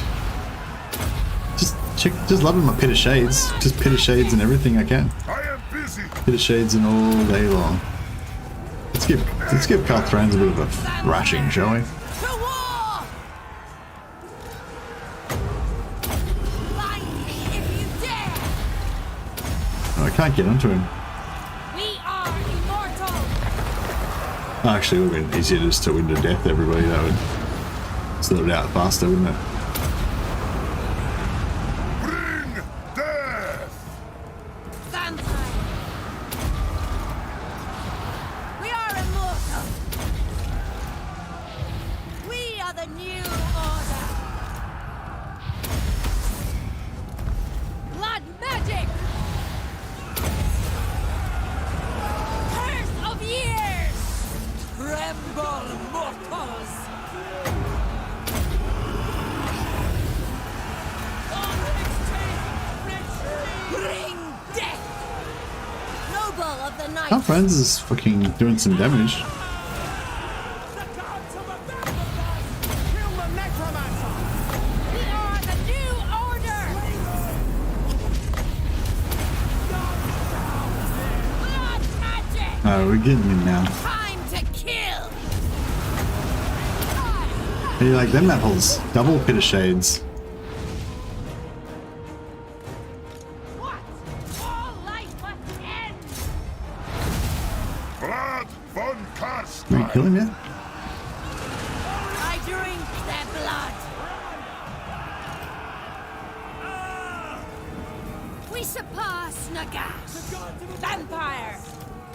Just loving my Pit of Shades. Just Pit of Shades and everything I can. Pit of Shades and all day long. Let's give Calthrans a bit of a thrashing, shall we? Oh, I can't get onto him. We are immortal. Oh, actually, it would have been easier just to win to death everybody. That would sort it out faster, wouldn't it? Bring death! Vampire. We are immortal. We are the new order. Blood magic. Curse of years. Tremble, mortals! Bring death. Noble of the night. Our friends is fucking doing some damage. The gods of Abandoned! Kill the necromancer! We are the new order. Blood magic. Oh, we're getting him now. Time to kill. How do you like them apples? Double pit of shades. What? All life must end. Vlad von Did we Karstein! kill him yet? I drink their blood. We surpass Nagash. Vampire.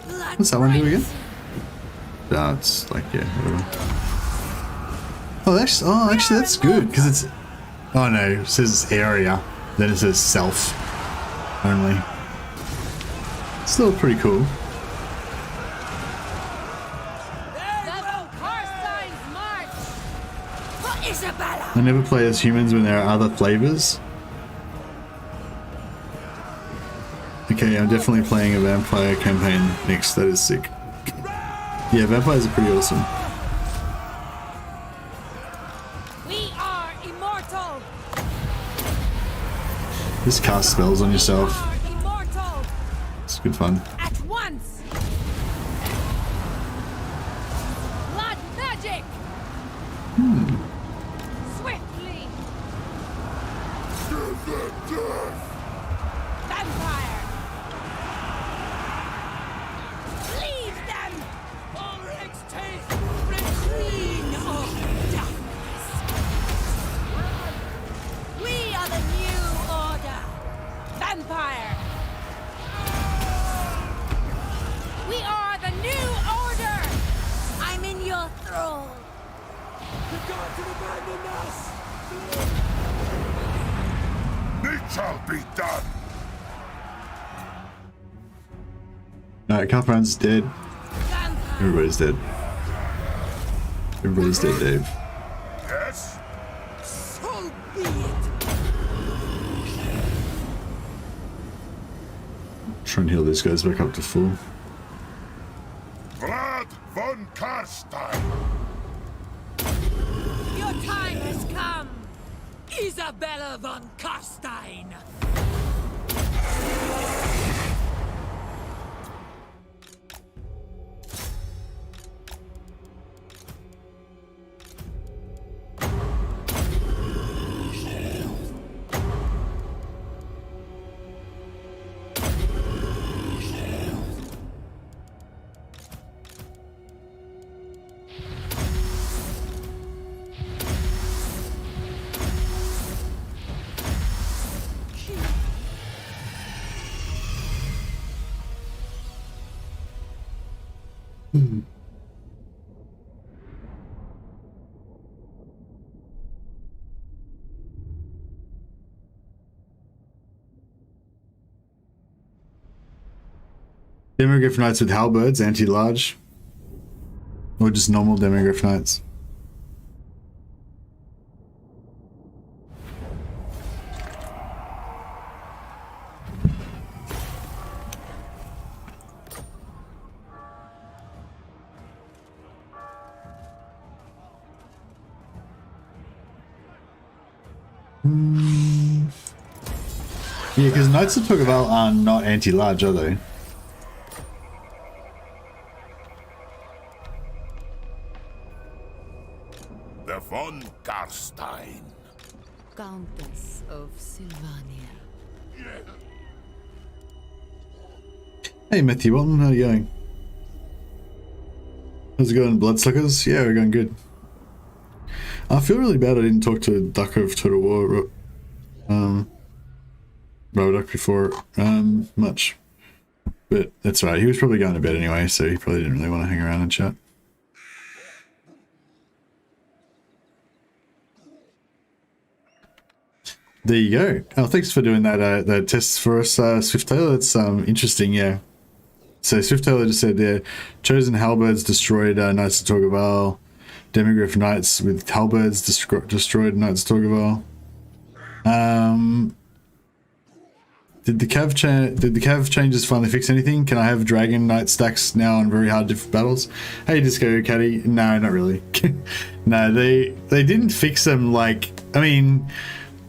Blood. What's that one do again? breaks. No, it's like, yeah, whatever. Oh, actually, that's good, because it's... Oh no, it says area, then it says self only. Still pretty cool. The Karstein's march. For Isabella. I never play as humans when there are other flavors. Okay, I'm definitely playing a vampire campaign next. That is sick. Yeah, vampires are pretty awesome. We are immortal. Just cast spells on yourself. We are immortal. It's good fun. At once. Blood magic. Swiftly. Give them death! Vampire. Leave them. Ulrich's teeth! Queen of darkness! We are the new order. Vampire. We are the new order. I'm in your thrall. The gods have abandoned us! It shall be done! Alright, Calpran's dead. Vampire. Everybody's dead. Everybody's dead, Dave. Yes? So be it! Try and heal these guys back up to full. Vlad von Karstein! Your time has come. Isabella von Karstein! Demogryph Knights with halberds, anti-large. Or just normal Demogryph Knights. Yeah, because Knights of Togaval are not anti-large, are they? The von Karstein. Countess of Sylvania. Hey Matthew Walton, how are you going? How's it going, Bloodsuckers? Yeah, we're going good. I feel really bad I didn't talk to Duck of Total War, Roboduck before, much. But that's right, he was probably going to bed anyway, so he probably didn't really want to hang around and chat. There you go. Oh, thanks for doing that that test for us, Swifttail. That's interesting, yeah. So Swifttail just said there, chosen halberds destroyed Knights of Torgaval. Demigryph Knights with halberds destroyed Knights of Torgaval. Did the Cav changes finally fix anything? Can I have Dragon Knight stacks now on very hard different battles? Hey Disco Caddy, no, not really. No, they didn't fix them. Like, I mean,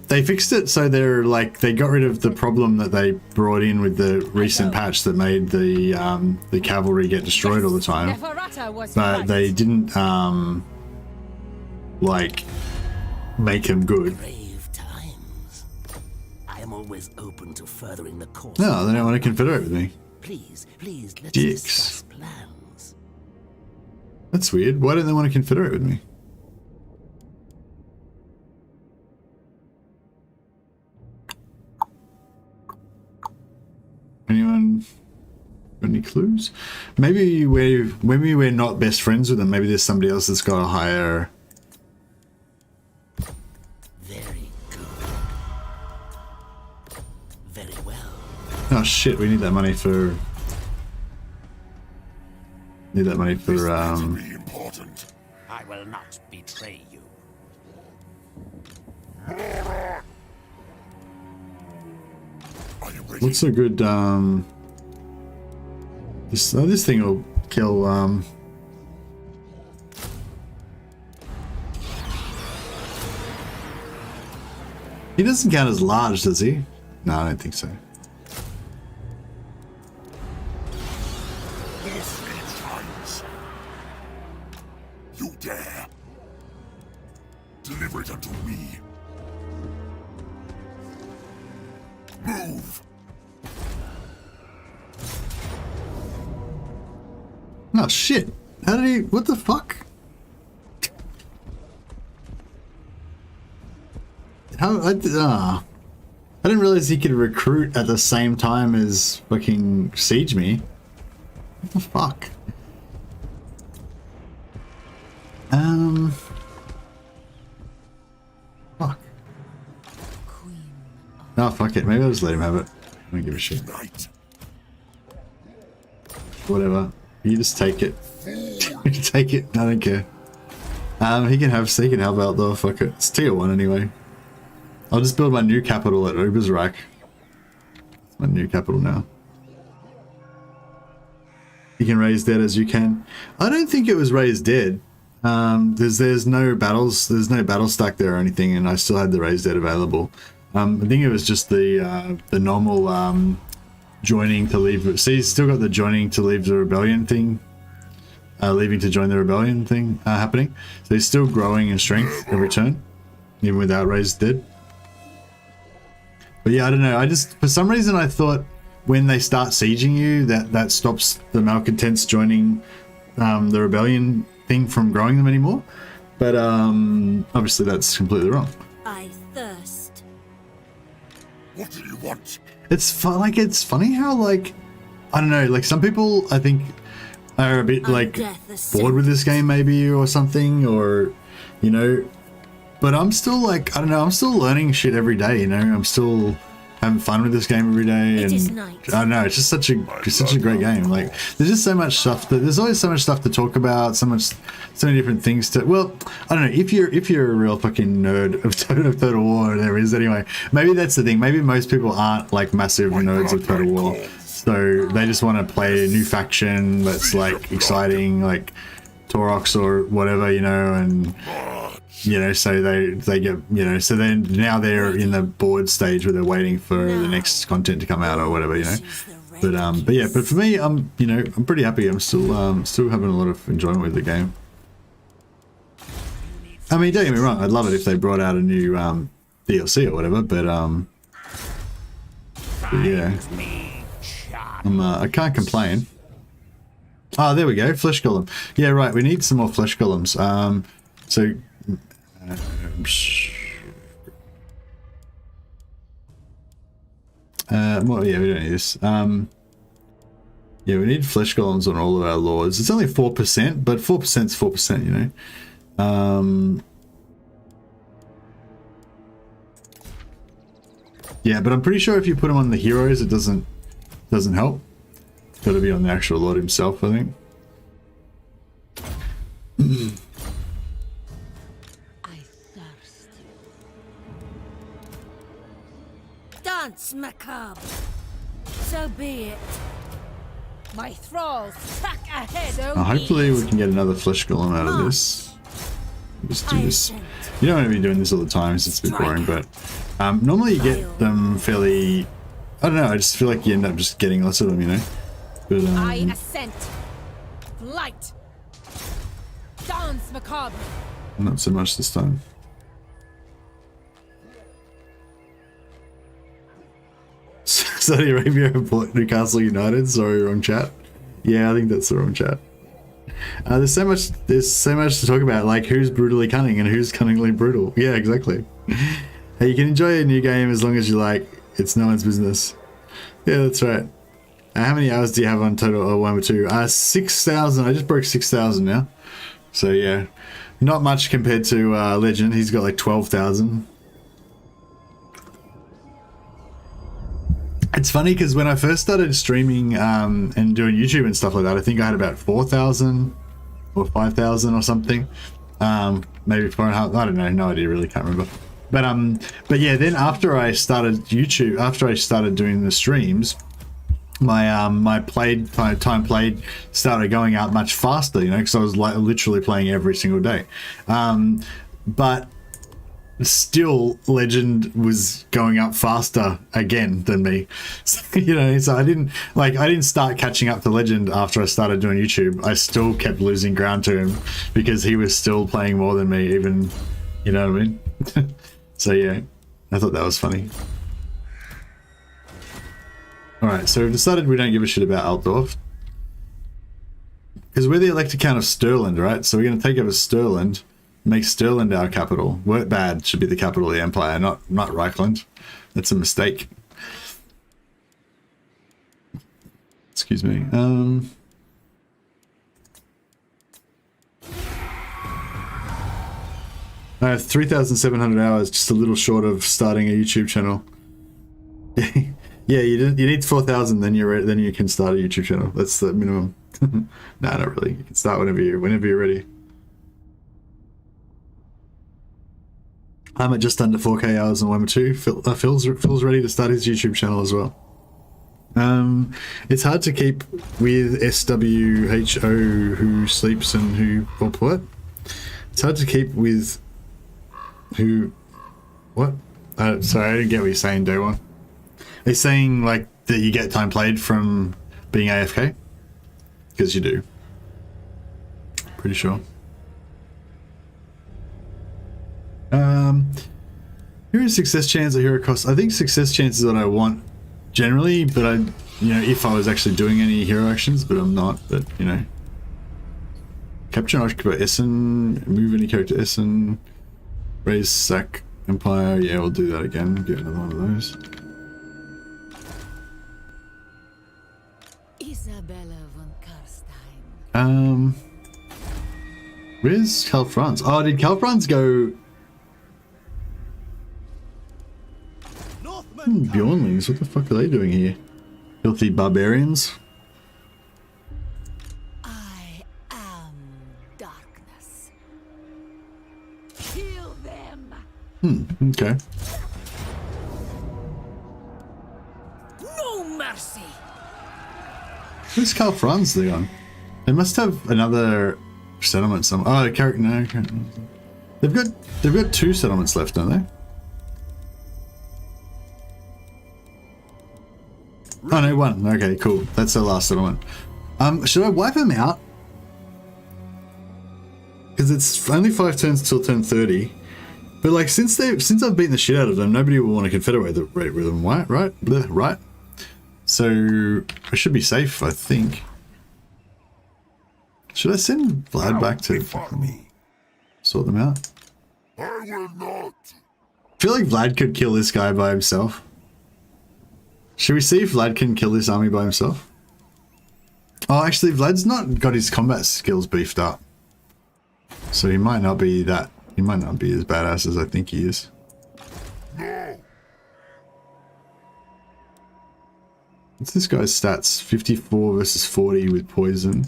they fixed it so they're like, they got rid of the problem that they brought in with the recent patch that made the cavalry get destroyed all the time. But they didn't like make them good. Brave times. I am always open to furthering the cause. No, they don't want to confederate with me. Please, let's Dicks. discuss plans. That's weird. Why don't they want to confederate with me? Anyone got any clues? Maybe we're not best friends with them. Maybe there's somebody else that's got a higher. Very good. Very well. Oh shit! We need that money for. Need that money for Really important. I will not betray you. Are you ready? What's a good this thing will kill He doesn't count as large, does he? No, I don't think so. This is times. You dare. Deliver it unto me. Move. Oh shit! How did he? What the fuck? How? I didn't realize he could recruit at the same time as fucking siege me. What the fuck? Fuck. Oh fuck it. Maybe I'll just let him have it. I don't give a shit. Night. Whatever. You just take it. You take it. I don't care. He can have ALTDORF. Fuck it. It's tier 1 anyway. I'll just build my new capital at Ubersreich. It's my new capital now. You can raise dead as you can. I don't think it was raised dead. There's no battles. There's no battle stack there or anything, and I still had the raised dead available. I think it was just the normal joining to leave. See, he's still got the joining to leave the rebellion thing. Leaving to join the rebellion thing happening. So he's still growing in strength every turn, even without raised dead. But yeah, I don't know. I just, for some reason, I thought when they start sieging you, that stops the malcontents joining the rebellion thing from growing them anymore. But obviously that's completely wrong. I thirst. What do you want? It's funny how, like, I don't know, like some people I think are a bit like bored with this game maybe or something, or you know, but I'm still like, I don't know, I'm still learning shit every day, you know, I'm still having fun with this game every day, and I don't know, it's just such a great game. Like there's just so much stuff there's always so much stuff to talk about, so many different things to, well, I don't know, if you're a real fucking nerd of Total War, there is anyway, maybe that's the thing, maybe most people aren't like massive nerds of Total War, so they just want to play a new faction that's like exciting, like Taurox or whatever, you know, and you know, so they get, you know, so then now they're in the board stage where they're waiting for the next content to come out or whatever, you know. But yeah, but for me, I'm pretty happy. I'm still having a lot of enjoyment with the game. I mean, don't get me wrong, I'd love it if they brought out a new DLC or whatever, but yeah. I can't complain. Oh, there we go, flesh golem. Yeah, right. We need some more flesh golems. Well, yeah, we don't need this. Yeah, we need flesh golems on all of our lords. It's only 4%, but 4% is 4%, you know. Yeah, but I'm pretty sure if you put them on the heroes, it doesn't help. It's got to be on the actual lord himself, I think. I thirst. Dance, macabre. So be it. My thralls track ahead, Hopefully we can get another flesh golem out of this. Just do this. You don't want to be doing this all the time, so it's a bit boring, but normally you get them fairly... I don't know, I just feel like you end up just getting lots of them, you know? But, I ascent. Light. Dance, macabre. not so much this time. Saudi Arabia bought Newcastle United. Sorry, wrong chat. Yeah, I think that's the wrong chat. There's so much to talk about, like who's brutally cunning and who's cunningly brutal. Yeah, exactly. Hey, you can enjoy a new game as long as you like. It's no one's business. Yeah, that's right. How many hours do you have on total? 1 or 2? 6,000. I just broke 6,000 now. So yeah, not much compared to Legend. He's got like 12,000. It's funny because when I first started streaming and doing YouTube and stuff like that, I think I had about 4,000 or 5,000 or something. Maybe 4.5. I don't know. No idea. Really can't remember. But yeah. Then after I started YouTube, after I started doing the streams, my my time played started going out much faster. You know, because I was like literally playing every single day. But still Legend was going up faster again than me. So, you know, so I didn't start catching up to Legend after I started doing YouTube. I still kept losing ground to him because he was still playing more than me, even, you know what I mean? So yeah, I thought that was funny. Alright, so we've decided we don't give a shit about Altdorf because we're the elected count of Stirland, right? So we're going to take over Stirland. Make Stirland our capital. Bad should be the capital of the empire, not Reichland. That's a mistake. Excuse me. I have 3,700 hours, just a little short of starting a YouTube channel. Yeah, you need 4,000, then you can start a YouTube channel. That's the minimum. Nah, not really. You can start whenever you're ready. I'm at just under 4K hours on Warhammer 2. Phil's ready to start his YouTube channel as well. It's hard to keep with SWHO who sleeps and who what? It's hard to keep with who what? Sorry, I didn't get what you're saying, Day One. Are you saying like that you get time played from being AFK? Because you do. Pretty sure. Hero success chance or hero cost. I think success chance is what I want generally, but if I was actually doing any hero actions, but I'm not, but you know. Capture and occupy Essen, move any character Essen, raise sack empire. Yeah, we'll do that again. Get another one of those. Isabella von Karstein. Where's Karl Franz? Oh, did Karl Franz go? Bjornlings, what the fuck are they doing here? Filthy barbarians. I am darkness. Kill them. Okay. No mercy. Where's Karl Franz on? They must have another settlement somewhere. Oh, character. No, they've got 2 settlements left, don't they? Oh no, 1. Okay, cool. That's the last settlement. Should I wipe him out? Because it's only 5 turns till turn 30. But like since I've beaten the shit out of them, nobody will want to confederate with them, right? Right? So I should be safe, I think. Should I send Vlad back to sort them out? I will not. I feel like Vlad could kill this guy by himself. Should we see if Vlad can kill this army by himself? Oh, actually, Vlad's not got his combat skills beefed up. So he might not be that... He might not be as badass as I think he is. No. What's this guy's stats? 54 versus 40 with poison.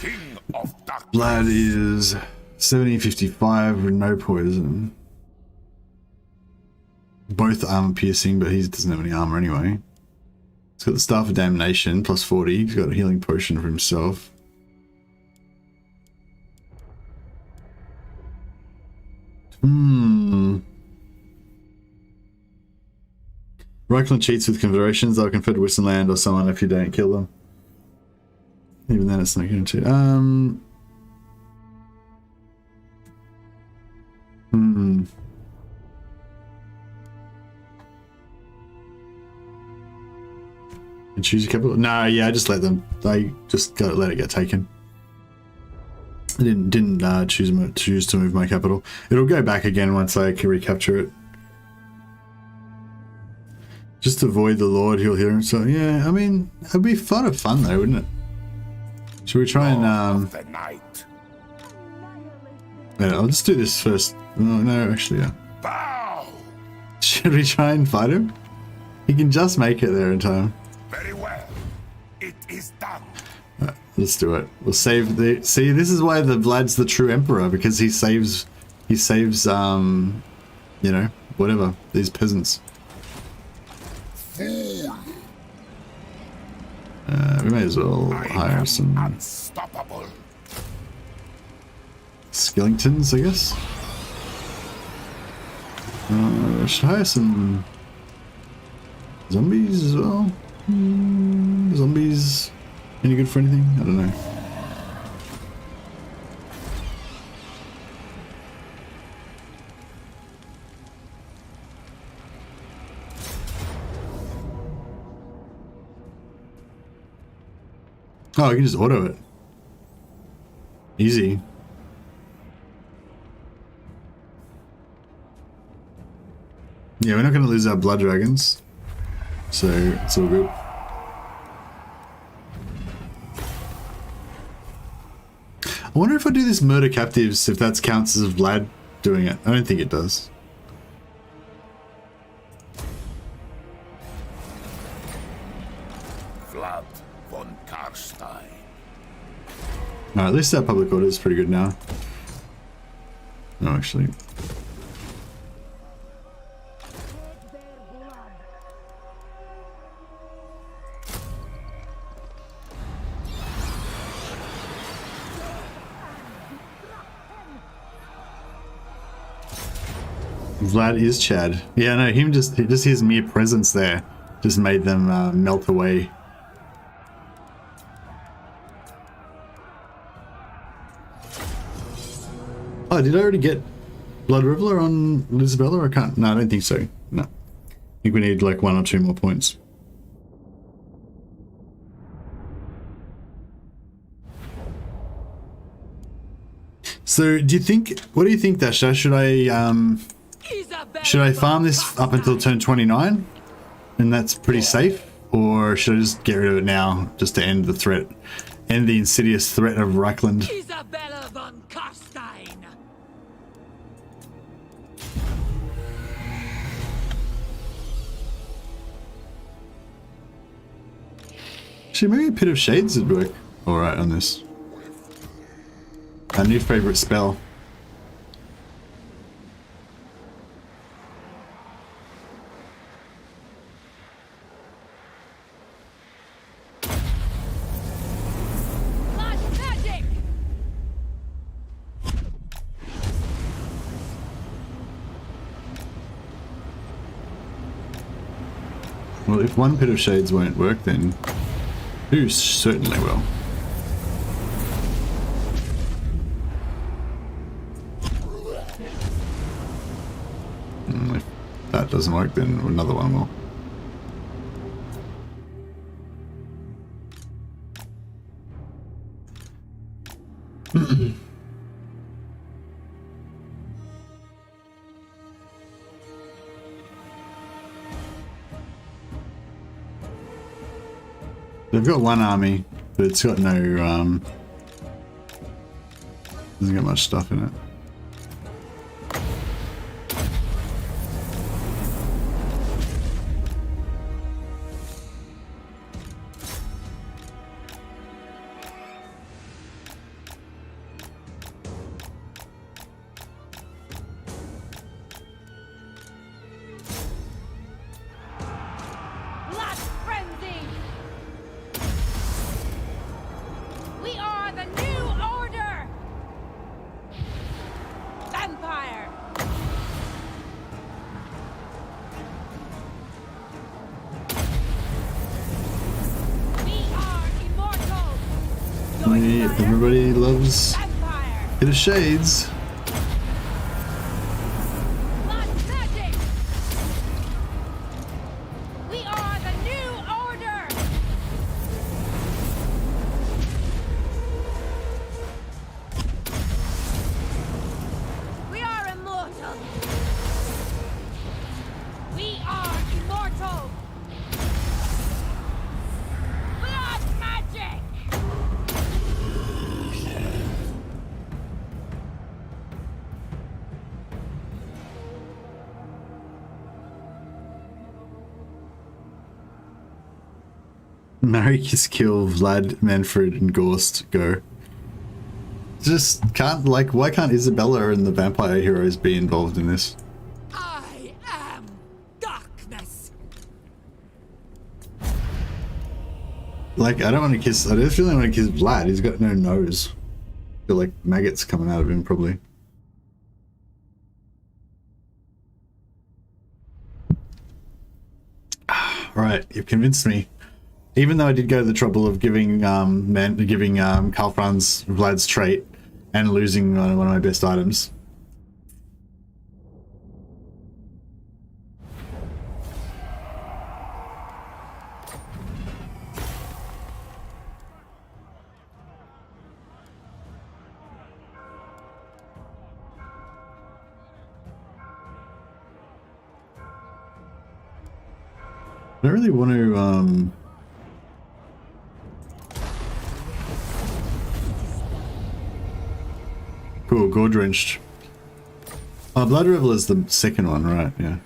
King of darkness. Vlad is 70-55 with no poison. Both armor piercing, but he doesn't have any armor anyway. He's got the Staff of Damnation, plus 40. He's got a healing potion for himself. Reichland cheats with Confederations. They'll confer to Wissenland or someone if you don't kill them. Even then it's not going to. And choose your capital? No, yeah, I just let them. I just got let it get taken. I didn't choose to move my capital. It'll go back again once I can recapture it. Just to avoid the Lord, he'll hear him. So yeah, I mean, it'd be fun though, wouldn't it? Should we try and The night. yeah, I'll just do this first. No, actually, yeah. Bow. Should we try and fight him? He can just make it there in time. Very well. It is done. Let's do it. We'll save the... See, this is why the Vlad's the true emperor, because he saves, you know, whatever, these peasants. Fool. We may as well hire some Unstoppable. Skellingtons, I guess. Should hire some zombies as well. Zombies any good for anything? I don't know. Oh, I can just auto it. Easy. Yeah, we're not going to lose our blood dragons, so it's all good. I wonder if I do this murder captives, if that counts as Vlad doing it. I don't think it does. Vlad von Karstein. No, at least our public order is pretty good now. No, actually. Vlad is Chad. Yeah, no, just his mere presence there just made them melt away. Oh, did I already get Blood Reveler on Lisabella? I can't. No, I don't think so. No. I think we need like 1 or 2 more points. So, do you think? What do you think, Dasha? Should I farm this up until turn 29, and that's pretty safe, or should I just get rid of it now, just to end the threat, end the insidious threat of Reichland? Isabella von Karstein. Actually, maybe a Pit of Shades would work all right on this. Our new favorite spell. Well, if one Pit of Shades won't work, then 2 certainly will. If that doesn't work, then another one will. They've got one army, but it's got no, doesn't got much stuff in it. Blood frenzy! We are the new order! Vampire! We are immortal! Everybody loves Vampire! Hit of Shades. Blood magic! We are the new order! We are immortal! We are immortal! Blood magic! Marry, kiss, kill, Vlad, Manfred, and Gorst go. Just can't, like, why can't Isabella and the vampire heroes be involved in this? I am darkness. Like, I don't want to kiss, I just really want to kiss Vlad. He's got no nose. I feel like maggots coming out of him, probably. Alright, you've convinced me. Even though I did go to the trouble of giving Karl Franz Vlad's trait and losing one of my best items. I don't really want to cool, gore drenched. Oh, Blood Revel is the second one, right? Yeah.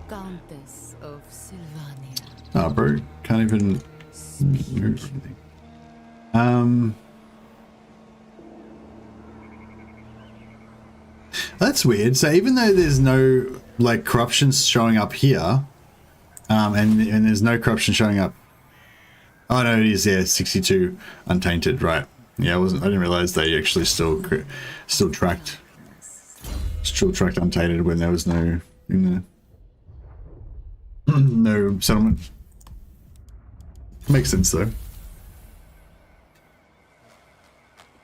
Countess of Sylvania. Oh, bro, can't even move anything. That's weird. So even though there's no like corruption showing up here, and there's no corruption showing up. Oh no, it is there. 62 untainted, right? Yeah, I didn't realize they actually still tracked untainted when there was no in there. No settlement. Makes sense though.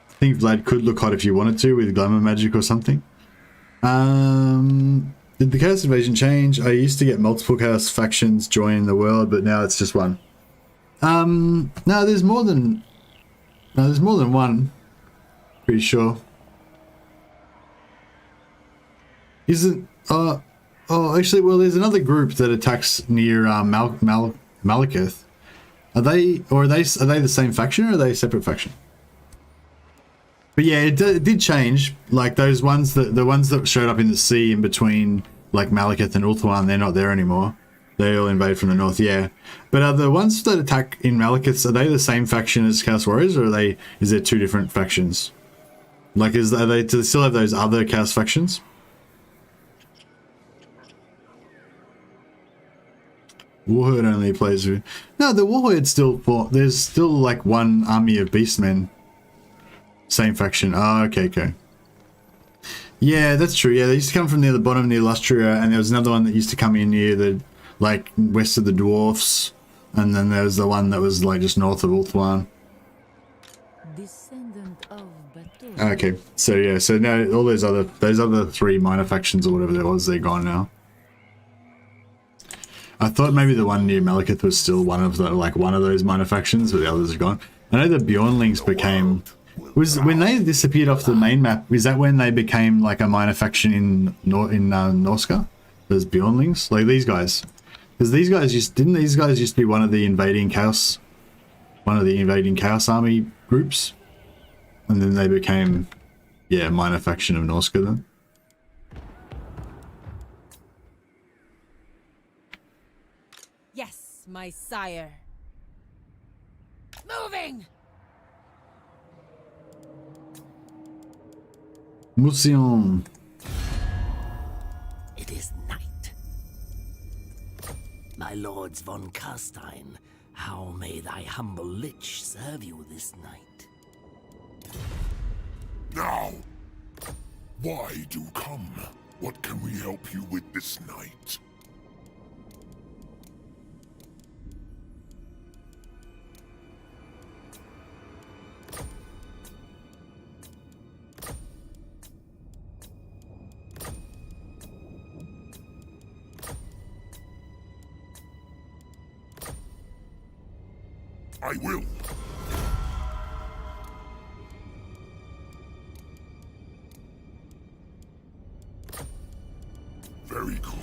I think Vlad could look hot if you wanted to with glamour magic or something. Did the Chaos Invasion change? I used to get multiple Chaos factions join the world, but now it's just one. No, there's more than one. Pretty sure. Isn't actually, well, there's another group that attacks near Malekith. Are they the same faction or are they a separate faction? But yeah, it did change. Like those ones the ones that showed up in the sea in between like Malekith and Ulthuan, they're not there anymore. They all invade from the north, yeah. But are the ones that attack in Malekith, are they the same faction as Chaos Warriors, or is there two different factions? Like, do they still have those other Chaos factions? Warhorde only plays with... No, the Warhorde still... There's still like one army of beastmen. Same faction. Oh, okay. Yeah, that's true. Yeah, they used to come from near the bottom near Lustria, and there was another one that used to come in near the... like west of the dwarfs, and then there was the one that was like just north of Ulthuan. Descendant of Batur. Okay, so yeah, so now all those other three minor factions or whatever there was, they're gone now. I thought maybe the one near Malekith was still one of those minor factions, but the others are gone. I know the Bjornlings became... Was when they disappeared off the main map, is that when they became like a minor faction in Norska? Those Bjornlings? Like these guys. Because these guys used to be one of the invading Chaos one of the invading Chaos Army groups, and then they became, yeah, a minor faction of Norska then. Yes, my sire. Moving! Motion. It is night. My lords von Carstein, how may thy humble lich serve you this night? Now! Why do come? What can we help you with this night? I will. Very good.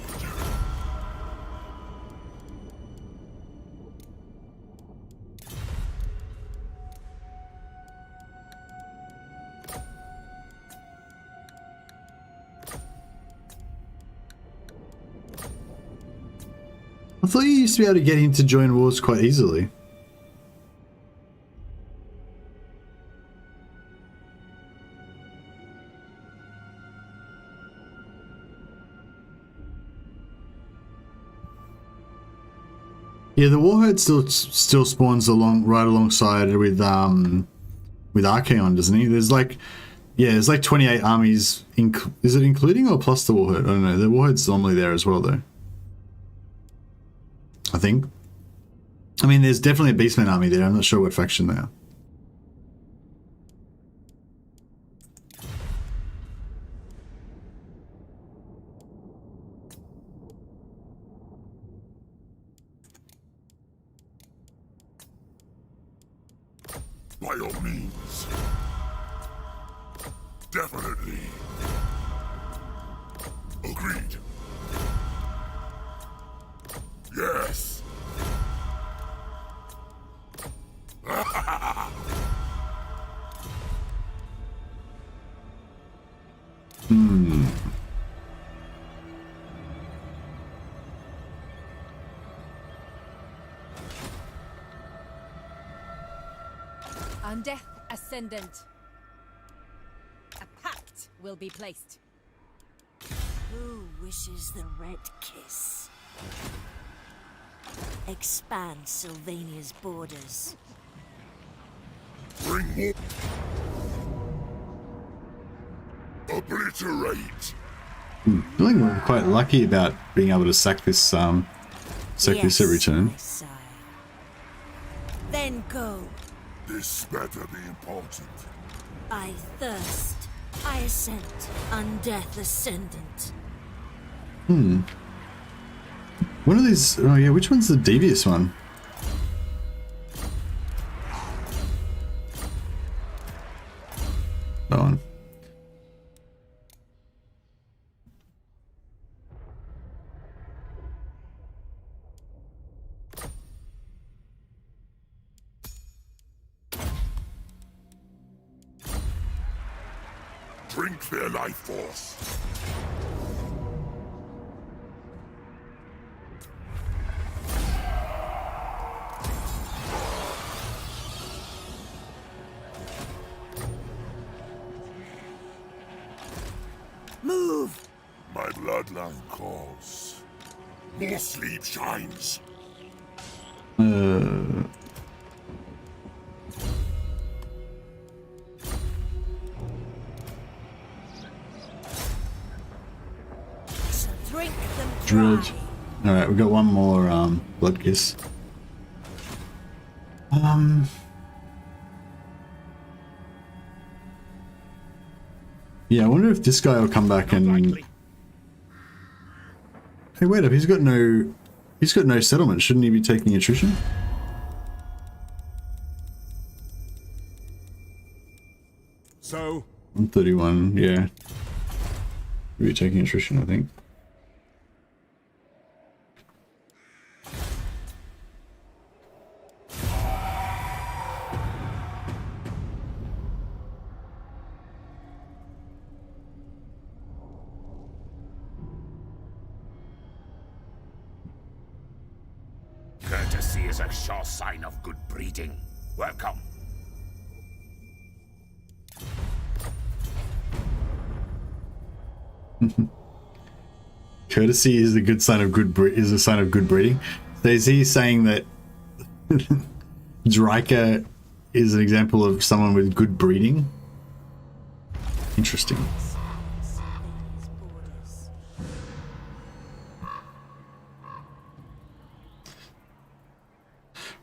I thought you used to be able to get him to join wars quite easily. Yeah, the Warherd still spawns right alongside with Archaon, doesn't he? There's like, yeah, there's like 28 armies. Is it including or plus the Warherd? I don't know. The Warherd's normally there as well, though. I think. I mean, there's definitely a Beastman army there. I'm not sure what faction they are. By all means. Definitely. Agreed. Yes. Undeath Ascendant. A pact will be placed. Who wishes the red kiss? Expand Sylvania's borders. Bring more. Obliterate. I think we're quite lucky about being able to sack this this every turn. My sire. Then go. This better be important. I thirst. I ascend. Undeath Ascendant. One of these, oh yeah, which one's the devious one? That one. Drink their life force. Move! My bloodline calls. More sleep shines. So drink them Drilled. dry. Alright, we've got one more blood kiss. Yeah, I wonder if this guy will come back and... Hey, wait up, he's got no settlement. Shouldn't he be taking attrition? So, 131, yeah. He'll be taking attrition, I think. Courtesy is a sure sign of good breeding. Welcome. Courtesy is a good sign of is a sign of good breeding. So is he saying that Dryka is an example of someone with good breeding? Interesting. Sylvania's borders.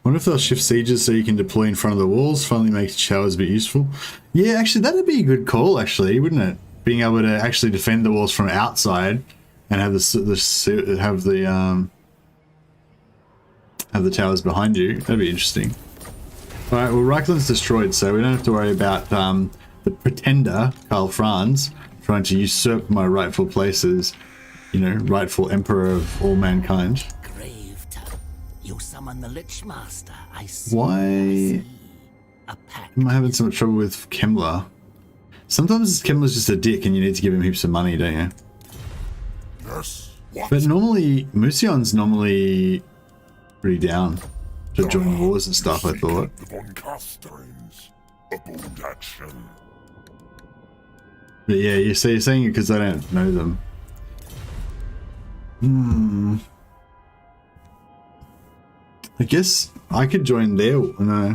Wonder if they'll shift sieges so you can deploy in front of the walls. Finally makes showers a bit useful. Yeah, actually, that'd be a good call, actually, wouldn't it? Being able to actually defend the walls from outside and have the towers behind you. That'd be interesting. All right, well, Reichland's destroyed, so we don't have to worry about the pretender, Karl Franz, trying to usurp my rightful place as, you know, rightful emperor of all mankind. You summon the Lich Master. I see. Why am I having so much trouble with Kemmler? Sometimes Kemmler's just a dick and you need to give him heaps of money, don't you? Yes. What? But normally, Musion's normally pretty down to join wars and stuff, I thought. The Von Carsteins. A bold action. But yeah, you're saying it because I don't know them. I guess I could join their... No.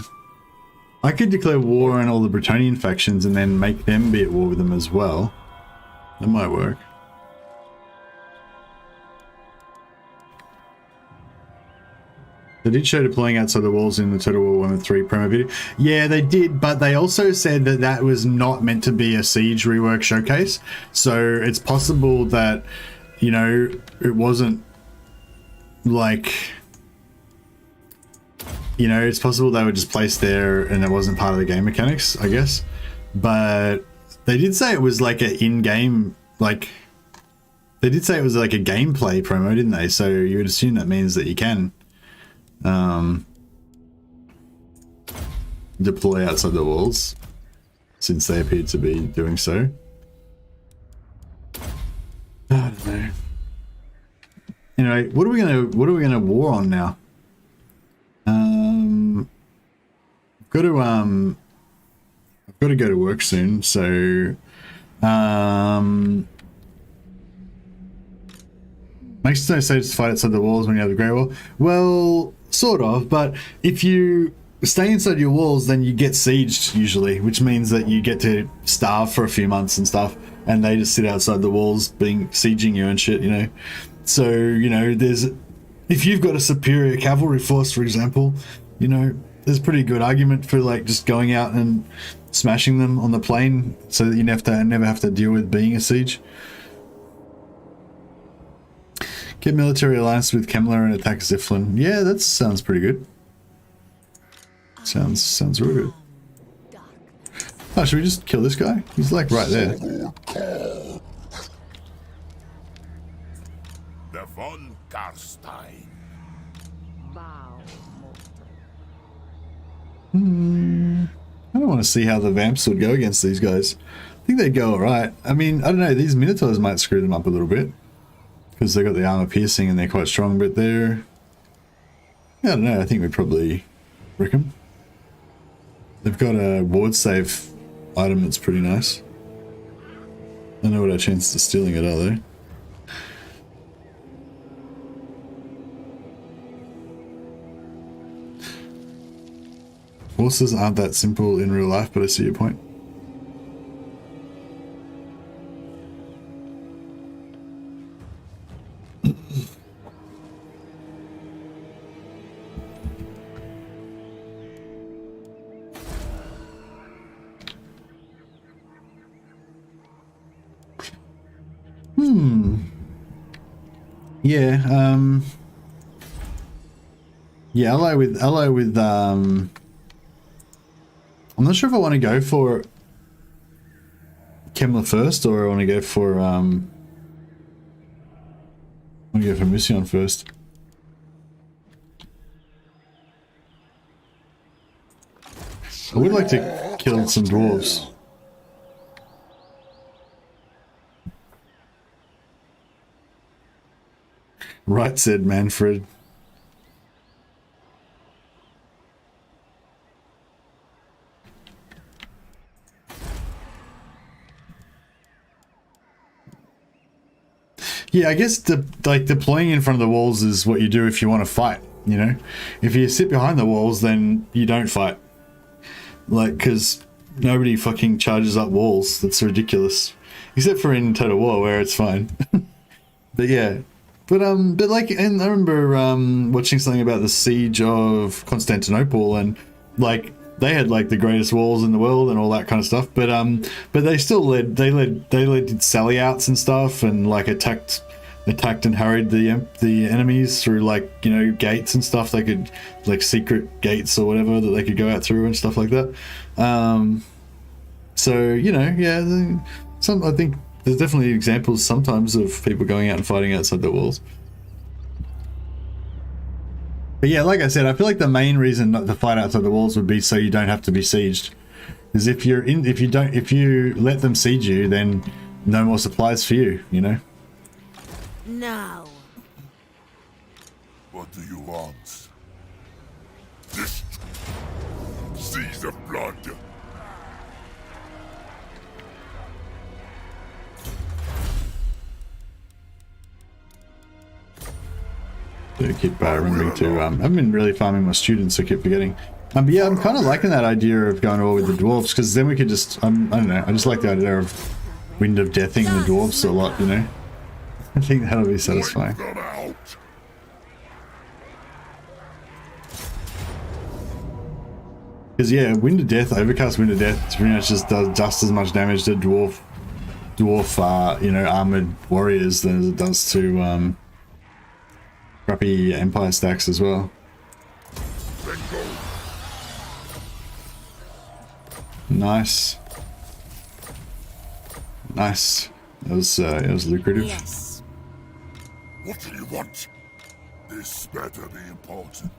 I could declare war on all the Bretonnian factions and then make them be at war with them as well. That might work. They did show deploying outside the walls in the Total War 1.3 promo video. Yeah, they did, but they also said that that was not meant to be a Siege rework showcase. So it's possible that, you know, it wasn't like... You know, it's possible they were just placed there and it wasn't part of the game mechanics, I guess. But they did say it was like an in-game, like... They did say it was like a gameplay promo, didn't they? So you would assume that means that you can deploy outside the walls, since they appeared to be doing so. I don't know. Anyway, what are we gonna war on now? I've got to go to work soon, so makes no sense to fight outside the walls when you have the Grey Wall. Well, sort of, but if you stay inside your walls, then you get sieged usually, which means that you get to starve for a few months and stuff, and they just sit outside the walls being sieging you and shit, you know. So, you know, if you've got a superior cavalry force, for example, you know, there's a pretty good argument for like just going out and smashing them on the plain so that you never have to deal with being a siege. Get military alliance with Kemmler and attack Ziflin. Yeah, that sounds pretty good. Sounds real good. Oh, should we just kill this guy? He's like right there. The Von Carstein. I don't want to see how the Vamps would go against these guys. I think they'd go alright. I mean, I don't know, these Minotaurs might screw them up a little bit, because they got the armor piercing and they're quite strong, but they're... I don't know, I think we'd probably wreck them. They've got a ward save item that's pretty nice. I don't know what our chances of stealing it are though. Horses aren't that simple in real life, but I see your point. Yeah, yeah, ally with I'm not sure if I want to go for Kemmler first or I want to go for Mission first. I would like to kill some dwarves. Right, said Manfred. Yeah, I guess like deploying in front of the walls is what you do if you want to fight, you know? If you sit behind the walls, then you don't fight. Like, because nobody fucking charges up walls. That's ridiculous. Except for in Total War, where it's fine. But yeah. But like, and I remember watching something about the siege of Constantinople, and like they had like the greatest walls in the world and all that kind of stuff. But they still did sally outs and stuff, and like attacked and harried the enemies through, like, you know, gates and stuff. They could, like, secret gates or whatever that they could go out through and stuff like that. So, you know, yeah, I think there's definitely examples sometimes of people going out and fighting outside the walls. But yeah, like I said, I feel like the main reason not to fight outside the walls would be so you don't have to be sieged. Because if you let them siege you, then no more supplies for you, you know? Now. What do you want? This seas of blood. I keep remembering to, I've been really farming my students, so I keep forgetting. But yeah, I'm kind of liking that idea of going all with the dwarves, because then we could just, I don't know, I just like the idea of Wind of Deathing the dwarves a lot, you know? I think that'll be satisfying. Because yeah, Wind of Death, Overcast Wind of Death, pretty much just does just as much damage to dwarf, you know, armored warriors than as it does to crappy Empire stacks as well. Nice. Nice. It was lucrative. Yes. What do you want? This better be important.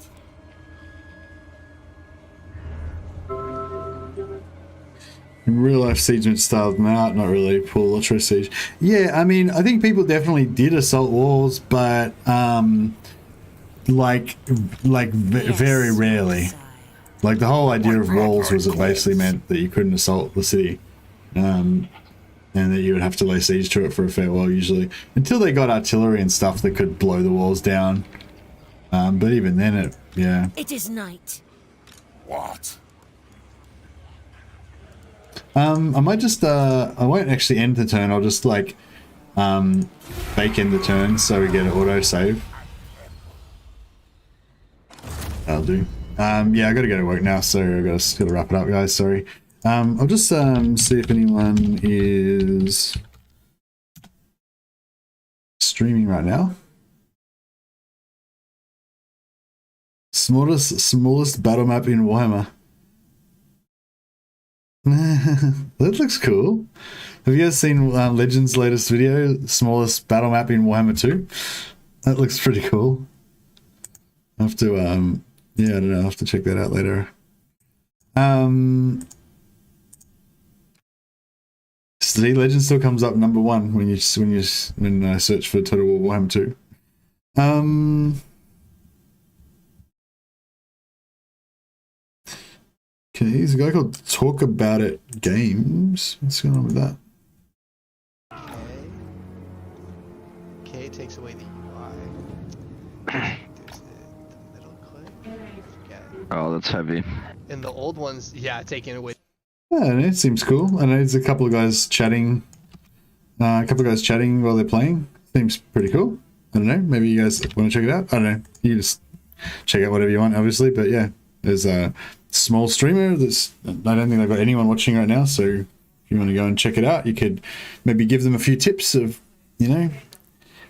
In real life, siegemen starved them out, not really. Poor Lotro siege. Yeah, I mean, I think people definitely did assault walls, but very rarely. Like, the whole idea of walls was it basically meant that you couldn't assault the city, and that you would have to lay siege to it for a fair while, usually, until they got artillery and stuff that could blow the walls down. But even then, yeah. It is night. What? I might just, I won't actually end the turn, I'll just, like, bake in the turn so we get an auto save. That'll do. Yeah, I gotta go to work now, so I gotta wrap it up, guys, sorry. I'll just, see if anyone is streaming right now. Smallest battle map in Warhammer. That looks cool. Have you guys seen Legend's latest video? Smallest battle map in Warhammer 2? That looks pretty cool. I have to, yeah, I don't know, I'll have to check that out later. See, Legend still comes up number 1 when I search for Total War Warhammer 2. Okay, there's a guy called Talk About It Games. What's going on with that? K takes away the UI. There's the middle click. Forget it. Oh, that's heavy. And the old ones, yeah, taking away. Yeah, I don't know, it seems cool. I know there's a couple of guys chatting. While they're playing. Seems pretty cool. I don't know. Maybe you guys want to check it out. I don't know. You just check out whatever you want, obviously. But yeah, there's a small streamer that's, I don't think they've got anyone watching right now, so if you want to go and check it out, you could maybe give them a few tips of, you know,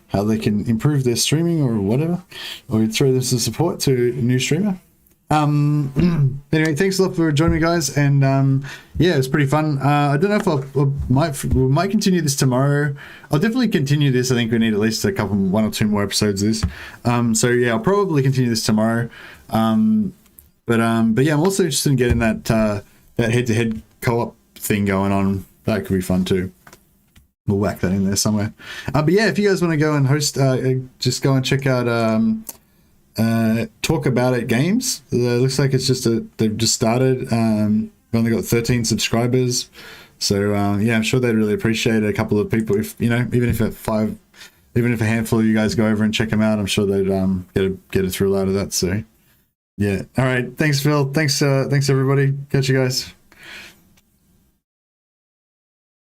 how they can improve their streaming or whatever, or throw them some support to a new streamer. Anyway, thanks a lot for joining me, guys, and yeah, it was pretty fun. I don't know if we might continue this tomorrow. I'll definitely continue this. I think we need at least one or two more episodes of this. So yeah, I'll probably continue this tomorrow. But yeah, I'm also interested in getting that head-to-head co-op thing going on. That could be fun too. We'll whack that in there somewhere. But yeah, if you guys want to go and host, just go and check out Talk About It Games. Looks like it's just they've just started. We've only got 13 subscribers, so yeah, I'm sure they'd really appreciate a couple of people. If you know, even if even if a handful of you guys go over and check them out, I'm sure they'd get a thrill out of that. So yeah. All right. Thanks, Phil. Thanks everybody. Catch you guys.